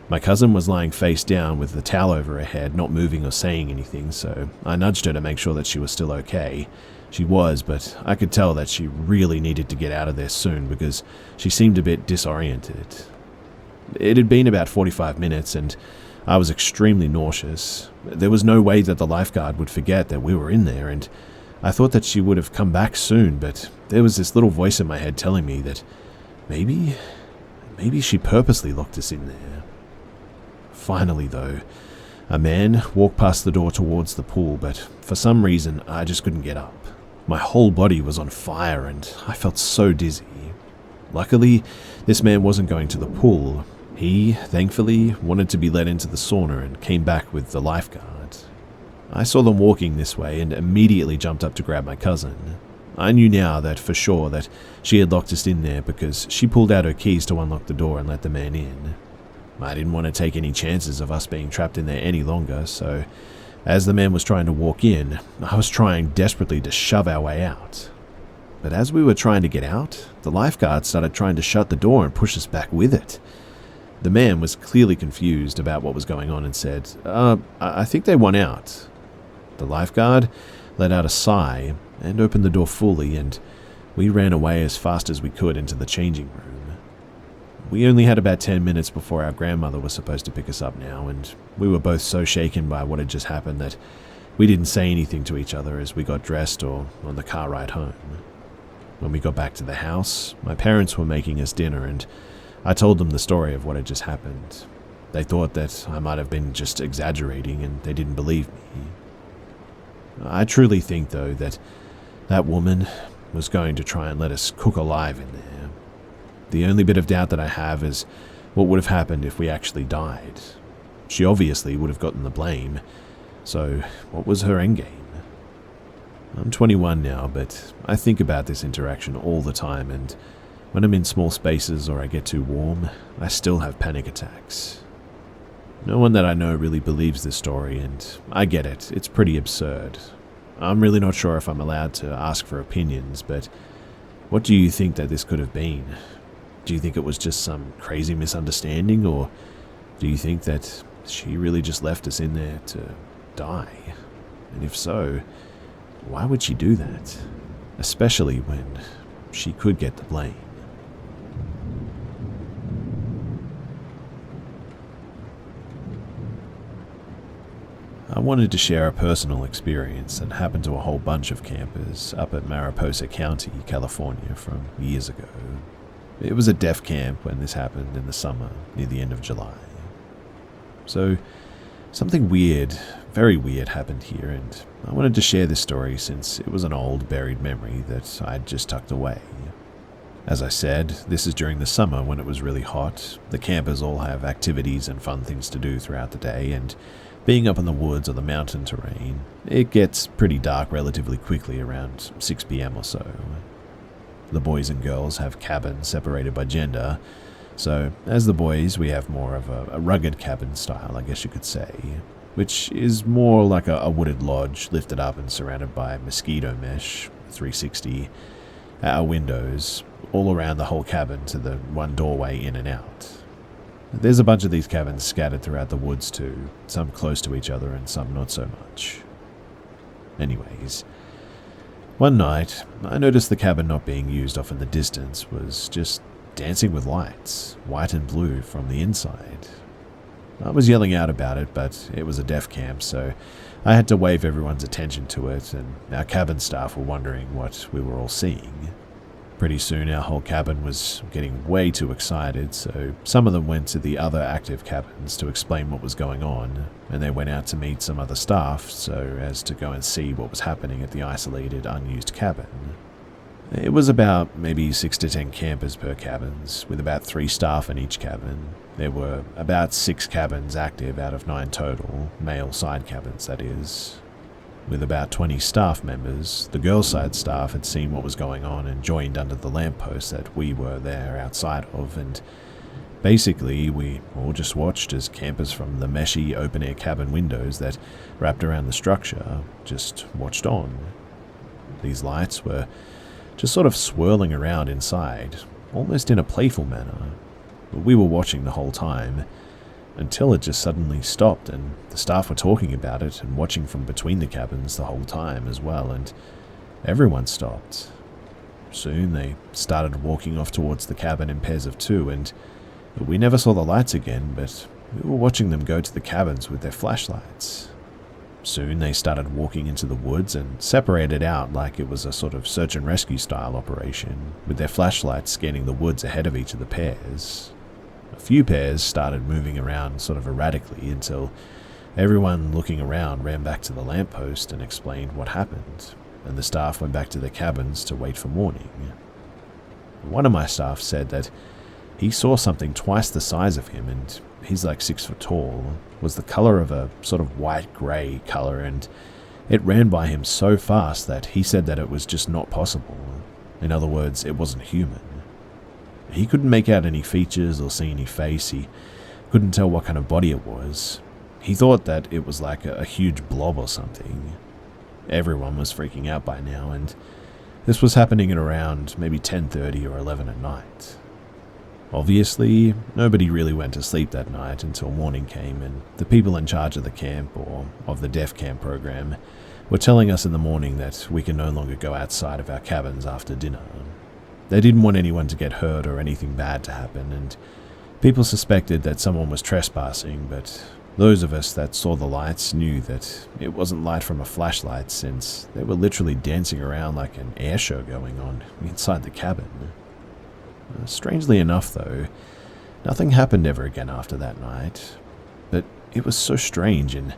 My cousin was lying face down with the towel over her head, not moving or saying anything, so I nudged her to make sure that she was still okay. She was, but I could tell that she really needed to get out of there soon because she seemed a bit disoriented. It had been about 45 minutes and I was extremely nauseous. There was no way that the lifeguard would forget that we were in there, and I thought that she would have come back soon, but there was this little voice in my head telling me that maybe she purposely locked us in there. Finally, though, a man walked past the door towards the pool, but for some reason I just couldn't get up. My whole body was on fire and I felt so dizzy. Luckily, this man wasn't going to the pool. He, thankfully, wanted to be let into the sauna and came back with the lifeguard. I saw them walking this way and immediately jumped up to grab my cousin. I knew now that for sure that she had locked us in there because she pulled out her keys to unlock the door and let the man in. I didn't want to take any chances of us being trapped in there any longer, so as the man was trying to walk in, I was trying desperately to shove our way out. But as we were trying to get out, the lifeguard started trying to shut the door and push us back with it. The man was clearly confused about what was going on and said, I think they want out. The lifeguard let out a sigh and opened the door fully, and we ran away as fast as we could into the changing room. We only had about 10 minutes before our grandmother was supposed to pick us up now, and we were both so shaken by what had just happened that we didn't say anything to each other as we got dressed or on the car ride home. When we got back to the house, my parents were making us dinner, and I told them the story of what had just happened. They thought that I might have been just exaggerating, and they didn't believe me. I truly think, though, that that woman was going to try and let us cook alive in there. The only bit of doubt that I have is what would have happened if we actually died. She obviously would have gotten the blame, so what was her endgame? I'm 21 now, but I think about this interaction all the time, and when I'm in small spaces or I get too warm, I still have panic attacks. No one that I know really believes this story, and I get it, it's pretty absurd. I'm really not sure if I'm allowed to ask for opinions, but what do you think that this could have been? Do you think it was just some crazy misunderstanding, or do you think that she really just left us in there to die? And if so, why would she do that? Especially when she could get the blame. I wanted to share a personal experience that happened to a whole bunch of campers up at Mariposa County, California from years ago. It was a deaf camp when this happened in the summer, near the end of July. So, something weird, very weird happened here, and I wanted to share this story since it was an old, buried memory that I'd just tucked away. As I said, this is during the summer when it was really hot. The campers all have activities and fun things to do throughout the day, and being up in the woods or the mountain terrain, it gets pretty dark relatively quickly around 6 p.m. or so. The boys and girls have cabins separated by gender, so as the boys we have more of a rugged cabin style, I guess you could say, which is more like a wooded lodge lifted up and surrounded by mosquito mesh, 360, our windows, all around the whole cabin to the one doorway in and out. There's a bunch of these cabins scattered throughout the woods too, some close to each other and some not so much. Anyways, one night, I noticed the cabin not being used off in the distance was just dancing with lights, white and blue, from the inside. I was yelling out about it, but it was a deaf camp, so I had to wave everyone's attention to it, and our cabin staff were wondering what we were all seeing. Pretty soon our whole cabin was getting way too excited, so some of them went to the other active cabins to explain what was going on, and they went out to meet some other staff so as to go and see what was happening at the isolated, unused cabin. It was about maybe 6 to 10 campers per cabins, with about 3 staff in each cabin. There were about 6 cabins active out of 9 total, male side cabins that is. With about 20 staff members, the girls' side staff had seen what was going on and joined under the lamppost that we were there outside of, and basically we all just watched as campers from the meshy open-air cabin windows that wrapped around the structure just watched on. These lights were just sort of swirling around inside, almost in a playful manner. But we were watching the whole time, until it just suddenly stopped, and the staff were talking about it and watching from between the cabins the whole time as well, and everyone stopped. Soon they started walking off towards the cabin in pairs of 2, and we never saw the lights again, but we were watching them go to the cabins with their flashlights. Soon they started walking into the woods and separated out like it was a sort of search and rescue style operation, with their flashlights scanning the woods ahead of each of the pairs. A few pairs started moving around sort of erratically until everyone looking around ran back to the lamppost and explained what happened, and the staff went back to their cabins to wait for morning. One of my staff said that he saw something twice the size of him, and he's like 6 foot tall, was the color of a sort of white-grey color, and it ran by him so fast that he said that it was just not possible. In other words, it wasn't human. He couldn't make out any features or see any face. He couldn't tell what kind of body it was. He thought that it was like a huge blob or something. Everyone was freaking out by now, and this was happening at around maybe 10:30 or 11 at night. Obviously, nobody really went to sleep that night until morning came, and the people in charge of the camp, or of the deaf camp program, were telling us in the morning that we can no longer go outside of our cabins after dinner. They didn't want anyone to get hurt or anything bad to happen, and people suspected that someone was trespassing, but those of us that saw the lights knew that it wasn't light from a flashlight, since they were literally dancing around like an air show going on inside the cabin. Strangely enough, though, nothing happened ever again after that night, but it was so strange, and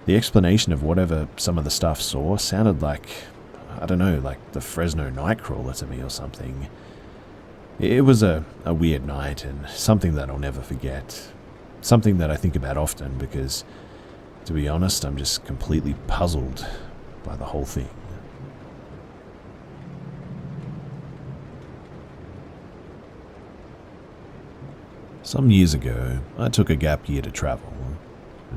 the explanation of whatever some of the stuff saw sounded like, I don't know, like the Fresno Nightcrawler to me or something. It was a weird night, and something that I'll never forget. something that I think about often because, to be honest, I'm just completely puzzled by the whole thing. Some years ago, I took a gap year to travel.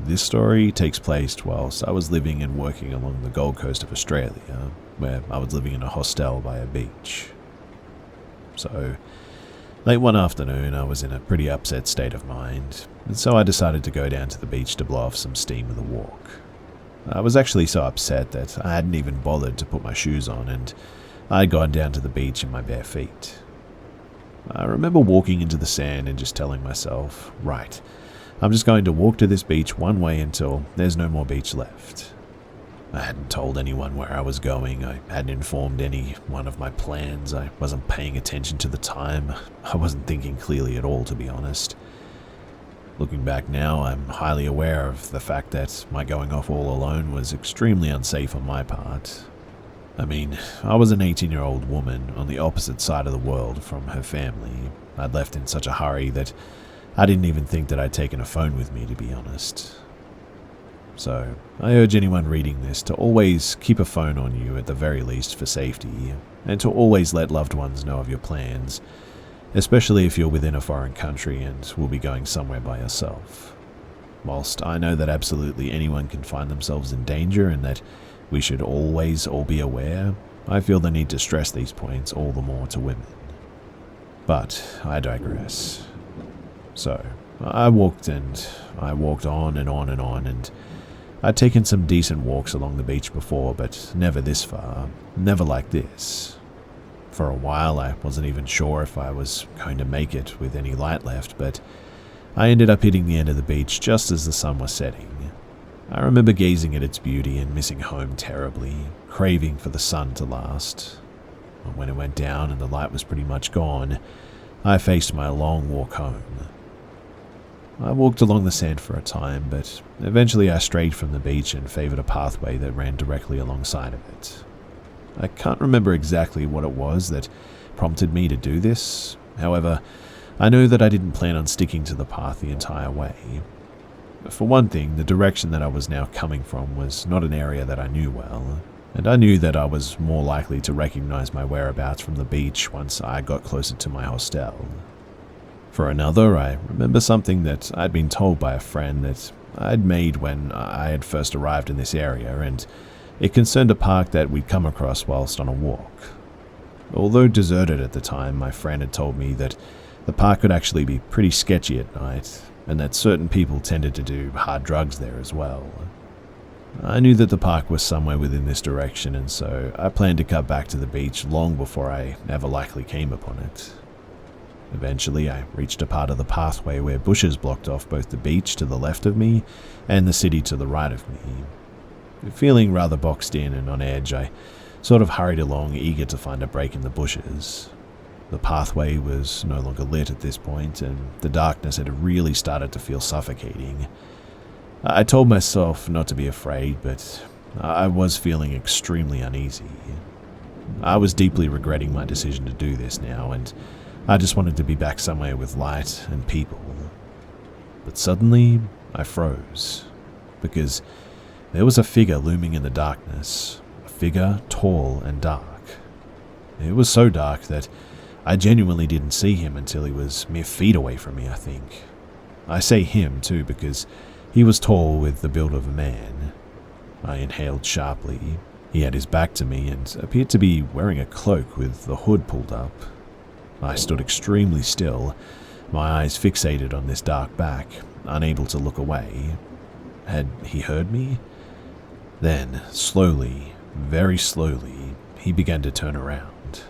This story takes place whilst I was living and working along the Gold Coast of Australia, where I was living in a hostel by a beach. So, late one afternoon, I was in a pretty upset state of mind, and so I decided to go down to the beach to blow off some steam with a walk. I was actually so upset that I hadn't even bothered to put my shoes on, and I had gone down to the beach in my bare feet. I remember walking into the sand and just telling myself, right, I'm just going to walk to this beach one way until there's no more beach left. I hadn't told anyone where I was going. I hadn't informed anyone of my plans. I wasn't paying attention to the time. I wasn't thinking clearly at all, to be honest. Looking back now, I'm highly aware of the fact that my going off all alone was extremely unsafe on my part. I mean, I was an 18-year-old woman on the opposite side of the world from her family. I'd left in such a hurry that I didn't even think that I'd taken a phone with me, to be honest. So, I urge anyone reading this to always keep a phone on you at the very least for safety, and to always let loved ones know of your plans, especially if you're within a foreign country and will be going somewhere by yourself. Whilst I know that absolutely anyone can find themselves in danger and that we should always all be aware, I feel the need to stress these points all the more to women. But I digress. So, I walked on and on and on, and I'd taken some decent walks along the beach before, but never this far, never like this. For a while, I wasn't even sure if I was going to make it with any light left, but I ended up hitting the end of the beach just as the sun was setting. I remember gazing at its beauty and missing home terribly, craving for the sun to last. But when it went down and the light was pretty much gone, I faced my long walk home. I walked along the sand for a time, but eventually I strayed from the beach and favored a pathway that ran directly alongside of it. I can't remember exactly what it was that prompted me to do this. However, I know that I didn't plan on sticking to the path the entire way. For one thing, the direction that I was now coming from was not an area that I knew well, and I knew that I was more likely to recognize my whereabouts from the beach once I got closer to my hostel. For another, I remember something that I'd been told by a friend that I'd made when I had first arrived in this area, and it concerned a park that we'd come across whilst on a walk. Although deserted at the time, my friend had told me that the park could actually be pretty sketchy at night, and that certain people tended to do hard drugs there as well. I knew that the park was somewhere within this direction, and so I planned to cut back to the beach long before I ever likely came upon it. Eventually, I reached a part of the pathway where bushes blocked off both the beach to the left of me and the city to the right of me. Feeling rather boxed in and on edge, I sort of hurried along, eager to find a break in the bushes. The pathway was no longer lit at this point, and the darkness had really started to feel suffocating. I told myself not to be afraid, but I was feeling extremely uneasy. I was deeply regretting my decision to do this now, and I just wanted to be back somewhere with light and people. But suddenly, I froze, because there was a figure looming in the darkness, a figure tall and dark. It was so dark that I genuinely didn't see him until he was mere feet away from me, I think. I say him, too, because he was tall with the build of a man. I inhaled sharply. He had his back to me and appeared to be wearing a cloak with the hood pulled up. I stood extremely still, my eyes fixated on this dark back, unable to look away. Had he heard me? Then, slowly, very slowly, he began to turn around.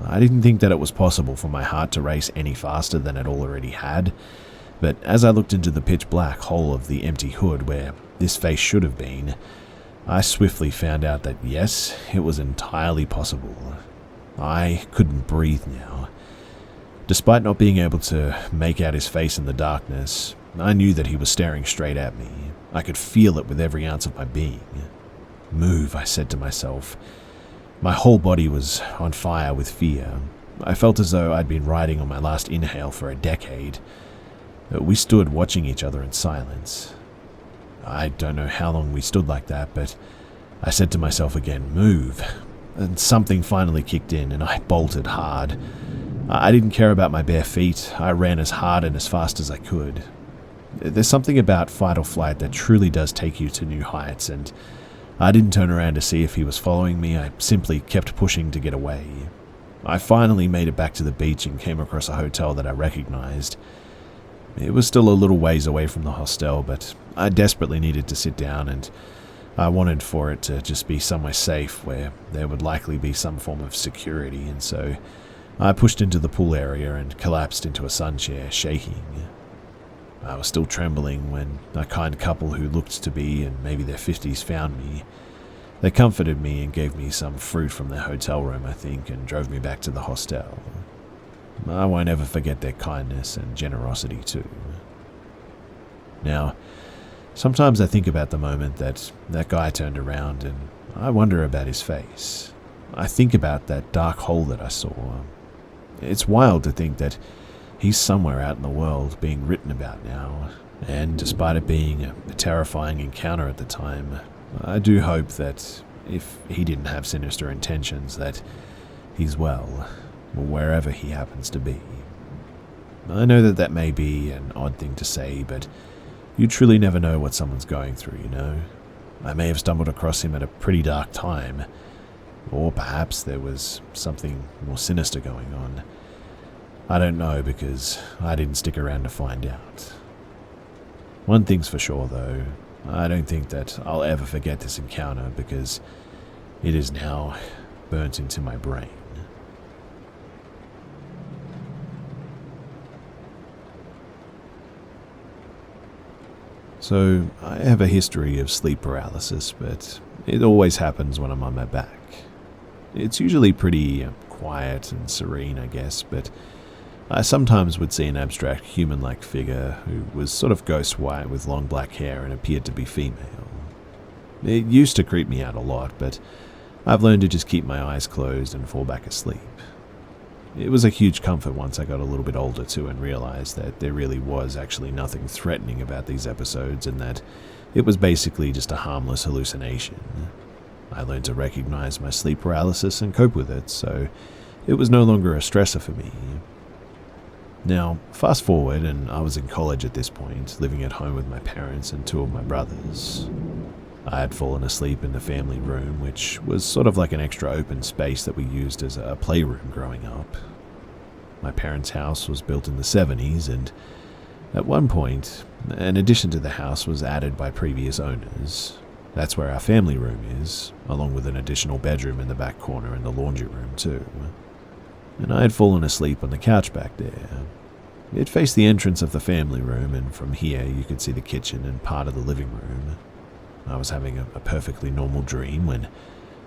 I didn't think that it was possible for my heart to race any faster than it already had, but as I looked into the pitch black hole of the empty hood where this face should have been, I swiftly found out that yes, it was entirely possible. I couldn't breathe now. Despite not being able to make out his face in the darkness, I knew that he was staring straight at me. I could feel it with every ounce of my being. Move, I said to myself. My whole body was on fire with fear. I felt as though I'd been riding on my last inhale for a decade. We stood watching each other in silence. I don't know how long we stood like that, but I said to myself again, "Move." And something finally kicked in and I bolted hard. I didn't care about my bare feet. I ran as hard and as fast as I could. There's something about fight or flight that truly does take you to new heights, and I didn't turn around to see if he was following me. I simply kept pushing to get away. I finally made it back to the beach and came across a hotel that I recognized. It was still a little ways away from the hostel, but I desperately needed to sit down, and I wanted for it to just be somewhere safe where there would likely be some form of security, and so I pushed into the pool area and collapsed into a sun chair, shaking. I was still trembling when a kind couple who looked to be in maybe their 50s found me. They comforted me and gave me some fruit from their hotel room, I think, and drove me back to the hostel. I won't ever forget their kindness and generosity too. Now, sometimes I think about the moment that guy turned around and I wonder about his face. I think about that dark hole that I saw. It's wild to think that he's somewhere out in the world being written about now, and despite it being a terrifying encounter at the time, I do hope that if he didn't have sinister intentions, that he's well, wherever he happens to be. I know that that may be an odd thing to say, but you truly never know what someone's going through, you know? I may have stumbled across him at a pretty dark time, or perhaps there was something more sinister going on. I don't know because I didn't stick around to find out. One thing's for sure though, I don't think that I'll ever forget this encounter because it is now burnt into my brain. So, I have a history of sleep paralysis, but it always happens when I'm on my back. It's usually pretty quiet and serene, I guess, but I sometimes would see an abstract human-like figure who was sort of ghost white with long black hair and appeared to be female. It used to creep me out a lot, but I've learned to just keep my eyes closed and fall back asleep. It was a huge comfort once I got a little bit older too and realized that there really was actually nothing threatening about these episodes and that it was basically just a harmless hallucination. I learned to recognize my sleep paralysis and cope with it, so it was no longer a stressor for me. Now, fast forward, and I was in college at this point, living at home with my parents and two of my brothers. I had fallen asleep in the family room, which was sort of like an extra open space that we used as a playroom growing up. My parents' house was built in the 70s, and at one point, an addition to the house was added by previous owners. That's where our family room is, along with an additional bedroom in the back corner and the laundry room too. And I had fallen asleep on the couch back there. It faced the entrance of the family room, and from here you could see the kitchen and part of the living room. I was having a perfectly normal dream when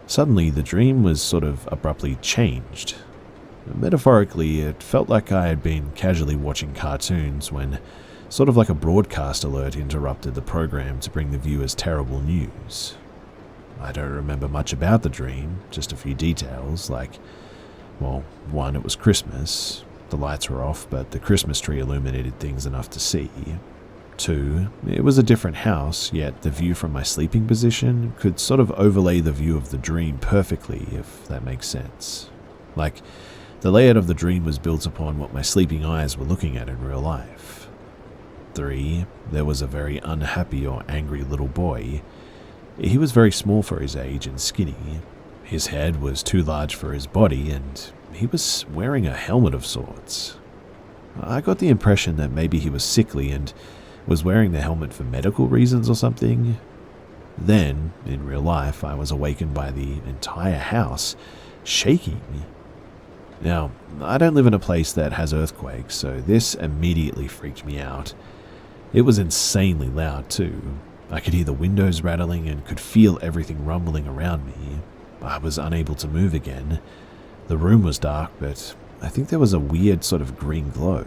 suddenly the dream was sort of abruptly changed. Metaphorically, it felt like I had been casually watching cartoons when sort of like a broadcast alert interrupted the program to bring the viewers terrible news. I don't remember much about the dream, just a few details, like, well, one, it was Christmas. The lights were off, but the Christmas tree illuminated things enough to see. 2, it was a different house, yet the view from my sleeping position could sort of overlay the view of the dream perfectly, if that makes sense. Like, the layout of the dream was built upon what my sleeping eyes were looking at in real life. 3, there was a very unhappy or angry little boy. He was very small for his age and skinny. His head was too large for his body, and he was wearing a helmet of sorts. I got the impression that maybe he was sickly and was wearing the helmet for medical reasons or something. Then, in real life, I was awakened by the entire house shaking. Now, I don't live in a place that has earthquakes, so this immediately freaked me out. It was insanely loud too. I could hear the windows rattling and could feel everything rumbling around me. I was unable to move again. The room was dark, but I think there was a weird sort of green glow.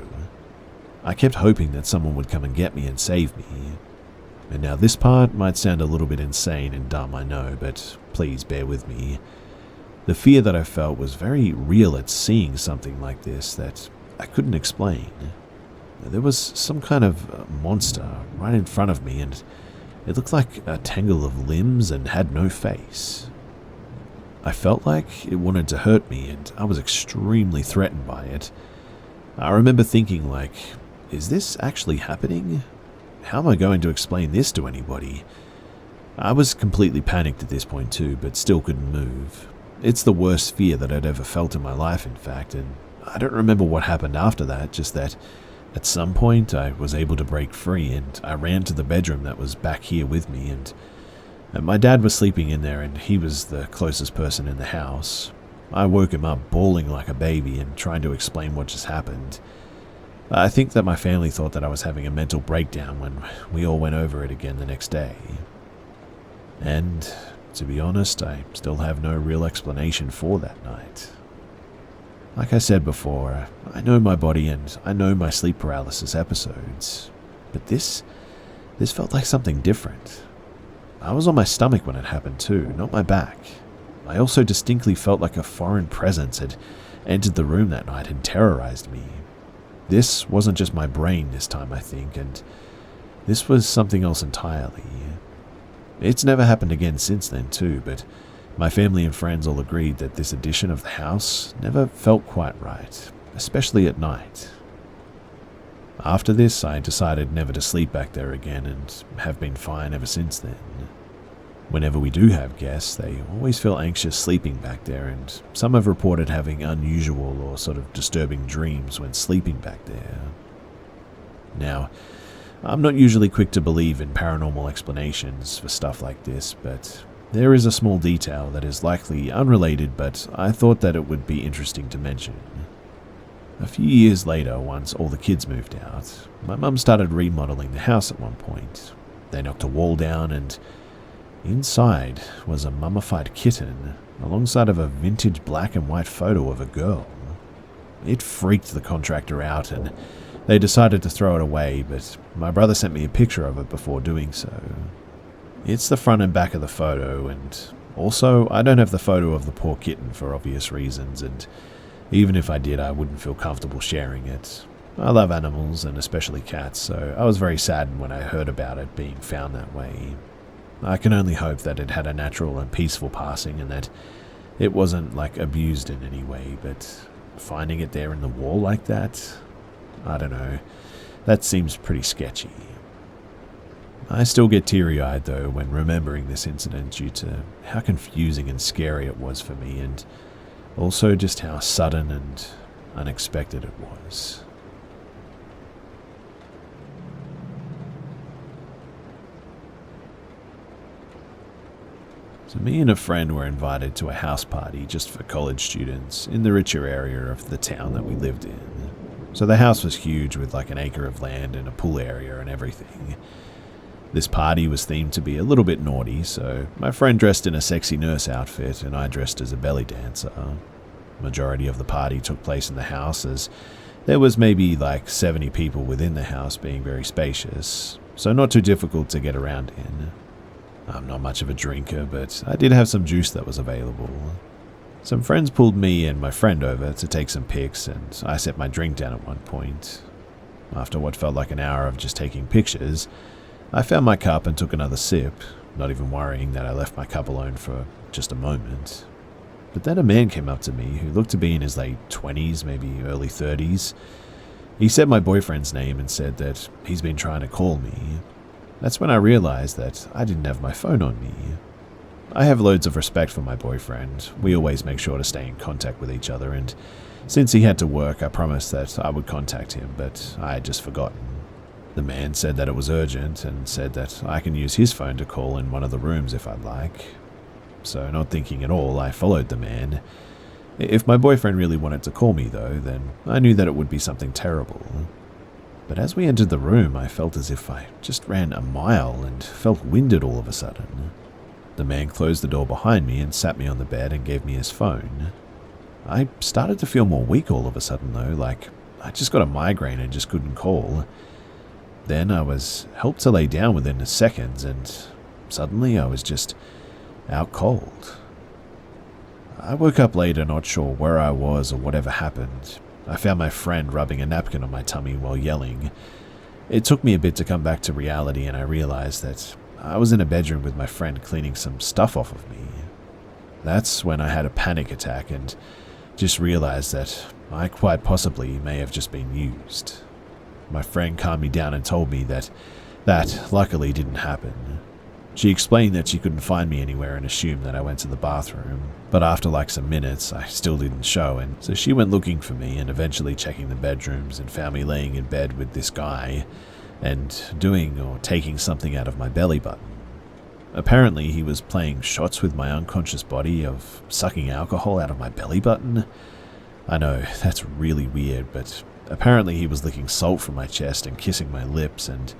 I kept hoping that someone would come and get me and save me. And now this part might sound a little bit insane and dumb, I know, but please bear with me. The fear that I felt was very real at seeing something like this that I couldn't explain. There was some kind of monster right in front of me, and it looked like a tangle of limbs and had no face. I felt like it wanted to hurt me, and I was extremely threatened by it. I remember thinking, like, is this actually happening? How am I going to explain this to anybody? I was completely panicked at this point too, but still couldn't move. It's the worst fear that I'd ever felt in my life, in fact, and I don't remember what happened after that, just that at some point I was able to break free, and I ran to the bedroom that was back here with me, and my dad was sleeping in there, and he was the closest person in the house. I woke him up bawling like a baby and trying to explain what just happened. I think that my family thought that I was having a mental breakdown when we all went over it again the next day. And, to be honest, I still have no real explanation for that night. Like I said before, I know my body and I know my sleep paralysis episodes, but this felt like something different. I was on my stomach when it happened too, not my back. I also distinctly felt like a foreign presence had entered the room that night and terrorized me. This wasn't just my brain this time, I think, and this was something else entirely. It's never happened again since then too, but my family and friends all agreed that this edition of the house never felt quite right, especially at night. After this, I decided never to sleep back there again and have been fine ever since then. Whenever we do have guests, they always feel anxious sleeping back there, and some have reported having unusual or sort of disturbing dreams when sleeping back there. Now, I'm not usually quick to believe in paranormal explanations for stuff like this, but there is a small detail that is likely unrelated, but I thought that it would be interesting to mention. A few years later, once all the kids moved out, my mum started remodeling the house at one point. They knocked a wall down, and inside was a mummified kitten alongside of a vintage black and white photo of a girl. It freaked the contractor out, and they decided to throw it away, but my brother sent me a picture of it before doing so. It's the front and back of the photo, and also I don't have the photo of the poor kitten for obvious reasons, and even if I did, I wouldn't feel comfortable sharing it. I love animals, and especially cats, so I was very saddened when I heard about it being found that way. I can only hope that it had a natural and peaceful passing, and that it wasn't, like, abused in any way, but finding it there in the wall like that, I don't know, that seems pretty sketchy. I still get teary-eyed, though, when remembering this incident due to how confusing and scary it was for me, and also just how sudden and unexpected it was. So me and a friend were invited to a house party just for college students in the richer area of the town that we lived in. So the house was huge with like an acre of land and a pool area and everything. This party was themed to be a little bit naughty, so my friend dressed in a sexy nurse outfit and I dressed as a belly dancer. Majority of the party took place in the house, as there was maybe like 70 people within the house, being very spacious, so not too difficult to get around in. I'm not much of a drinker, but I did have some juice that was available. Some friends pulled me and my friend over to take some pics, and I set my drink down at one point. After what felt like an hour of just taking pictures, I found my cup and took another sip, not even worrying that I left my cup alone for just a moment. But then a man came up to me who looked to be in his late 20s, maybe early 30s. He said my boyfriend's name and said that he's been trying to call me. That's when I realized that I didn't have my phone on me. I have loads of respect for my boyfriend. We always make sure to stay in contact with each other, and since he had to work, I promised that I would contact him, but I had just forgotten. The man said that it was urgent and said that I can use his phone to call in one of the rooms if I'd like. So not thinking at all, I followed the man. If my boyfriend really wanted to call me though, then I knew that it would be something terrible. But as we entered the room, I felt as if I just ran a mile and felt winded all of a sudden. The man closed the door behind me and sat me on the bed and gave me his phone. I started to feel more weak all of a sudden though, like I just got a migraine and just couldn't call. Then I was helped to lay down within seconds, and suddenly I was just out cold. I woke up later not sure where I was or whatever happened, I found my friend rubbing a napkin on my tummy while yelling. It took me a bit to come back to reality, and I realized that I was in a bedroom with my friend cleaning some stuff off of me. That's when I had a panic attack and just realized that I quite possibly may have just been used. My friend calmed me down and told me that luckily didn't happen. She explained that she couldn't find me anywhere and assumed that I went to the bathroom, but after like some minutes I still didn't show, and so she went looking for me and eventually checking the bedrooms and found me laying in bed with this guy and doing or taking something out of my belly button. Apparently he was playing shots with my unconscious body of sucking alcohol out of my belly button. I know, that's really weird, but apparently he was licking salt from my chest and kissing my lips, and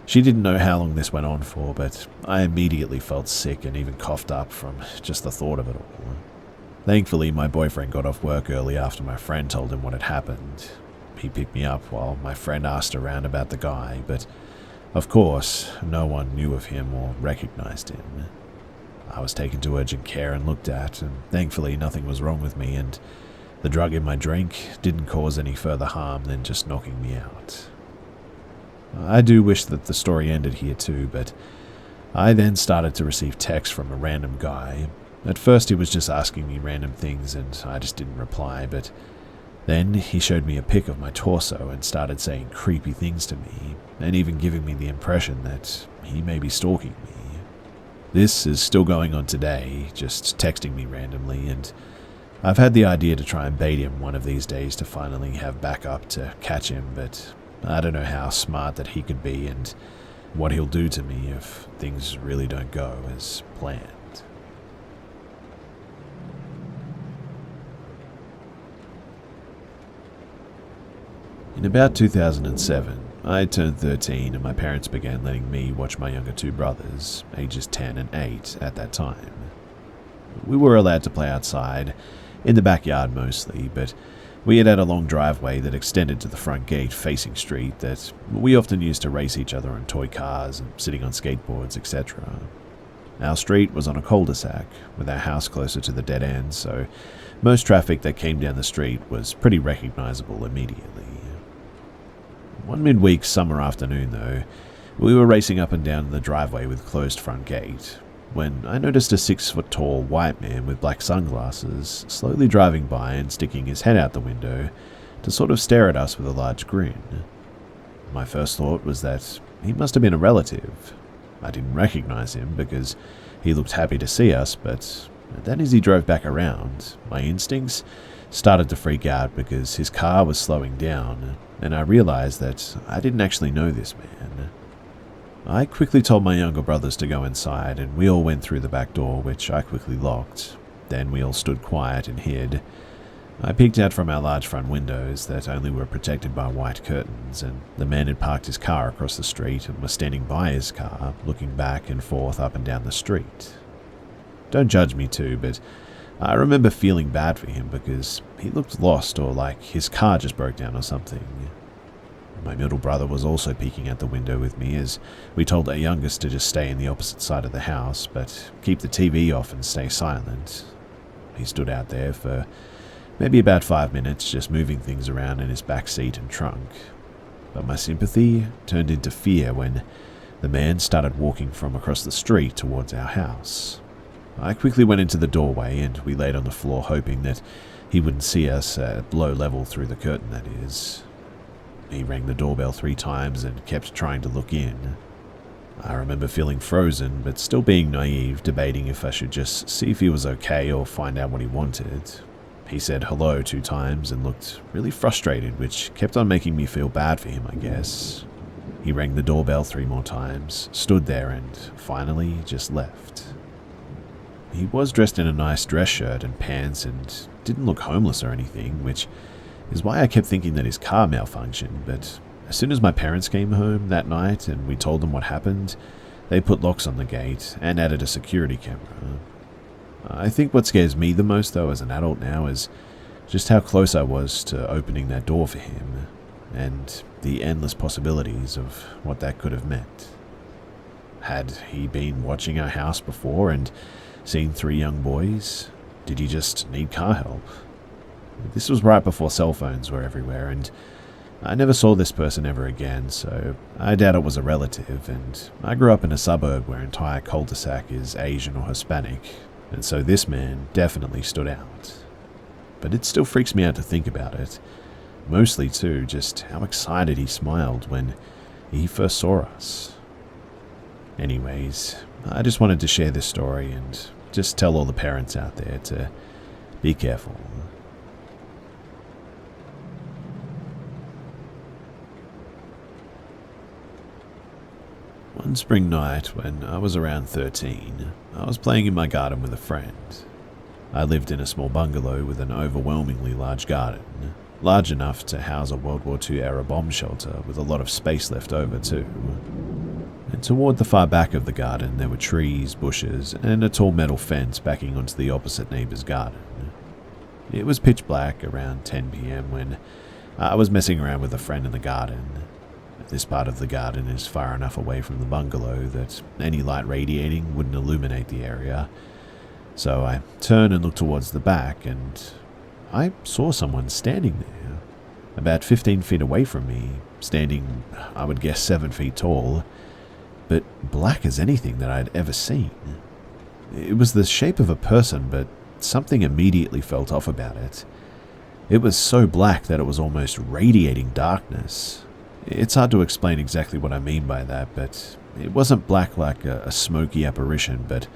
she didn't know how long this went on for, but I immediately felt sick and even coughed up from just the thought of it all. Thankfully, my boyfriend got off work early after my friend told him what had happened. He picked me up while my friend asked around about the guy, but of course, no one knew of him or recognized him. I was taken to urgent care and looked at, and thankfully nothing was wrong with me, and the drug in my drink didn't cause any further harm than just knocking me out. I do wish that the story ended here too, but I then started to receive texts from a random guy. At first he was just asking me random things and I just didn't reply, but then he showed me a pic of my torso and started saying creepy things to me, and even giving me the impression that he may be stalking me. This is still going on today, just texting me randomly, and I've had the idea to try and bait him one of these days to finally have backup to catch him, but I don't know how smart that he could be and what he'll do to me if things really don't go as planned. In about 2007, I turned 13 and my parents began letting me watch my younger two brothers, ages 10 and 8 at that time. We were allowed to play outside, in the backyard mostly, but we had a long driveway that extended to the front gate facing street that we often used to race each other on toy cars and sitting on skateboards, etc. Our street was on a cul-de-sac, with our house closer to the dead end, so most traffic that came down the street was pretty recognizable immediately. One midweek summer afternoon, though, we were racing up and down the driveway with closed front gate, when I noticed a 6-foot-tall white man with black sunglasses slowly driving by and sticking his head out the window to sort of stare at us with a large grin. My first thought was that he must have been a relative. I didn't recognize him because he looked happy to see us, but then as he drove back around, my instincts started to freak out because his car was slowing down, and I realized that I didn't actually know this man. I quickly told my younger brothers to go inside, and we all went through the back door, which I quickly locked. Then we all stood quiet and hid. I peeked out from our large front windows that only were protected by white curtains, and the man had parked his car across the street and was standing by his car, looking back and forth up and down the street. Don't judge me too, but I remember feeling bad for him because he looked lost or like his car just broke down or something. My middle brother was also peeking out the window with me as we told our youngest to just stay in the opposite side of the house, but keep the TV off and stay silent. He stood out there for maybe about 5 minutes, just moving things around in his back seat and trunk. But my sympathy turned into fear when the man started walking from across the street towards our house. I quickly went into the doorway and we laid on the floor hoping that he wouldn't see us at low level through the curtain, that is. He rang the doorbell 3 times and kept trying to look in. I remember feeling frozen, but still being naive, debating if I should just see if he was okay or find out what he wanted. He said hello 2 times and looked really frustrated, which kept on making me feel bad for him, I guess. He rang the doorbell 3 more times, stood there, and finally just left. He was dressed in a nice dress shirt and pants and didn't look homeless or anything, which is why I kept thinking that his car malfunctioned, but as soon as my parents came home that night and we told them what happened, they put locks on the gate and added a security camera. I think what scares me the most, though, as an adult now is just how close I was to opening that door for him and the endless possibilities of what that could have meant. Had he been watching our house before and seen 3 young boys? Did he just need car help? This was right before cell phones were everywhere, and I never saw this person ever again, so I doubt it was a relative, and I grew up in a suburb where entire cul-de-sac is Asian or Hispanic, and so this man definitely stood out. But it still freaks me out to think about it, mostly too just how excited he smiled when he first saw us. Anyways, I just wanted to share this story and just tell all the parents out there to be careful. One spring night when I was around 13, I was playing in my garden with a friend. I lived in a small bungalow with an overwhelmingly large garden, large enough to house a World War II era bomb shelter with a lot of space left over too. And toward the far back of the garden there were trees, bushes, and a tall metal fence backing onto the opposite neighbor's garden. It was pitch black around 10 p.m. when I was messing around with a friend in the garden. This part of the garden is far enough away from the bungalow that any light radiating wouldn't illuminate the area. So I turned and looked towards the back, and I saw someone standing there, about 15 feet away from me, standing, I would guess 7 feet tall, but black as anything that I'd ever seen. It was the shape of a person, but something immediately felt off about it. It was so black that it was almost radiating darkness. It's hard to explain exactly what I mean by that, but it wasn't black like a smoky apparition, but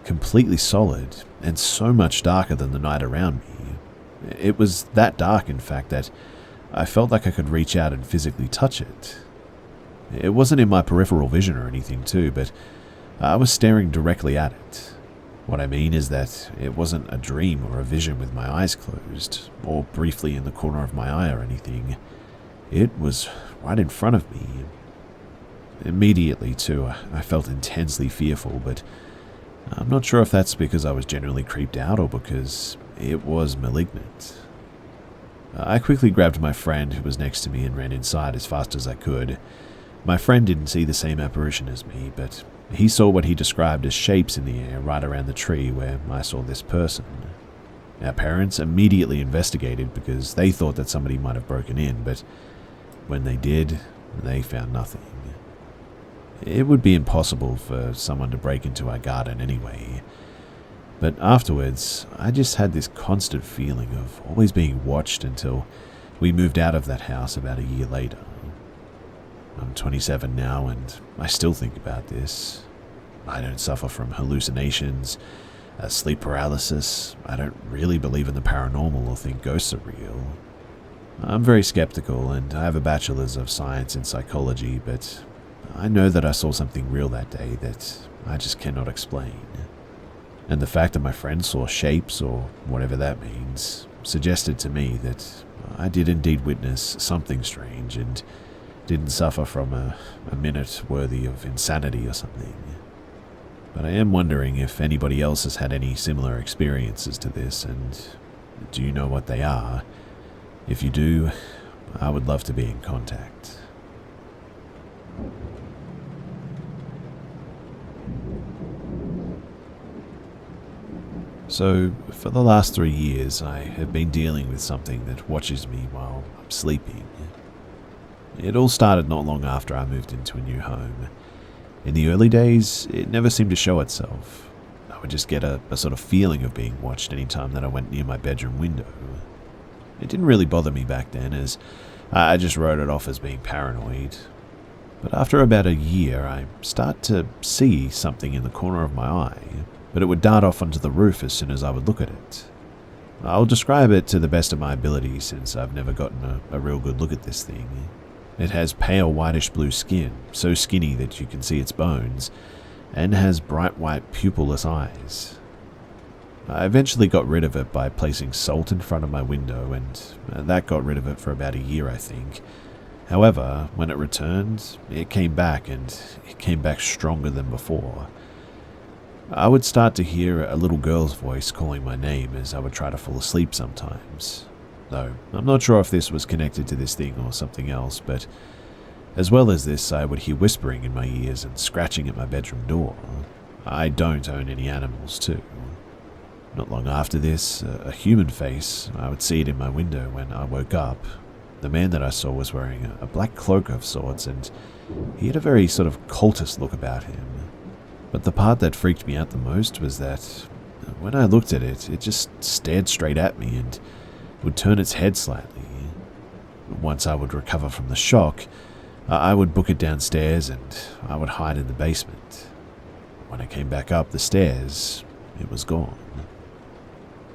completely solid and so much darker than the night around me. It was that dark, in fact, that I felt like I could reach out and physically touch it. It wasn't in my peripheral vision or anything too, but I was staring directly at it. What I mean is that it wasn't a dream or a vision with my eyes closed, or briefly in the corner of my eye or anything. It was right in front of me. Immediately, too, I felt intensely fearful, but I'm not sure if that's because I was generally creeped out or because it was malignant. I quickly grabbed my friend who was next to me and ran inside as fast as I could. My friend didn't see the same apparition as me, but he saw what he described as shapes in the air right around the tree where I saw this person. Our parents immediately investigated because they thought that somebody might have broken in, but when they did, they found nothing. It would be impossible for someone to break into our garden anyway. But afterwards, I just had this constant feeling of always being watched until we moved out of that house about a year later. I'm 27 now and I still think about this. I don't suffer from hallucinations, sleep paralysis. I don't really believe in the paranormal or think ghosts are real. I'm very skeptical and I have a bachelor's of science in psychology, but I know that I saw something real that day that I just cannot explain. And the fact that my friend saw shapes, or whatever that means, suggested to me that I did indeed witness something strange and didn't suffer from a minute worthy of insanity or something. But I am wondering if anybody else has had any similar experiences to this, and do you know what they are? If you do, I would love to be in contact. So, for the last 3 years, I have been dealing with something that watches me while I'm sleeping. It all started not long after I moved into a new home. In the early days, it never seemed to show itself. I would just get a sort of feeling of being watched any time that I went near my bedroom window. It didn't really bother me back then, as I just wrote it off as being paranoid. But after about a year, I start to see something in the corner of my eye, but it would dart off onto the roof as soon as I would look at it. I'll describe it to the best of my ability since I've never gotten a real good look at this thing. It has pale whitish blue skin, so skinny that you can see its bones, and has bright white pupilless eyes. I eventually got rid of it by placing salt in front of my window, and that got rid of it for about a year, I think. However, when it returned, it came back, and it came back stronger than before. I would start to hear a little girl's voice calling my name as I would try to fall asleep sometimes. Though I'm not sure if this was connected to this thing or something else, but as well as this, I would hear whispering in my ears and scratching at my bedroom door. I don't own any animals, too. Not long after this, a human face, I would see it in my window when I woke up. The man that I saw was wearing a black cloak of sorts, and he had a very sort of cultist look about him. But the part that freaked me out the most was that when I looked at it, it just stared straight at me and would turn its head slightly. Once I would recover from the shock, I would book it downstairs and I would hide in the basement. When I came back up the stairs, it was gone.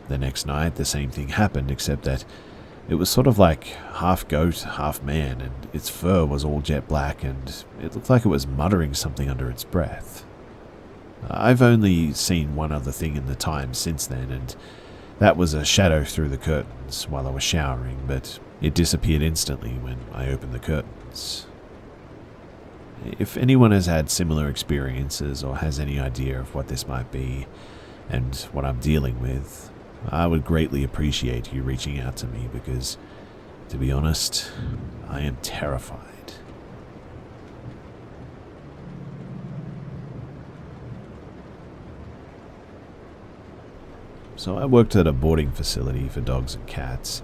The next night, the same thing happened, except that it was sort of like half goat, half man, and its fur was all jet black, and it looked like it was muttering something under its breath. I've only seen one other thing in the time since then, and that was a shadow through the curtains while I was showering, but it disappeared instantly when I opened the curtains. If anyone has had similar experiences or has any idea of what this might be and what I'm dealing with, I would greatly appreciate you reaching out to me because, to be honest, I am terrified. So I worked at a boarding facility for dogs and cats,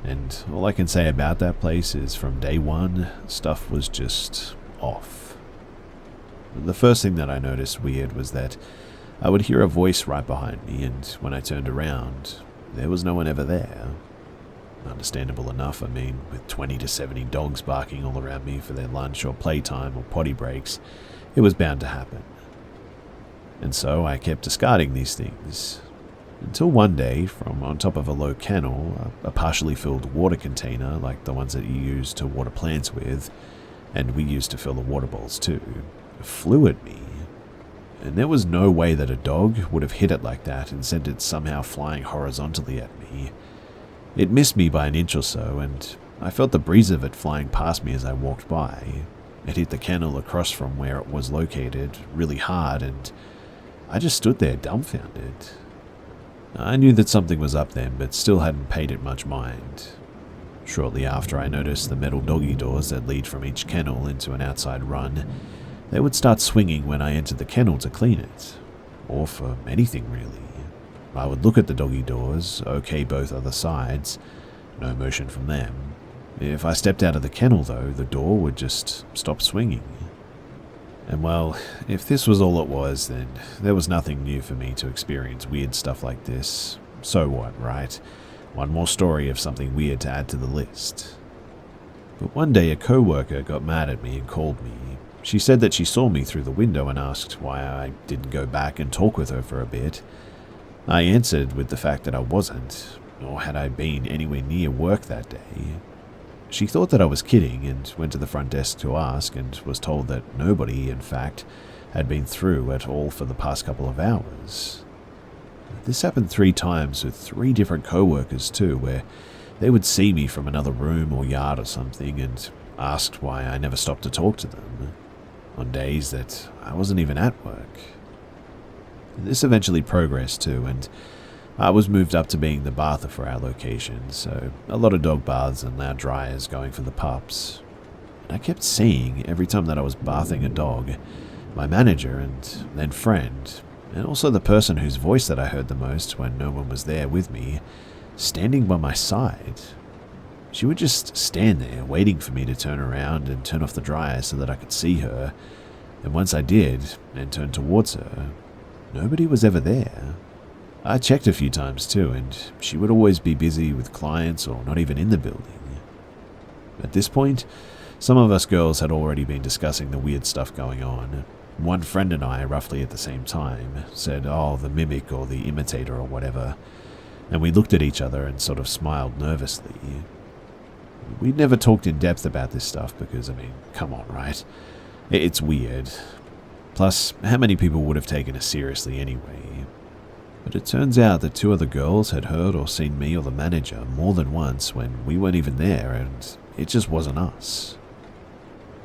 and all I can say about that place is from day one, stuff was just off. The first thing that I noticed weird was that I would hear a voice right behind me, and when I turned around, there was no one ever there. Understandable enough, I mean, with 20 to 70 dogs barking all around me for their lunch or playtime or potty breaks, it was bound to happen. And so I kept discarding these things, until one day, from on top of a low kennel, a partially filled water container, like the ones that you use to water plants with, and we used to fill the water bowls too, flew at me. And there was no way that a dog would have hit it like that and sent it somehow flying horizontally at me. It missed me by an inch or so, and I felt the breeze of it flying past me as I walked by. It hit the kennel across from where it was located really hard, and I just stood there dumbfounded. I knew that something was up then, but still hadn't paid it much mind. Shortly after, I noticed the metal doggy doors that lead from each kennel into an outside run. They would start swinging when I entered the kennel to clean it, or for anything really. I would look at the doggy doors, okay both other sides, no motion from them. If I stepped out of the kennel though, the door would just stop swinging. And well, if this was all it was, then there was nothing new for me to experience weird stuff like this. So what, right? One more story of something weird to add to the list. But one day a co-worker got mad at me and called me. She said that she saw me through the window and asked why I didn't go back and talk with her for a bit. I answered with the fact that I wasn't, nor had I been anywhere near work that day. She thought that I was kidding and went to the front desk to ask, and was told that nobody, in fact, had been through at all for the past couple of hours. This happened 3 times with 3 different co-workers too, where they would see me from another room or yard or something and asked why I never stopped to talk to them, on days that I wasn't even at work. This eventually progressed too, and I was moved up to being the bather for our location, so a lot of dog baths and loud dryers going for the pups. And I kept seeing, every time that I was bathing a dog, my manager and then friend, and also the person whose voice that I heard the most when no one was there with me, standing by my side. She would just stand there waiting for me to turn around and turn off the dryer so that I could see her, and once I did and turned towards her, nobody was ever there. I checked a few times too, and she would always be busy with clients or not even in the building. At this point, some of us girls had already been discussing the weird stuff going on. One friend and I, roughly at the same time, said, "Oh, the mimic or the imitator or whatever," and we looked at each other and sort of smiled nervously. We'd never talked in depth about this stuff because, come on, right? It's weird. Plus, how many people would have taken us seriously anyway? But it turns out that 2 other girls had heard or seen me or the manager more than once when we weren't even there, and it just wasn't us.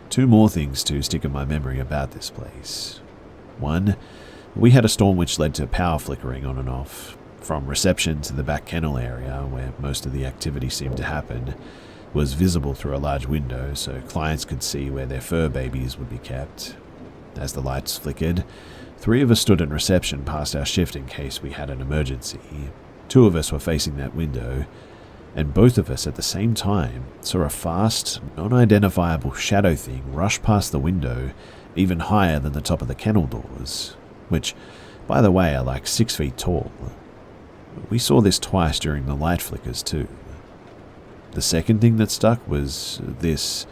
2 more things to stick in my memory about this place. 1, we had a storm which led to power flickering on and off. From reception to the back kennel area, where most of the activity seemed to happen, was visible through a large window so clients could see where their fur babies would be kept. As the lights flickered, 3 of us stood in reception past our shift in case we had an emergency. 2 of us were facing that window, and both of us at the same time saw a fast, non-identifiable shadow thing rush past the window even higher than the top of the kennel doors, which, by the way, are like 6 feet tall. We saw this twice during the light flickers too. The second thing that stuck was this.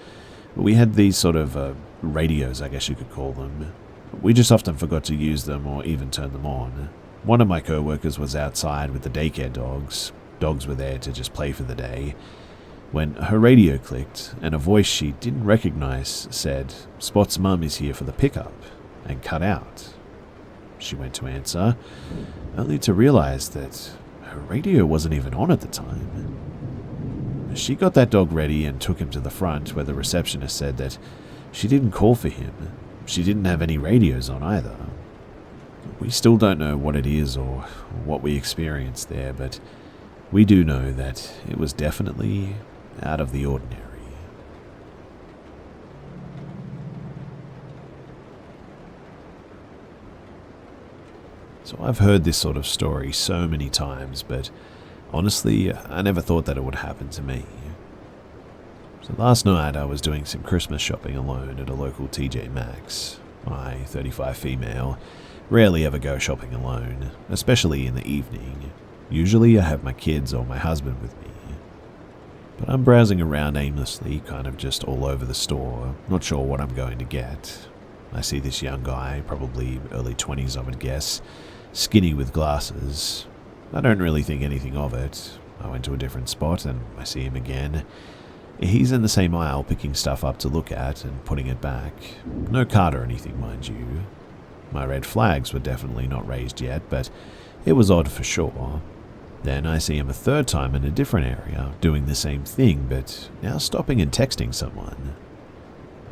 We had these sort of radios, I guess you could call them. We just often forgot to use them or even turn them on. One of my co-workers was outside with the daycare dogs. Dogs were there to just play for the day, when her radio clicked and a voice she didn't recognize said, "Spot's mum is here for the pickup," and cut out. She went to answer, only to realize that her radio wasn't even on at the time. She got that dog ready and took him to the front, where the receptionist said that she didn't call for him. She didn't have any radios on either. We still don't know what it is or what we experienced there, but we do know that it was definitely out of the ordinary. So I've heard this sort of story so many times, but honestly, I never thought that it would happen to me. So last night I was doing some Christmas shopping alone at a local TJ Maxx. I, 35 female, rarely ever go shopping alone, especially in the evening. Usually I have my kids or my husband with me. But I'm browsing around aimlessly, kind of just all over the store, not sure what I'm going to get. I see this young guy, probably early 20s I would guess, skinny with glasses. I don't really think anything of it. I went to a different spot and I see him again. He's in the same aisle picking stuff up to look at and putting it back. No cart or anything, mind you. My red flags were definitely not raised yet, but it was odd for sure. Then I see him a third time in a different area, doing the same thing, but now stopping and texting someone.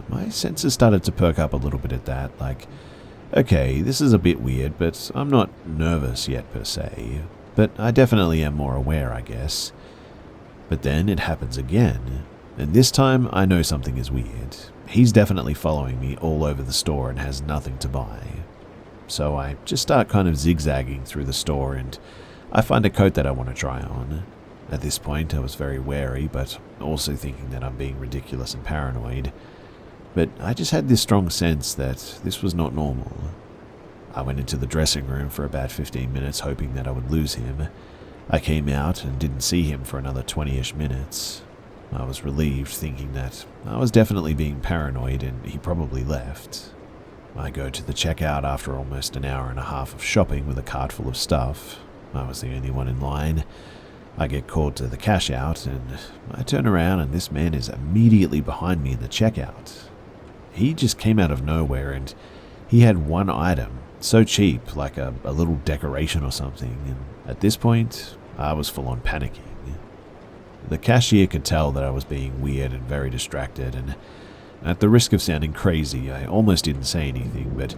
My senses started to perk up a little bit at that, like, okay, this is a bit weird, but I'm not nervous yet per se. But I definitely am more aware, I guess. But then it happens again, and this time I know something is weird. He's definitely following me all over the store and has nothing to buy. So I just start kind of zigzagging through the store and I find a coat that I want to try on. At this point I was very wary, but also thinking that I'm being ridiculous and paranoid. But I just had this strong sense that this was not normal. I went into the dressing room for about 15 minutes hoping that I would lose him. I came out and didn't see him for another 20-ish minutes. I was relieved, thinking that I was definitely being paranoid and he probably left. I go to the checkout after almost an hour and a half of shopping with a cart full of stuff. I was the only one in line. I get called to the cash out and I turn around and this man is immediately behind me in the checkout. He just came out of nowhere and he had one item, so cheap, like a little decoration or something, and at this point, I was full on panicking. The cashier could tell that I was being weird and very distracted, and at the risk of sounding crazy, I almost didn't say anything, but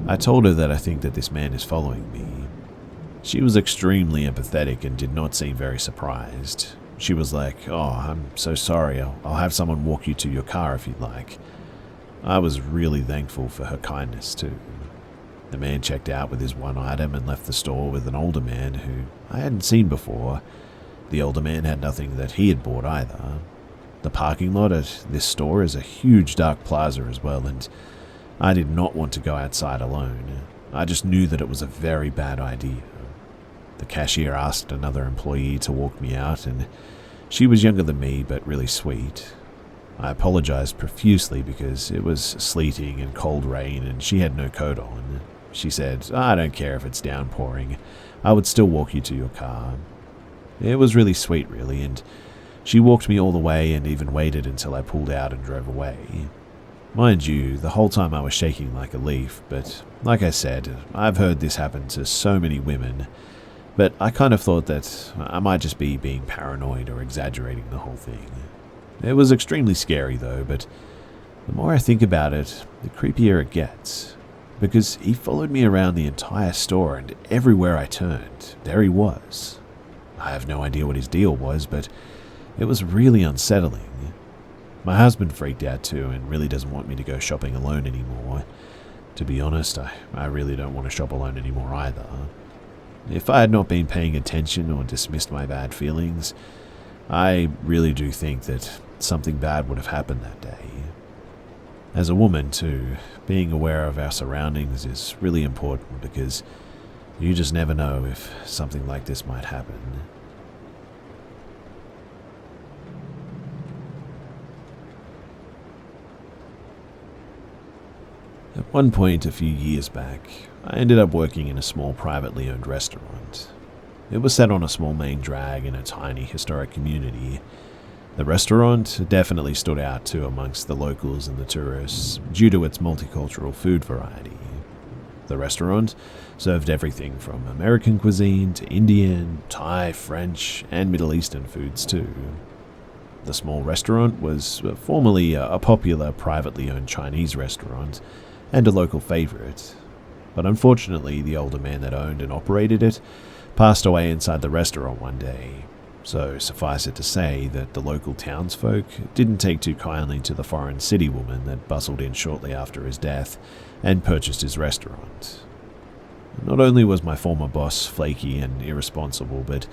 I told her that I think that this man is following me. She was extremely empathetic and did not seem very surprised. She was like, "Oh, I'm so sorry, I'll have someone walk you to your car if you'd like." I was really thankful for her kindness too. The man checked out with his one item and left the store with an older man who I hadn't seen before. The older man had nothing that he had bought either. The parking lot at this store is a huge dark plaza as well, and I did not want to go outside alone. I just knew that it was a very bad idea. The cashier asked another employee to walk me out, and she was younger than me but really sweet. I apologized profusely because it was sleeting and cold rain and she had no coat on. She said, "I don't care if it's downpouring. I would still walk you to your car." It was really sweet, really, and she walked me all the way and even waited until I pulled out and drove away. Mind you, the whole time I was shaking like a leaf, but like I said, I've heard this happen to so many women, but I kind of thought that I might just be being paranoid or exaggerating the whole thing. It was extremely scary though, but the more I think about it, the creepier it gets. Because he followed me around the entire store and everywhere I turned, there he was. I have no idea what his deal was, but it was really unsettling. My husband freaked out too and really doesn't want me to go shopping alone anymore. To be honest, I really don't want to shop alone anymore either. If I had not been paying attention or dismissed my bad feelings, I really do think that something bad would have happened that day. As a woman, too, being aware of our surroundings is really important because you just never know if something like this might happen. At one point a few years back, I ended up working in a small privately owned restaurant. It was set on a small main drag in a tiny historic community. The restaurant definitely stood out too amongst the locals and the tourists due to its multicultural food variety. The restaurant served everything from American cuisine to Indian, Thai, French, and Middle Eastern foods too. The small restaurant was formerly a popular privately owned Chinese restaurant and a local favorite, but unfortunately the older man that owned and operated it passed away inside the restaurant one day. So suffice it to say that the local townsfolk didn't take too kindly to the foreign city woman that bustled in shortly after his death and purchased his restaurant. Not only was my former boss flaky and irresponsible, but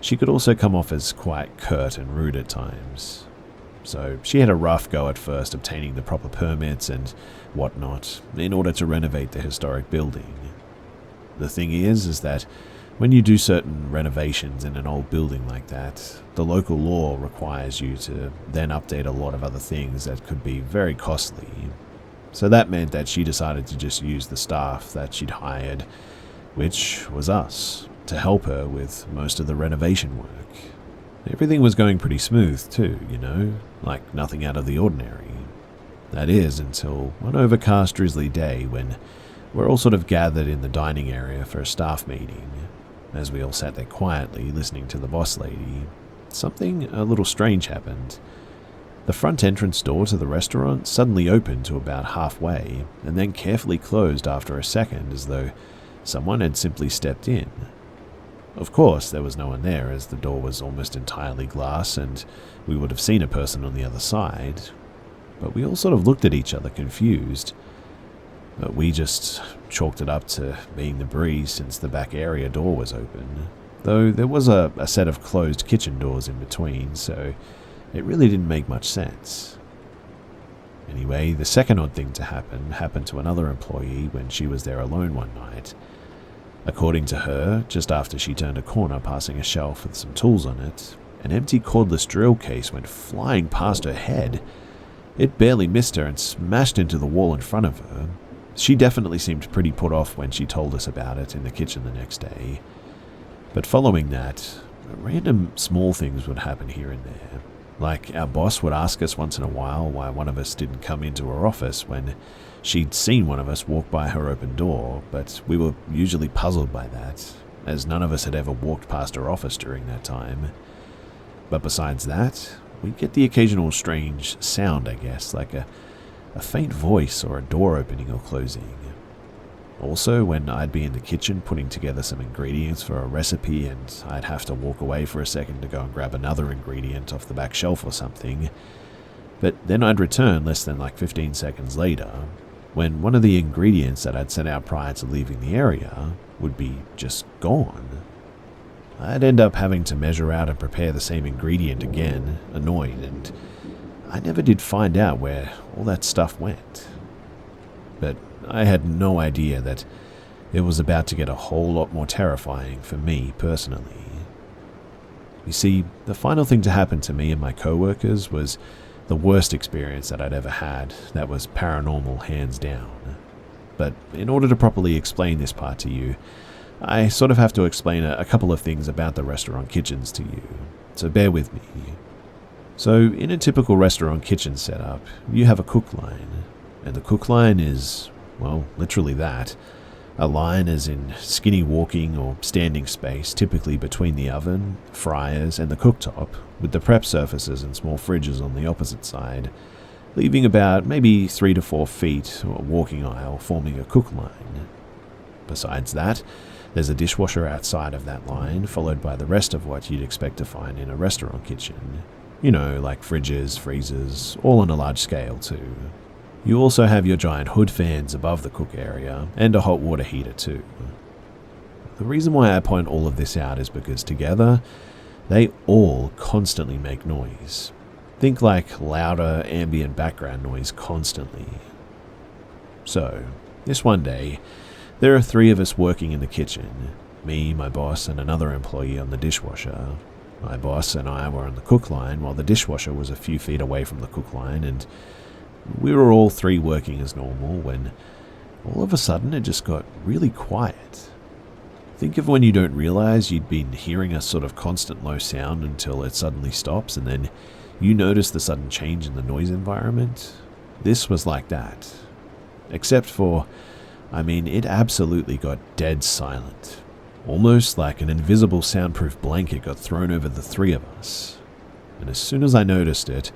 she could also come off as quite curt and rude at times. So she had a rough go at first obtaining the proper permits and whatnot in order to renovate the historic building. The thing is that when you do certain renovations in an old building like that, the local law requires you to then update a lot of other things that could be very costly. So that meant that she decided to just use the staff that she'd hired, which was us, to help her with most of the renovation work. Everything was going pretty smooth too, like nothing out of the ordinary. That is, until one overcast drizzly day when we're all sort of gathered in the dining area for a staff meeting. As we all sat there quietly listening to the boss lady, something a little strange happened. The front entrance door to the restaurant suddenly opened to about halfway and then carefully closed after a second as though someone had simply stepped in. Of course, there was no one there as the door was almost entirely glass and we would have seen a person on the other side, but we all sort of looked at each other confused. But we just chalked it up to being the breeze since the back area door was open, though there was a set of closed kitchen doors in between, so it really didn't make much sense. Anyway, the second odd thing to happen happened to another employee when she was there alone one night. According to her, just after she turned a corner passing a shelf with some tools on it, an empty cordless drill case went flying past her head. It barely missed her and smashed into the wall in front of her. She definitely seemed pretty put off when she told us about it in the kitchen the next day. But following that, random small things would happen here and there. Like our boss would ask us once in a while why one of us didn't come into her office when she'd seen one of us walk by her open door, but we were usually puzzled by that, as none of us had ever walked past her office during that time. But besides that, we'd get the occasional strange sound, I guess, like a faint voice or a door opening or closing. Also, when I'd be in the kitchen putting together some ingredients for a recipe and I'd have to walk away for a second to go and grab another ingredient off the back shelf or something, but then I'd return less than like 15 seconds later, when one of the ingredients that I'd set out prior to leaving the area would be just gone. I'd end up having to measure out and prepare the same ingredient again, annoyed, and I never did find out where all that stuff went. But I had no idea that it was about to get a whole lot more terrifying for me personally. You see, the final thing to happen to me and my co-workers was the worst experience that I'd ever had that was paranormal hands down. But in order to properly explain this part to you, I sort of have to explain a couple of things about the restaurant kitchens to you, so bear with me. So, in a typical restaurant kitchen setup, you have a cook line, and the cook line is, well, literally that. A line as in skinny walking or standing space typically between the oven, fryers, and the cooktop, with the prep surfaces and small fridges on the opposite side, leaving about maybe 3 to 4 feet or walking aisle forming a cook line. Besides that, there's a dishwasher outside of that line, followed by the rest of what you'd expect to find in a restaurant kitchen. Like fridges, freezers, all on a large scale too. You also have your giant hood fans above the cook area, and a hot water heater too. The reason why I point all of this out is because together, they all constantly make noise. Think like louder ambient background noise constantly. So, this one day, there are 3 of us working in the kitchen. Me, my boss, and another employee on the dishwasher. My boss and I were on the cook line, while the dishwasher was a few feet away from the cook line, and we were all 3 working as normal when all of a sudden it just got really quiet. Think of when you don't realize you'd been hearing a sort of constant low sound until it suddenly stops, and then you notice the sudden change in the noise environment. This was like that. Except for, it absolutely got dead silent. Almost like an invisible soundproof blanket got thrown over the 3 of us. And as soon as I noticed it,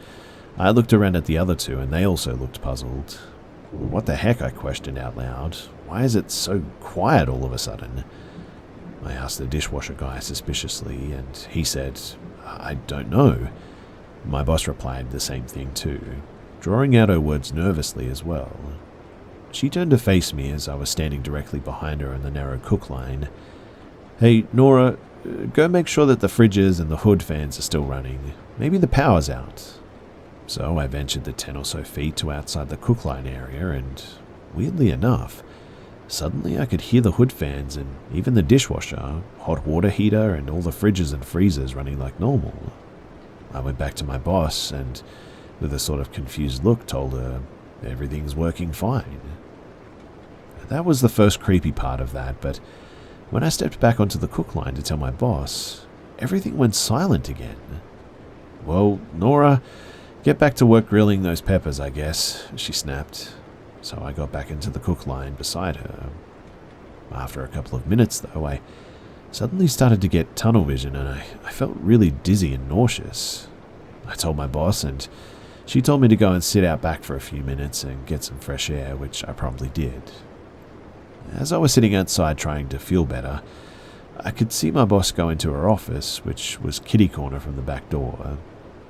I looked around at the other 2 and they also looked puzzled. What the heck, I questioned out loud. Why is it so quiet all of a sudden? I asked the dishwasher guy suspiciously, and he said, I don't know. My boss replied the same thing too, drawing out her words nervously as well. She turned to face me as I was standing directly behind her in the narrow cook line. Hey, Nora, go make sure that the fridges and the hood fans are still running. Maybe the power's out. So I ventured the 10 or so feet to outside the cook line area, and weirdly enough, suddenly I could hear the hood fans and even the dishwasher, hot water heater, and all the fridges and freezers running like normal. I went back to my boss and, with a sort of confused look, told her everything's working fine. That was the first creepy part of that, but when I stepped back onto the cook line to tell my boss, everything went silent again. Well, Nora, get back to work grilling those peppers, I guess, she snapped. So I got back into the cook line beside her. After a couple of minutes, though, I suddenly started to get tunnel vision and I felt really dizzy and nauseous. I told my boss, and she told me to go and sit out back for a few minutes and get some fresh air, which I promptly did. As I was sitting outside trying to feel better, I could see my boss go into her office, which was kitty corner from the back door.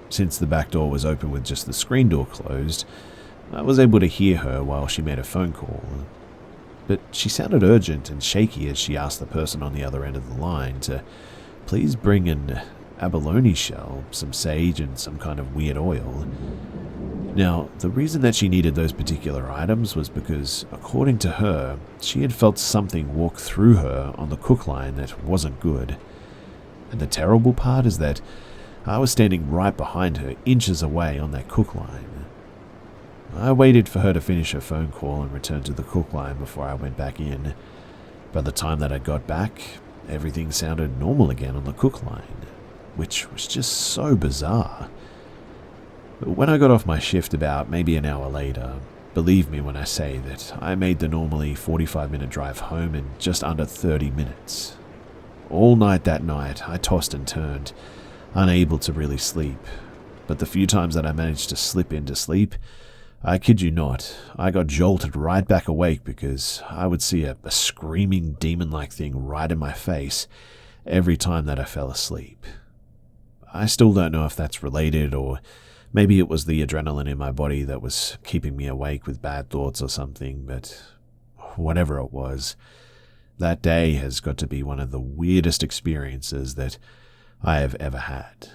Since the back door was open with just the screen door closed, I was able to hear her while she made a phone call. But she sounded urgent and shaky as she asked the person on the other end of the line to please bring an abalone shell, some sage, and some kind of weird oil. Now, the reason that she needed those particular items was because, according to her, she had felt something walk through her on the cook line that wasn't good. And the terrible part is that I was standing right behind her, inches away on that cook line. I waited for her to finish her phone call and return to the cook line before I went back in. By the time that I got back, everything sounded normal again on the cook line, which was just so bizarre. But when I got off my shift about maybe an hour later, believe me when I say that I made the normally 45-minute drive home in just under 30 minutes. All night that night, I tossed and turned, unable to really sleep. But the few times that I managed to slip into sleep, I kid you not, I got jolted right back awake because I would see a screaming demon-like thing right in my face every time that I fell asleep. I still don't know if that's related, or maybe it was the adrenaline in my body that was keeping me awake with bad thoughts or something, but whatever it was, that day has got to be one of the weirdest experiences that I have ever had.